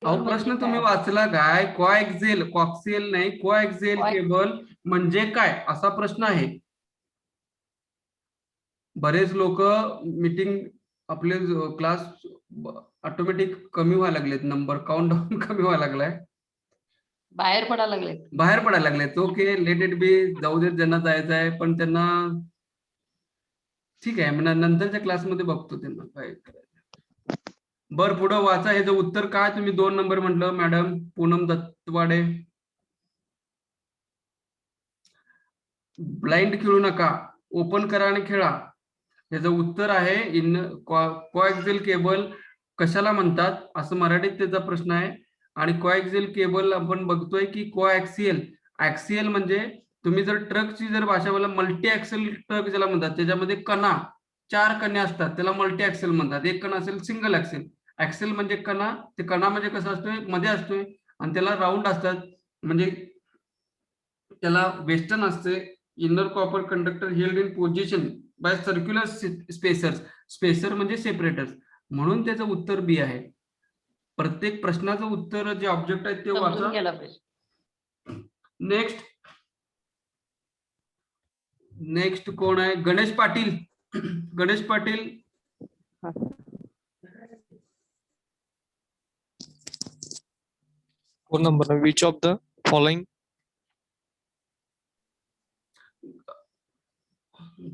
अहो प्रश्न तुम्ही वाचला काय? कॉक्सियल नाही, कोएक्सियल केबल म्हणजे काय असा प्रश्न आहे. बरेच लोक मीटिंग आपले क्लास ऑटोमॅटिक कमी व्हायला लागलेत, नंबर काउंट डाऊन कमी व्हायला लागलाय, बाहेर पडायला लागलेत. ओके, लेट इट बी, जाऊ देत ज्यांना जायचं आहे, पण त्यांना ठीक आहे, म्हणजे नंतरच्या क्लासमध्ये बघतो त्यांना काय करायचं. बर, पुढं वाचा. ह्याचं उत्तर काय? तुम्ही 2 नंबर म्हटलं मॅडम पूनम दत्तवाडे. ब्लाइंड खेळू नका, ओपन करा आणि खेळा. याचं उत्तर आहे कोएक्सियल केबल कशाला म्हणतात असं मराठीत त्याचा प्रश्न आहे. आणि कोएक्सियल केबल आपण बघतोय की ऍक्सियल म्हणजे तुम्ही जर ट्रकची जर भाषा बोला, मल्टी ऍक्सेल ट्रक ज्याला म्हणतात, त्याच्यामध्ये कणा 4 कण्या असतात, त्याला मल्टी ऍक्सेल म्हणतात. एक कणा असेल सिंगल ऍक्सेल. ऍक्सेल म्हणजे कणा, ते कणा म्हणजे कसं असतोय, मध्ये असतोय आणि त्याला राऊंड असतात, म्हणजे त्याला वेस्टर्न असते. Inner copper conductor held in position by circular spacer म्हणजे सेपरेटर्स, म्हणून त्याचं उत्तर बी आहे. प्रत्येक प्रश्नाचं उत्तर जे ऑब्जेक्ट आहे ते वाचा. नेक्स्ट कोण आहे? Ganesh Patil. Ganesh Patil, phone number which of the following.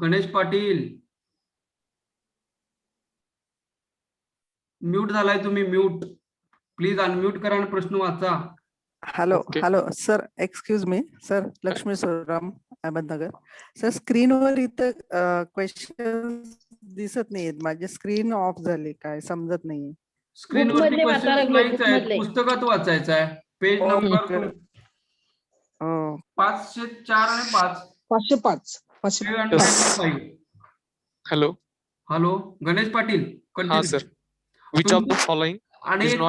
Ganesh Patil mute झालाय तुम्ही. म्यूट, प्लीज अनम्यूट करा आणि प्रश्न वाचा. Hello sir, excuse me sir, Lakshmi Suram, Ahmednagar. Sir स्क्रीनवर इथं क्वेश्चन दिसत नाहीयेत, माझी स्क्रीन ऑफ झाली, काय समजत नाहीये. स्क्रीनवरती क्वेश्चन नाहीच आहे, पुस्तकात वाचायचं आहे. पेज नंबर 504 आणि 505. हॅलो गणेश पाटील, हा sir, which of the following. आणि एक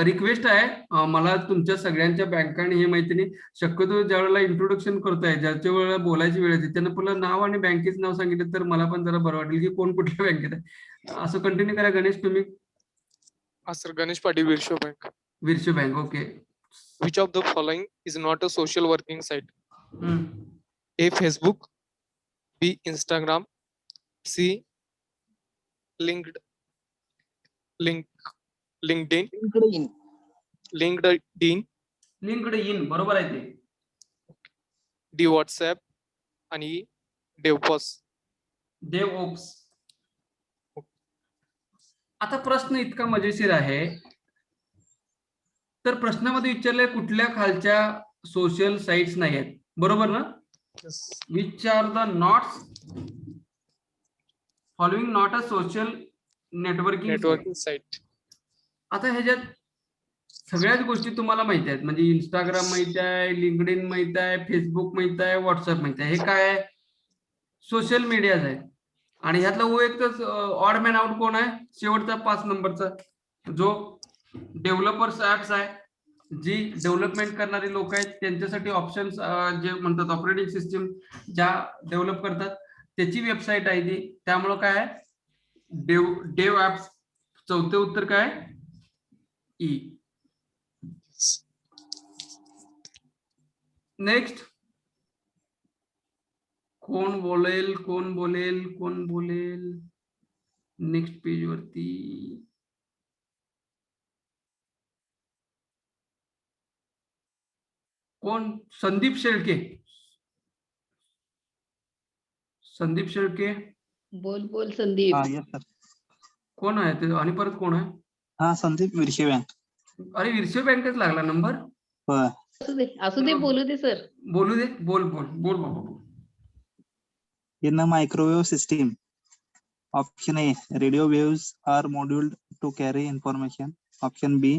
रिक्वेस्ट आहे मला तुमच्या सगळ्यांच्या बँकांनी हे माहिती, शक्यतो ज्या वेळेला इंट्रोडक्शन करताय, ज्याच्या वेळेला बोलायची वेळ येते, त्यांना पहिलं नाव आणि बँकेचं नाव सांगितलं तर मला पण जरा बरं वाटेल की कोण कुठल्या बँकेत आहे. असं कंटिन्यू करा. गणेश, तुम्ही. सर गणेश पाटील, विर्शो बँक. विर्शो bank, okay. Which of the following is not a social working site. A Facebook, B Instagram, C LinkedIn, बरोबर आहे ते. डी व्हॉट्सॲप आणि डेवओप्स. आता प्रश्न इतका मजेशीर आहे, तर प्रश्नामध्ये विचारले कुठल्या खालच्या सोशल साइट्स नाही आहेत, बरोबर ना? Which are the following not a social networking site. आता ह्याच्यात सगळ्याच गोष्टी तुम्हाला माहिती आहेत, म्हणजे इंस्टाग्राम माहिती आहे, लिंक्डइन माहिती आहे, फेसबुक माहिती आहे, व्हॉट्सअप माहिती आहे. हे काय आहे? सोशल मीडियाज आहे. आणि ह्यातला एकच ऑड मॅन आउट कोण आहे? शेवटचा 5 नंबरचा, जो डेव्हलपर्स ऍप्स आहे, जी डेव्हलपमेंट करणारे लोक आहेत त्यांच्यासाठी ऑप्शन्स जे म्हणतात, ऑपरेटिंग सिस्टीम ज्या डेव्हलप करतात त्याची वेबसाईट आहे ती. त्यामुळं काय आहे? डेव ऍप्स. चौथे उत्तर काय? ई. नेक्स्ट कोण बोलेल नेक्स्ट पेज वरती? कोण? संदीप शेळके. संदीप शेळके बोल संदीप. Yes sir. कोण आहे ते? आणि परत कोण आहे? हा संदीप विरशे बँक. अरे विरशे बँकेत लागला नंबर. होय. असू दे बोलू दे सर. बोलू दे. बोल बाबा बोल. In a microwave system, option A, radio waves are moduled to carry information. Option B,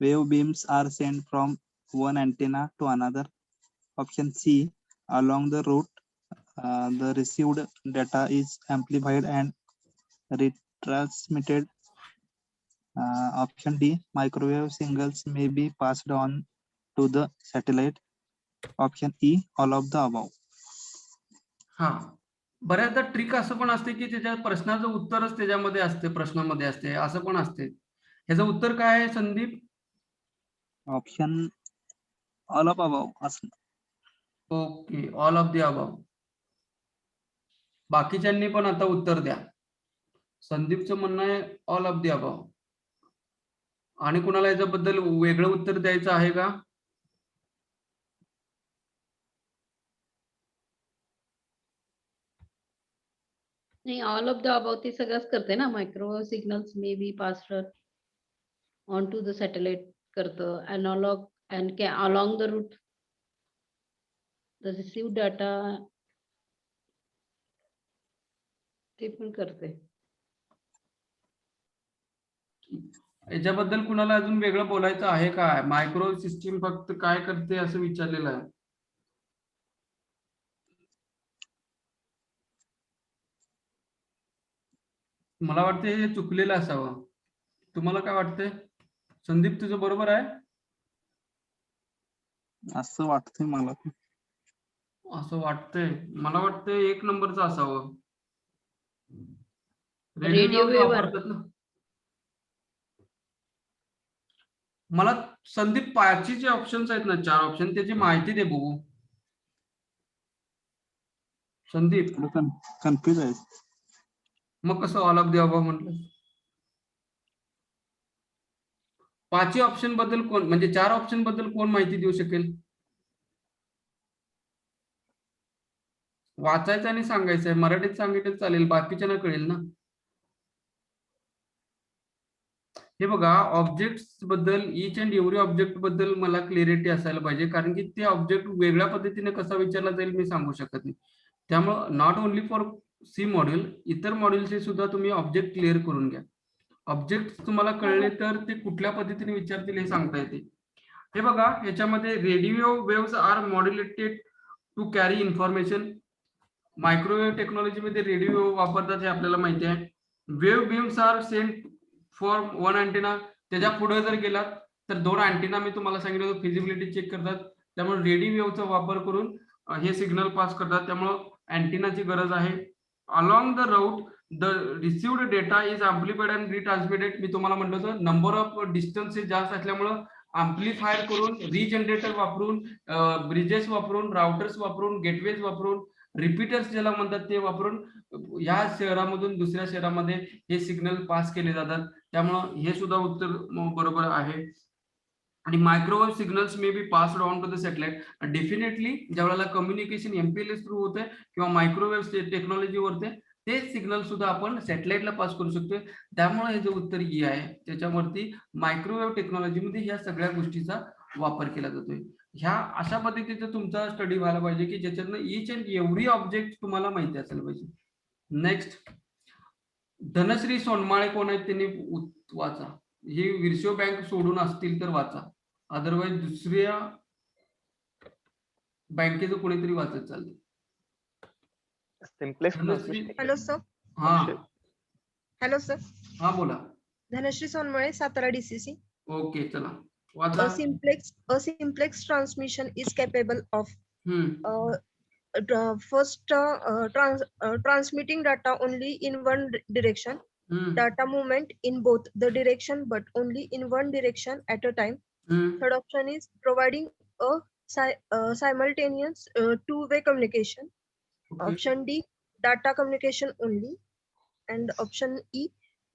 wave beams are sent from one antenna to another. Option C, along the route, the received data is amplified and retransmitted. Option D, microwave signals may be passed on to the satellite. Option E, all of the above. हा, बऱ्याचदा trick असं पण असते की त्याच्या प्रश्नाचं उत्तरच त्याच्यामध्ये असते, प्रश्नामध्ये असते, असं पण असते. ह्याचं उत्तर काय आहे Sandeep? Option all of above. Okay, all of the above. बाकीच्यांनी पण आता उत्तर द्या. संदीपचं म्हणणं आहे ऑल ऑफ द अबाव. आणि कुणाला याच्याबद्दल वेगळं उत्तर द्यायचं आहे का? नाही, ऑल ऑफ द अबाव ते सगळंच करते ना. Microwave signals may be passed on to the satellite करतं. Analog and along the route the receive data ते पण करते. याच्याबद्दल कुणाला अजून वेगळं बोलायचं आहे का? मायक्रोवेव्ह सिस्टीम फक्त काय करते असं विचारलेलं आहे. मला वाटतं हे चुकलेलं असावं. तुम्हाला काय वाटतंय? संदीप तुझं बरोबर आहे? असं वाटतंय मला. असं वाटतंय. मला वाटतंय एक नंबरचं असावं. रेडिओ वेव्ह वापरतात ना. मला संदीप पाचशे जे ऑप्शन्स आहेत ना, 4 ऑप्शन, त्याची माहिती दे बघू. संदीप कन्फ्युज आहे. मग कसं ऑल ऑफ द अबाव म्हटलं? 5 ऑप्शन बद्दल कोण, म्हणजे 4 ऑप्शन बद्दल कोण माहिती देऊ शकेल? वाचायचं आणि सांगायचंय. मराठीत सांगितलं चालेल, बाकीच्यांना कळेल ना. हे बघा, ऑब्जेक्ट बद्दल, ईच अँड एव्हरी ऑब्जेक्ट बद्दल मला क्लिअरिटी असायला पाहिजे, कारण की ते ऑब्जेक्ट वेगळ्या पद्धतीने कसा विचारला जाईल मी सांगू शकत नाही. त्यामुळं not only for C module, इतर मॉड्यूलचे सुद्धा तुम्ही ऑब्जेक्ट क्लिअर करून घ्या. ऑब्जेक्ट तुम्हाला कळले तर ते कुठल्या पद्धतीने विचारतील हे सांगता येते. हे बघा, ह्याच्यामध्ये radio waves are modulated to carry information. Microwave टेक्नॉलॉजीमध्ये रेडिओ वेव्ह वापरतात हे आपल्याला माहिती आहे. Wave beams are sent for one antenna. त्याच्या पुढे जर गेलात तर 2 अँटेना मी तुम्हाला सांगितलं फिजिबिलिटी चेक करतात. त्यामुळे रेडिओ वेव्हचा वापर करून हे सिग्नल पास करतात. त्यामुळे अँटेनाची गरज आहे. Along the route the received data is amplified and retransmitted. मी तुम्हाला म्हटलं होतं नंबर ऑफ डिस्टन्सेस जास्त असल्यामुळं अँप्लिफायर करून, रिजनरेटर वापरून, ब्रिजेस वापरून, राउटर्स वापरून, गेटवेज वापरून, रिपीटर्स ज्याला म्हणतात ते वापरून या शहरामधून दुसऱ्या शहरामध्ये हे सिग्नल पास केले जातात. त्यामुळं हे सुद्धा उत्तर बरोबर आहे. आणि microwave signals may be passed on to the satellite. Definitely ज्यावेळेला कम्युनिकेशन एमपीएलएस थ्रू होते किंवा मायक्रोवेव्ह टेक्नॉलॉजीवरते, ते सिग्नल सुद्धा आपण सॅटेलाइटला पास करू शकतो. त्यामुळे हे जे उत्तर ई आहे त्याच्यावरती मायक्रोवेव्ह टेक्नॉलॉजीमध्ये ह्या सगळ्या गोष्टीचा वापर केला जातोय. ह्या अशा पद्धतीचा तुमचा स्टडी व्हायला पाहिजे की ज्याच्यातनं ईच अँड एव्हरी ऑब्जेक्ट तुम्हाला माहिती असायला पाहिजे. नेक्स्ट, धनश्री सोनमाळे कोण आहेत त्यांनी वाचा. ही विरशो बँक सोडून असतील तर वाचा, अदरवाईज दुसऱ्या बँकेचं कोणीतरी वाचत चालते. Hello sir. हा हॅलो सर. हा बोला. धनश्री सोनमळे, सातारा DCC. ओके, चला वाचा. A simplex transmission is capable of first transmitting data only in one direction, data movement in both the direction but only in one direction at a time. Third option is providing a simultaneous two-way communication. Option D, data communication only. And option E,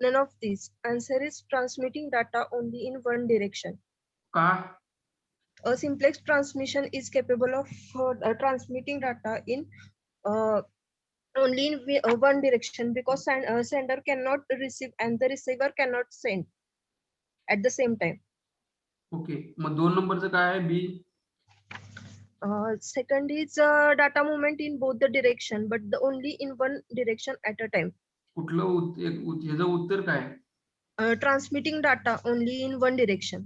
none of these. Answer is transmitting data only in one direction. का? A simplex transmission is capable of transmitting data in only in one direction, because sender cannot receive and the receiver cannot send at the same time. Okay, मग 2 नंबरचं काय आहे बी? Second is data movement in both the direction, but only in one direction at a time. कुठलं ह्याचं उत्तर काय? Transmitting data only in one direction.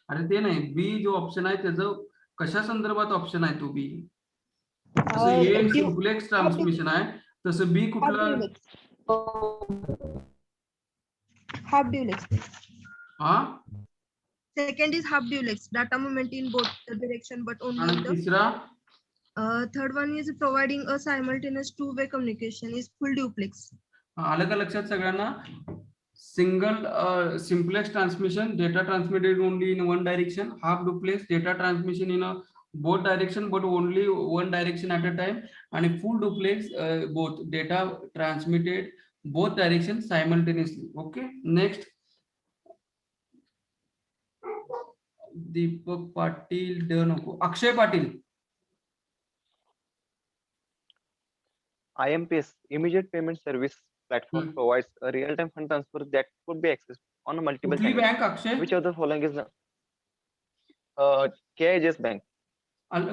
अरे ते नाही, बी जो ऑप्शन आहे त्याचं कशा संदर्भात ऑप्शन आहे तो बी? जसं ए सिम्प्लेक्स ट्रान्समिशन आहे तसं बी कुठला? Half duplex. हा, Second is half duplex, data movement in both the direction, but only आणि in the. तिसरा Third one is providing a simultaneous two-way communication is full duplex. आलं का लक्षात सगळ्यांना? Single simplex transmission, data transmitted only in one direction. Half duplex, data transmission in both direction but only one direction at a time. आणि full duplex, both data transmitted both directions simultaneously. Okay, next. Deepak Patil ड नको, अक्षय Patil. IMPS, Immediate Payment Service Platform, provides a real-time fund transfer that could be accessed on multiple कुठली channels. Bank Akshay? Which of the following is KIJS Bank?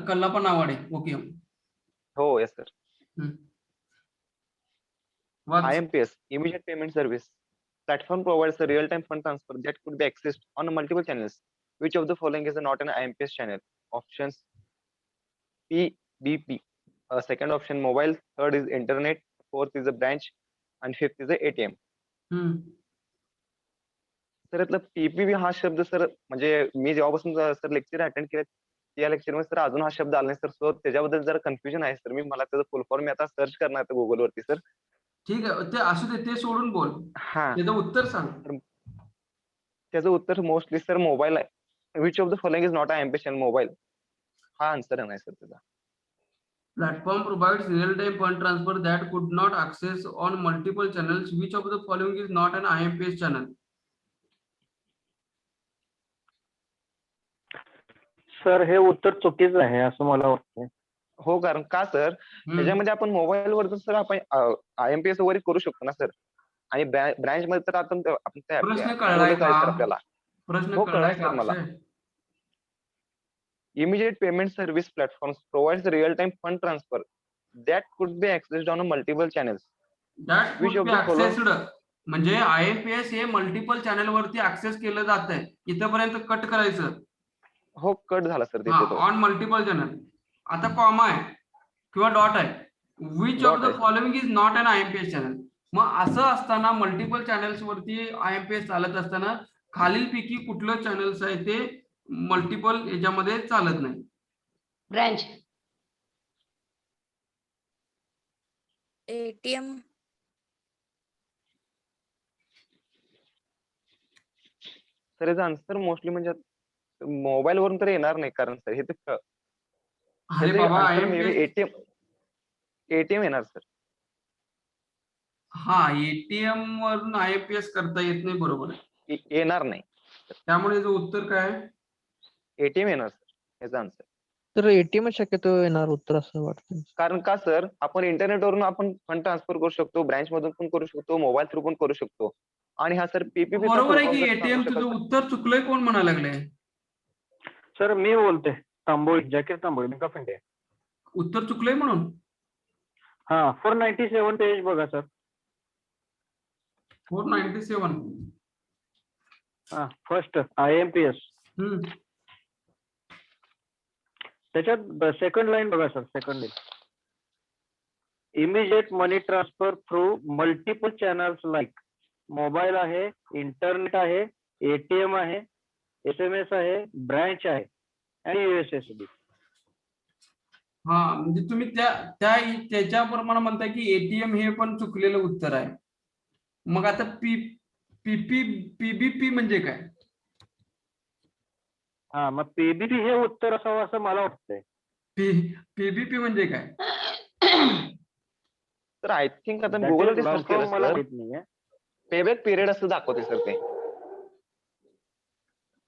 Kallappa Nawade. Okay. हो, yes sir. IMPS, Immediate Payment Service Platform, provides a real-time fund transfer that could be accessed on multiple channels. Which of the following is not an IMPS channel? Options: PBP. Second option mobile. Third is internet. Fourth is a branch, and fifth is a ATM. Sir यातलं PPB हा शब्द sir म्हणजे मी जेव्हापासून sir lecture attend केले त्या lecture मध्ये sir अजून हा शब्द आला नाही सर. सो त्याच्याबद्दल जरा कन्फ्युजन आहे सर. मी मला त्याचं फुल फॉर्म मी आता सर्च करणार आहे गुगल वरती सर. ठीक आहे, ते असू दे, ते सोडून बोल. हा, त्याचं उत्तर सांग. त्याचं उत्तर मोस्टली सर मोबाईल आहे. Which of the following is not IMPS channel? Mobile हा आन्सर आहे सर त्याचा. Platform provides real-time fund transfer that could not access on multiple channels. Which of the following is not an IMPS channel? Sir हे उत्तर चुकीचं आहे असं मला वाटतं. हो, कारण का सर त्याच्यामध्ये आपण मोबाईल वर सर आपण IMPS वगैरे करू शकतो ना सर. आणि ब्रँच मध्ये तर आपण प्रश्न कळलाय का? आपल्याला प्रश्न कळलाय का मला. अक्षय? Immediate Payment Service Platforms provides real-time fund transfer that could be accessed on multiple channels. That could be accessed म्हणजे IMPS हे मल्टिपल चॅनल वरती ऍक्सेस केलं जात आहे. इथपर्यंत कट करायचं. हो, कट झाला सर. On multiple channel. आता कॉमा आहे किंवा डॉट आहे. Which of the following is not an IMPS channel. मग असं असताना मल्टिपल चॅनल्स वरती IMPS चालत असताना खालीलपैकी कुठलं चॅनल्स आहे ते मल्टिपल याच्यामध्ये चालत नाही? ब्रँच. ATM. सर याचा आन्सर मोस्टली म्हणजे मोबाईल वरून तर येणार नाही कारण सर हे तर अरे बाबा एटीएम येणार सर. हा, एटीएम वरून IMPS करता येत नाही, बरोबर आहे. येणार नाही. त्यामुळे याचं उत्तर काय? एटीएम येणार सर याचा आन्सर. तर एटीएम शक्यतो येणार उत्तर असं वाटतं. कारण का सर आपण इंटरनेट वरून आपण फंड ट्रान्सफर करू शकतो, ब्रँच मधून पण करू शकतो, मोबाईल थ्रू पण करू शकतो. आणि हा सर पीपीपी बरोबर आहे की एटीएम. तुझं उत्तर चुकलंय कोण म्हणायला लागलंय? सर मी बोलते Tamboli, jacket Tamboli, bank of India. उत्तर चुकलंय म्हणून? हा, 497 पेज बघा सर. 497. हा, फर्स्ट IMPS. त्याच्यात सेकंड लाईन बघा sir. Second line, immediate money transfer through multiple channels like mobile आहे, इंटरनेट आहे, ATM आहे, SMS आहे, ब्रँच आहे आणि USSD. हा, म्हणजे तुम्ही त्याच्याप्रमाणे म्हणताय की एटीएम हे पण चुकलेलं उत्तर आहे. मग आता पीबीपी म्हणजे काय? हा, मग पीबीपी हे उत्तर असावं असं मला वाटतंय. पीबीपी म्हणजे काय? तर आय थिंक आता गुगल मला माहित नाहीये. पेबॅक पिरियड असं दाखवते सर. ते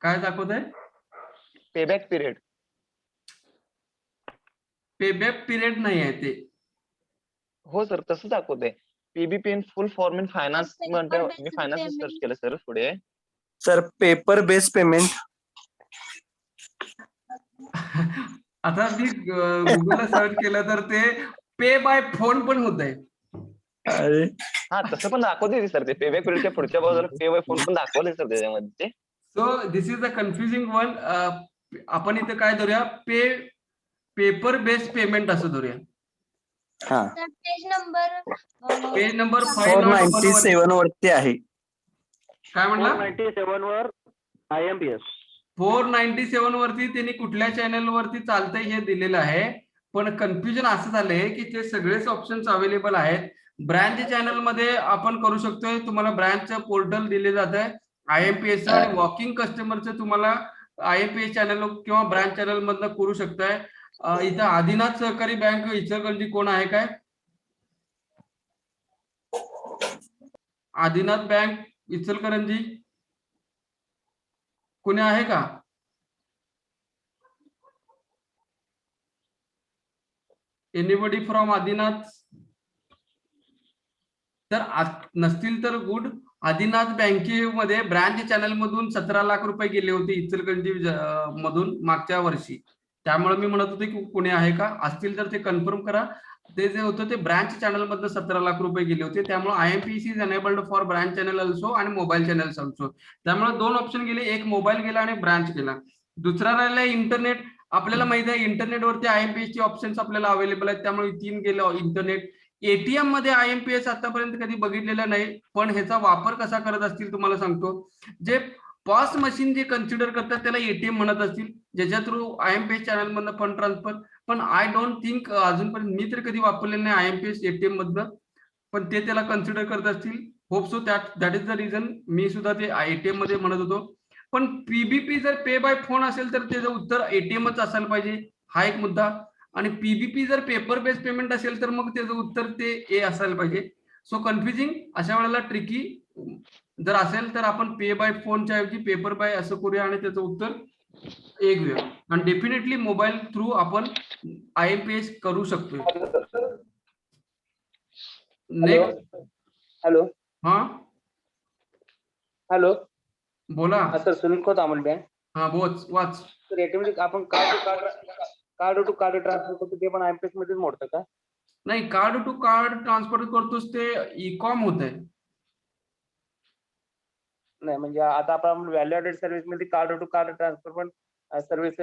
काय दाखवत आहे? Payback period. पेबॅक पिरियड नाही आहे ते. हो सर तसं दाखवते. PBP in full form in finance म्हणते. मी फायनान्स सर्च केलं सर पुढे. Sir paper based payment. आता मी गुगलला सर्च केलं तर ते पे बाय फोन पण होत आहे. अरे हा तसं पण दाखवते सर ते पेबॅक पिरियडच्या पुढच्या बाजूला पे बाय फोन पण दाखवले सर त्याच्यामध्ये. So this is the confusing one. आपण इथे काय धरूया, पेपर बेस्ड पेमेंट असं धरूया. हा पेज नंबर पेज नंबर 497 वरती आहे. काय म्हणला? 497 वर IMPS. 497 वरती त्यांनी कुठल्या चॅनल वरती चालतंय हे दिलेलं आहे. पण कन्फ्युजन असं झालंय की ते सगळेच ऑप्शन्स अवेलेबल आहेत. ब्रँच चॅनल मध्ये आपण करू शकतोय. तुम्हाला ब्रँचचं पोर्टल दिले जात आहे IMPS आणि वॉकिंग कस्टमरचं तुम्हाला IMPS चॅनल किंवा ब्रँच चॅनल मधनं करू शकताय. इथं आदिनाथ सहकारी बँक इचलकरंजी कोण आहे काय? आदिनाथ बँक इचलकरंजी कोणी आहे का? Anybody from Adinath? तर नसतील तर गुड. आदिनाथ बँकेमध्ये ब्रँच चॅनल मधून 17 लाख रुपये गेले होते इचलकरंजी मधून मागच्या वर्षी. त्यामुळे मी म्हणत होते की कोणी आहे का, असतील तर ते कन्फर्म करा. ते जे होतं ते ब्रँच चॅनल मधनं 17 लाख रुपये गेले होते. त्यामुळे IMPS is enabled for branch channel also आणि मोबाईल चॅनल्स ऑल्सो. त्यामुळे 2 ऑप्शन गेले, एक मोबाईल गेला आणि ब्रँच गेला. दुसरा राहिला इंटरनेट. आपल्याला माहिती आहे इंटरनेटवरती IMPS चे ऑप्शन्स आपल्याला अवेलेबल आहेत. त्यामुळे 3 गेलं इंटरनेट. ATM मध्ये IMPS आतापर्यंत कधी बघितलेलं नाही, पण ह्याचा वापर कसा करत असतील तुम्हाला सांगतो. जे पॉस मशीन जे कन्सिडर करतात त्याला ATM म्हणत असतील, ज्याच्या थ्रू IMPS चॅनल मधनं फंड ट्रान्सफर. पण आय डोंट थिंक अजूनपर्यंत मी तर कधी वापरलेलं नाही IMPS ATM मधनं, पण ते त्याला कन्सिडर करत असतील. Hope so that is the reason मी सुद्धा ते ATM मध्ये म्हणत होतो. पण पीबीपी जर पे बाय फोन असेल तर त्याचं उत्तर ATMच असायला पाहिजे, हा एक मुद्दा. आणि पीबीपी जर पेपर बेस्ड पेमेंट असेल तर मग त्याचं उत्तर ते ए असायला पाहिजे. So confusing. अशा वेळेला ट्रिकी जर असेल तर आपण पे बाय फोनच्या ऐवजी पेपर बाय असं करूया आणि त्याचं उत्तर ए घेऊया. आणि डेफिनेटली मोबाईल थ्रू आपण IMPS करू शकतो. नेक्स्ट. हॅलो हा हॅलो बोला. Sir Sunil Khot Amol bank. हा वाच. सर ATM आपण कार्ड टू कार्ड ट्रान्सफर करतो ते पण IMPS मध्येच मोडतं का? नाही, कार्ड टू कार्ड ट्रान्सफर करतोस ते ई-कॉम होत आहे. नाही म्हणजे आता आपण व्हॅल्यू ॲडेड सर्व्हिस मध्ये कार्ड टू कार्ड ट्रान्सफर पण सर्व्हिस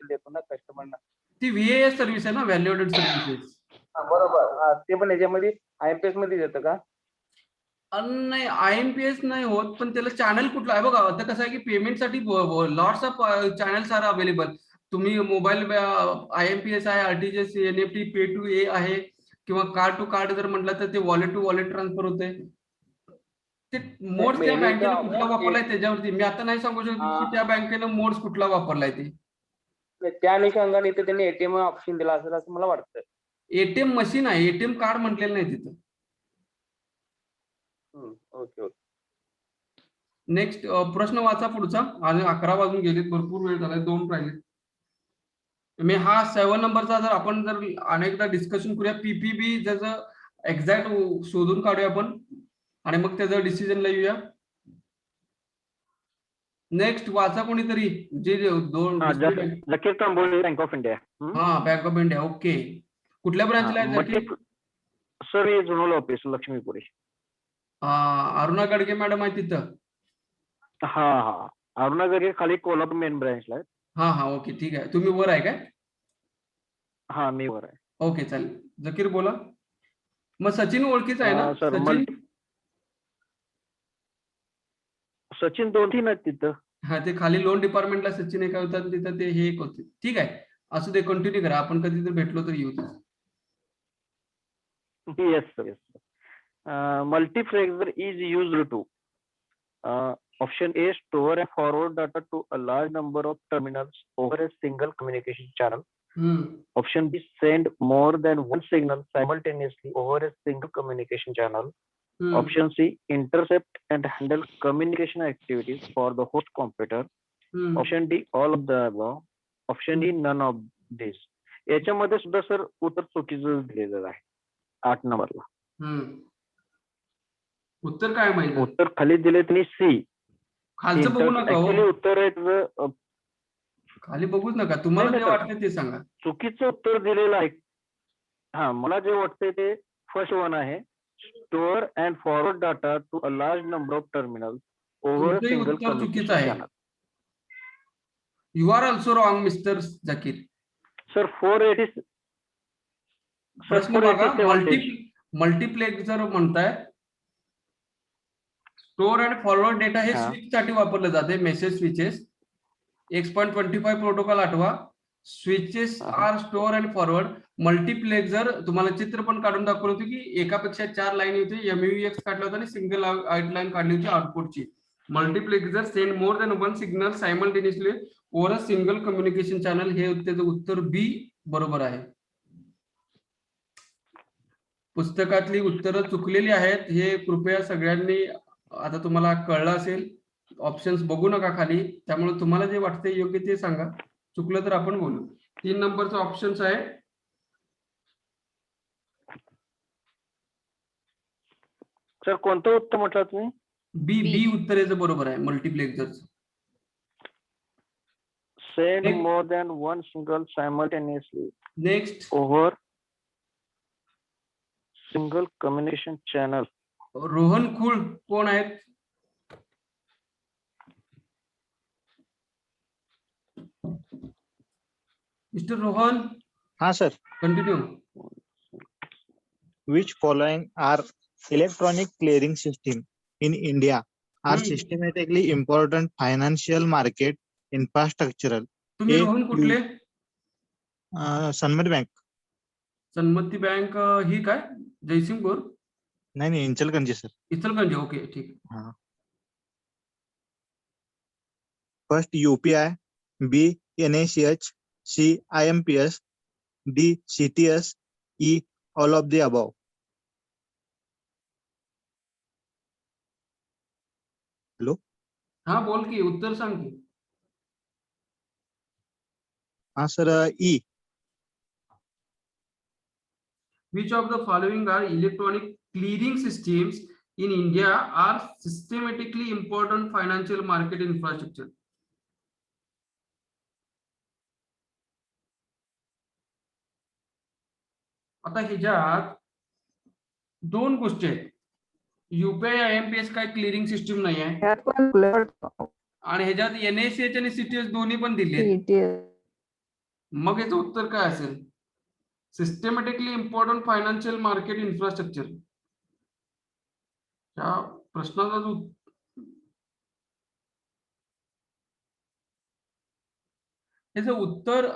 देतो ना कस्टमरना. ती VAS सर्व्हिस आहे ना, व्हॅल्यू ॲडेड सर्व्हिसेस. बरोबर. ते पण याच्यामध्ये IMPS मध्ये येतं का? नाही, IMPS नाही होत, पण त्याला चॅनल कुठला आहे बघा. आता कसं आहे की पेमेंटसाठी lots of channels are available. तुम्ही मोबाईल IMPS आहे, RTGS, NEFT, pay to A आहे, किंवा कार्ड टू कार्ड जर म्हटलं तर ते वॉलेट टू वॉलेट ट्रान्सफर होते. ते मोड्स त्या बँकेनं कुठला वापरलाय त्याच्यावरती मी आता नाही सांगू शकतो की त्या बँकेनं मोड्स कुठला वापरलाय ते. त्या अनुषंगाने इथे त्यांनी ATM ऑप्शन दिला असेल असं मला वाटतं. ATM मशीन आहे, ATM कार्ड म्हटलेलं नाही तिथं. ओके. नेक्स्ट प्रश्न वाचा पुढचा. आज 11 वाजून गेलेत, भरपूर वेळ झालाय, 2 राहिले. मी हा 7 नंबरचा जर आपण जर अनेकदा डिस्कशन करूया. PPB ज्याचं एक्झॅक्ट शोधून काढूया आपण आणि मग त्याचं डिसिजनला येऊया. नेक्स्ट वाचा कोणीतरी जे 2 Zakir Tamboli, bank of India. हा बँक ऑफ इंडिया. ओके. कुठल्या ब्रांचला आहे जकीर? सर हे जुनोल ऑफिस लक्ष्मीपुरी. अरुणा गडगे मॅडम आहे तिथं? हा अरुणा गडगे खाली कोल्हापूर मेन ब्रांचला आहे. हा ओके ठीक आहे. तुम्ही वर आहे काय? हा मी वर आहे. ओके चालेल. जकीर बोला. मग सचिन ओळखीचा आहे ना? सर सचिन 2-3 आहेत तिथं. हा ते खाली लोन डिपार्टमेंटला सचिन एका होतात तिथं, ते हे एक होते. ठीक आहे, असू दे, कंटिन्यू करा. आपण कधी जर भेटलो तर येऊ. Yes sir. Multiplexer is used to option A, store and forward data to a large number of terminals over a single communication channel. Option B, send more than one signal simultaneously over a single communication channel. Option C, intercept and handle communication activities for the host computer. Option D, all of the above. Option E, none of these. याच्यामध्ये सुद्धा sir उत्तर चुकीचं दिलेलं आहे 8 नंबरला. उत्तर काय माहिती? उत्तर खाली दिले त्यांनी सी. खालचं बघू नका ऍक्च्युली हो. उत्तर आहे त्याचं, खाली बघूच नका, तुम्हाला नाही, जे नाही, वाटतं ते सांगा. चुकीचं उत्तर दिलेलं आहे. हा, मला जे वाटतंय ते फर्स्ट वन आहे. Store and forward data to a large number of terminal over तुमचंही सिंगल उत्तर चुकीचं कम्युनिकेशन आहे. Channel. You are also wrong mister Zakir. Sir 480 प्रश्न बघा, मल्टीप्लेक्सर म्हणताय. स्टोअर अँड फॉरवर्ड डेटा हे स्विच साठी वापरलं जाते, मेसेज स्विचेस. 1.25 प्रोटोकॉल आठवा. Switches are store and forward. Multiplexer तुम्हाला चित्र पण काढून दाखवलं होतं की एकापेक्षा 4 लाईन होती, MUX काढला होता आणि सिंगल आउटलाईन काढली होती आउटपुटची. Multiplexer send more than one signal simultaneously over a single communication channel. हे त्याचं उत्तर बी बरोबर आहे. पुस्तकातली उत्तरं चुकलेली आहेत हे कृपया सगळ्यांनी, आता तुम्हाला कळलं असेल. ऑप्शन्स बघू नका खाली, त्यामुळे तुम्हाला जे वाटते योग्य ते सांगा. चुकलं तर आपण बोलू. 3 नंबरचा ऑप्शन्स आहे. सर कोणतं उत्तर म्हटलं तुम्ही? बी उत्तर याचं बरोबर आहे, मल्टीप्लेक्सरचं. Send more than one single simultaneously next over single communication channel. Rohan Khul कोण आहेत? मिस्टर रोहन. हाँ sir. Continue. Which following are electronic clearing system in India are systematically important financial market infrastructural? तुम्ही रोहन कुठले? सन्मती बँक. सन्मती बँक ही काय जयसिंगपूर? नाही इंचलकरंजी सर. इचलकरंजी. ओके ठीक. हाँ. First UPI, B NACH, C IMPS, D CTS, E all of the above. Hello. हाँ बोल की उत्तर सांग की. हाँ sir, E. Which of the following are electronic clearing systems in India are systematically important financial market infrastructure? आता ह्याच्यात 2 गोष्टी आहेत. UPI IMPS काय क्लिअरिंग सिस्टीम नाही आहे आणि ह्याच्यात NACH आणि CTS दोन्ही पण दिले. मग याचं उत्तर काय असेल? Systematically important financial market infrastructure. त्या प्रश्नाचा याचं उत्तर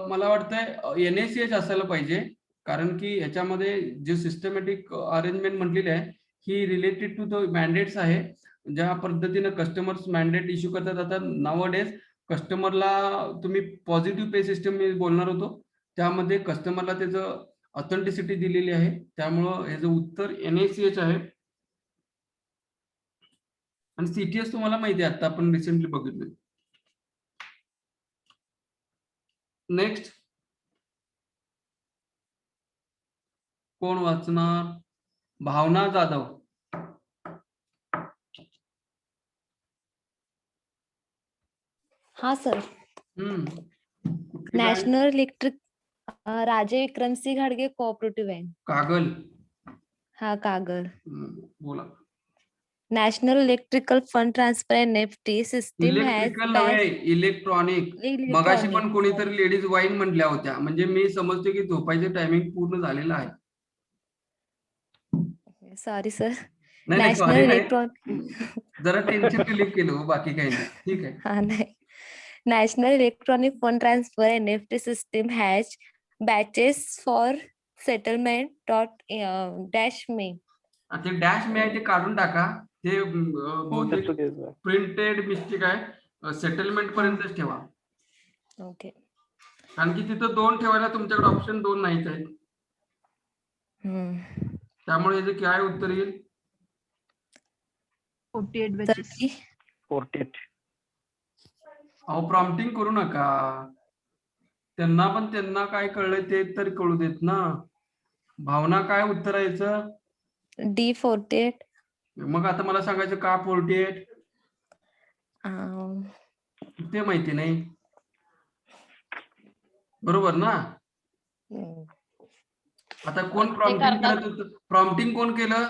मला वाटतंय NACH असायला पाहिजे, कारण की याच्यामध्ये जे सिस्टमॅटिक अरेंजमेंट म्हटलेली आहे ही रिलेटेड टू द मॅन्डेट्स आहे. ज्या पद्धतीने कस्टमर्स मॅन्डेट इश्यू करतात. आता नावडेज कस्टमरला तुम्ही पॉझिटिव्ह पे सिस्टम मी बोलणार होतो, त्यामध्ये कस्टमरला त्याचं ऑथेंटिसिटी दिलेली आहे. त्यामुळं याचं उत्तर NACH आहे. आणि CTS तुम्हाला माहिती आहे, आता आपण रिसेंटली बघितलं. नेक्स्ट कोण वाचणार? भावना जाधव. हाँ सर. नेशनल इलेक्ट्रिक राजे विक्रमसिंह घाडगे कोऑपरेटिव्ह बँक. कागल. हाँ कागल. बोला. National electrical fund transfer NEFT system electrical नव्हे, इलेक्ट्रॉनिक. मगाशी पण कोणीतरी लेडीज वाईन म्हटल्या होत्या, म्हणजे मी समजते की झोपायचे टायमिंग पूर्ण झालेलं आहे. Sorry sir. नाही सॉरी नाही, जरा टेन्शन रिलीफ केलं, बाकी काही नाही. ठीक आहे. हाँ नहीं. National Electronic Fund Transfer NEFT system has batches for settlement dash me. ते डॅश मी आहे ते काढून टाका. ते बहुतेक प्रिंटेड मिस्टेक आहे. सेटलमेंट पर्यंतच ठेवा. ओके. कारण की तिथं 2 ठेवायला तुमच्याकडे ऑप्शन 2 नाहीच आहेत. त्यामुळे याचं काय उत्तर येईल? 48 batches. 48. अहो प्रॉम्प्टिंग करू नका. त्यांना काय कळलंय ते तर कळू देत ना. भावना काय उत्तर यायचं? D48. मग आता मला सांगायचं का 48 Um, ते माहिती नाही, बरोबर ना. आता कोण प्रॉम्प्टिंग केलं? प्रॉम्प्टिंग कोण केलं?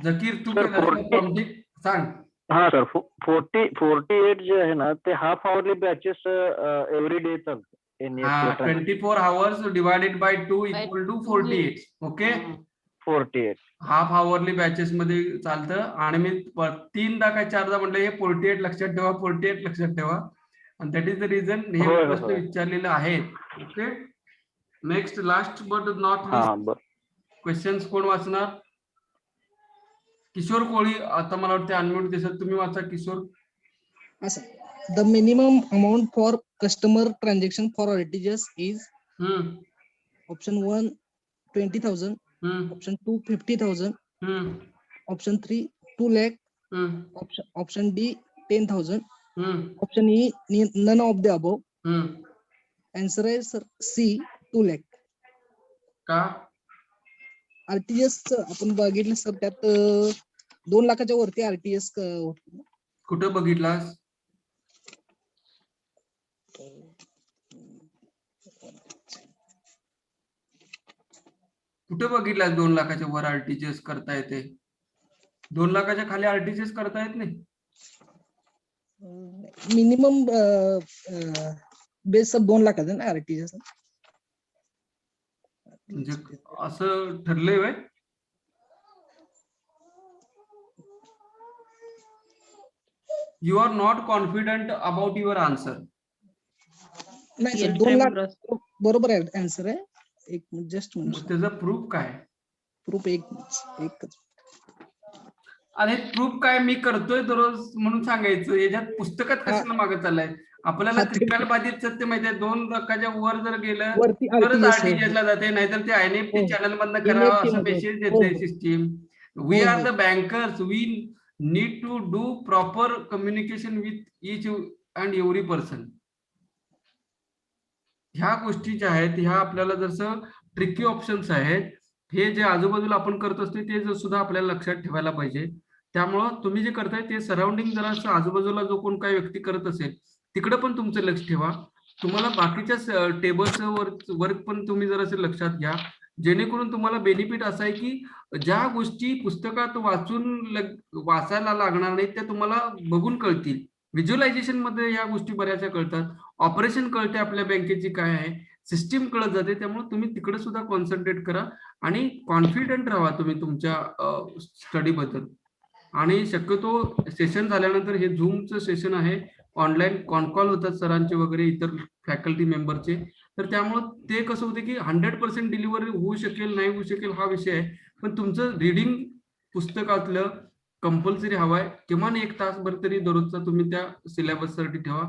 जकीर तू Sir, केलं प्रॉम्प्टिंग? सांग. हा सर 48 जे आहे ना ते हाफ आवरली बॅचेस एव्हरी डे चालतं. 24 hours divided by 2 equal to 48. Okay. 48. Half आवरली बॅचेस मध्ये चालतं. आणि मी 3दा काय 4दा म्हटलं हे 48 लक्षात ठेवा, 48 लक्षात ठेवा. आणि दॅट इज द रिझन हे प्रश्न विचारलेले आहेत. Okay. Next last but not list questions कोण वाचणार? किशोर कोळी आता मला वाटतं अनम्यूट दिसत, तुम्ही वाचा Kishore. The minimum amount for customer transaction for RTGS is option 1 20,000, option 2 50,000, option 3 2 lakh, option D 10,000, option E none of the above. Answer is C 2 lakh. का? RTGS आपण बघितलं सर त्यात 2 लाखाच्या वरती RTGS कुठं बघितलास? कुठे बघितलास 2 लाखाच्या वर आरटीजीएस करता येते? 2 लाखाच्या खाली आरटीजीएस करता येत नाही. मिनिमम बेस 2 लाखाचं ना आरटीजीएस. म्हणजे असं ठरलंय व्हय? You are not confident about your answer. नाही सर 2 लाख बरोबर आहे आन्सर आहे. एक जस्ट त्याचा प्रूफ काय? प्रूफ एकच. अरे प्रूफ काय मी करतोय दररोज म्हणून सांगायचं. याच्यात पुस्तकात कशाला मागं चाललंय? आपल्याला त्रिकाल बाधित सत्य माहिती आहे. 2 लाखाच्या वर जर गेलं तरच आरटीजीएस ला जाते, नाहीतर ते एनईएफटी चॅनल मधनं करावं असं मेसेज देते system. We are the bankers, we need to do proper communication with each and every person. ह्या गोष्टी ज्या आहेत ह्या आपल्याला जसं ट्रिकी ऑप्शन्स आहेत, हे जे आजूबाजूला आपण करत असतो ते सुद्धा आपल्याला लक्षात ठेवायला पाहिजे. त्यामुळं तुम्ही जे करताय ते सराउंडिंग जरा आजूबाजूला जो कोण काही व्यक्ती करत असेल तिकडे पण तुमचं लक्ष ठेवा. तुम्हाला बाकीच्या टेबल्सचं वर्क पण तुम्ही जरासं लक्षात घ्या, जेणेकरून तुम्हाला बेनिफिट असा आहे की ज्या गोष्टी पुस्तकात वाचायला लागणार नाहीत त्या तुम्हाला बघून कळतील. व्हिज्युअलायझेशन मध्ये ह्या गोष्टी बऱ्याचशा कळतात. ऑपरेशन कळते आपल्या बँकेची काय आहे, सिस्टीम कळत जाते. त्यामुळे तुम्ही तिकडे सुद्धा कॉन्सन्ट्रेट करा आणि कॉन्फिडंट राहा तुम्ही तुमच्या स्टडी बद्दल. आणि शक्यतो सेशन झाल्यानंतर हे झूमचं सेशन आहे, ऑनलाईन कॉल होतात सरांचे वगैरे इतर फॅकल्टी मेंबरचे. तर त्यामुळे ते कसं होते की 100% डिलिव्हरी होऊ शकेल नाही होऊ शकेल हा विषय आहे, पण तुमचं रीडिंग पुस्तकातलं कंपल्सरी हवाय. किमान 1 तासभर तरी दररोजचा तुम्ही त्या सिलेबस साठी ठेवा.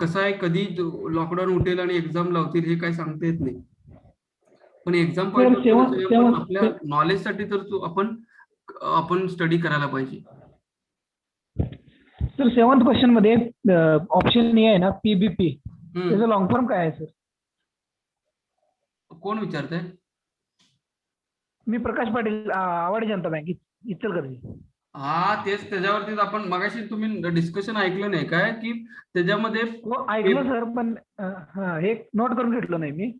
कसं आहे कधी लॉकडाऊन उठेल आणि एक्झाम लावतील हे काय सांगता येत नाही, पण एक्झाम पॉईंट आपल्या नॉलेज साठी तर आपण स्टडी करायला पाहिजे. सर 7th क्वेश्चन मध्ये ऑप्शन ए आहे ना पीबीपी, त्याचं लॉंग फॉर्म काय आहे सर? कोण विचारतंय? मी प्रकाश पाटील, आवाडी जनता बँक इचलकरंजी. हा तेच त्याच्यावरतीच आपण मगाशी तुम्ही डिस्कशन ऐकलं नाही काय की त्याच्यामध्ये ऐकलं सर, पण हे नोट करून घेतलं नाही मी.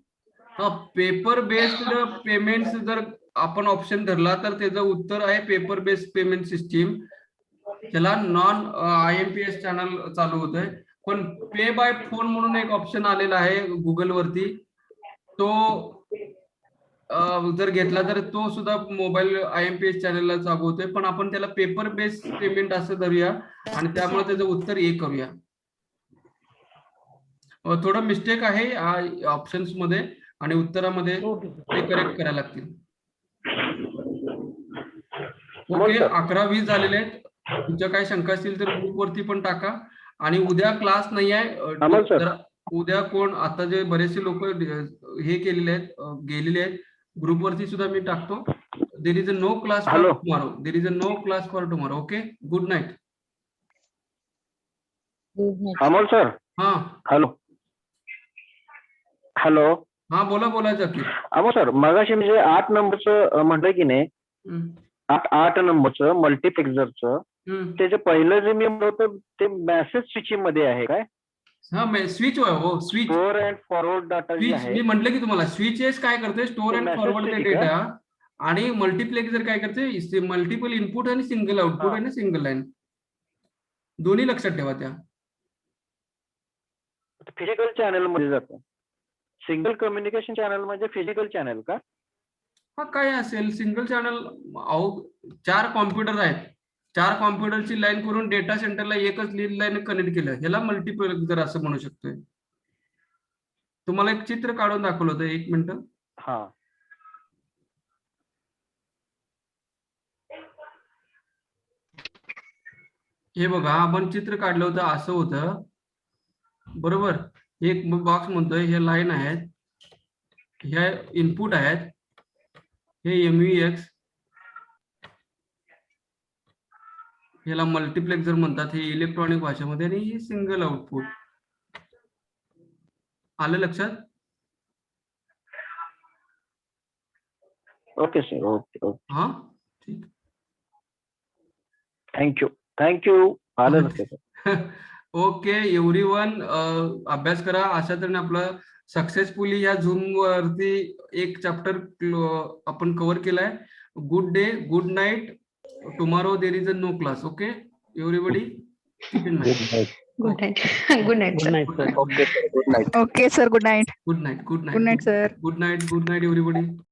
पेपर बेस्ड पेमेंट जर आपण ऑप्शन धरला तर त्याचं उत्तर आहे पेपर बेस्ड पेमेंट सिस्टीम. त्याला नॉन IMPS चॅनल चालू होत आहे. पण पे बाय फोन म्हणून एक ऑप्शन आलेला आहे गुगल वरती, तो जर घेतला तर तो सुद्धा मोबाईल IMPS चॅनलला चालू होतोय. पण आपण त्याला पेपर बेस्ड पेमेंट असं धरूया आणि त्यामुळे त्याचं उत्तर ए करूया. थोडं मिस्टेक आहे ऑप्शन्स मध्ये आणि उत्तरामध्ये ते करेक्ट करायला लागतील. ओके 11-20 झालेले आहेत. तुमच्या काही शंका असतील तर ग्रुपवरती पण टाका. आणि उद्या क्लास नाही आहे. उद्या कोण आता जे बरेचसे लोक हे केलेले आहेत गेलेले आहेत ग्रुपवरती सुद्धा मी टाकतो. There is a no class for tomorrow. There is a no class for tomorrow. Okay good night. Amol sir. हा हॅलो. हॅलो. हा बोला जाकीर. अहो सर मगाशी म्हणजे 8 नंबरचं म्हटलं की नाही, हम्म, 8 नंबरचं मल्टीप्लेक्झरचं हम्म. त्याचे पहिलं जे मी होतं ते मेसेज स्विचिंग मध्ये आहे काय? हा स्विच हो switch store and forward data जे स्विच आहे मी म्हटलं की तुम्हाला स्विचेस काय करते स्टोअर ते and message forward the switch का? डेटा आणि मल्टीप्लेक्सर काय करते मल्टिपल इनपुट आणि सिंगल आउटपुट हा. आणि सिंगल लाईन दोन्ही लक्षात ठेवा त्या. फिजिकल चॅनल मध्ये जातं. सिंगल कम्युनिकेशन चॅनल म्हणजे फिजिकल चॅनल का? हा काय असेल सिंगल चॅनल. अहो 4 कॉम्प्युटर आहेत, 4 कॉम्प्युटरची लाईन करून डेटा सेंटरला एकच लीड लाईन कनेक्ट केलं, ह्याला मल्टीप्लेक्सर असं म्हणू शकतोय. तुम्हाला एक चित्र काढून दाखवलं होतं, 1 मिनिट. हा. हे बघा आपण चित्र काढलं होतं, असं होतं बरोबर. एक बॉक्स म्हणतोय हे लाईन आहेत, हे इनपुट आहेत, हे MVX, याला मल्टीप्लेक्सर म्हणतात हे इलेक्ट्रॉनिक भाषेमध्ये, आणि हे सिंगल आउटपुट. आलं लक्षात? Okay sir. ओके. हा ठीक. थँक्यू. आलं लक्षात. ओके एव्हरीवन, अभ्यास करा. अशा तऱ्हेने आपलं सक्सेसफुली या झूम वरती एक चॅप्टर आपण कव्हर केलाय. Good day, good night. Tomorrow there is a no class. Okay everybody. Good night. Good night, sir. Okay sir. Good night. Okay, sir. Good night. Good night. Good night, sir. Good night everybody.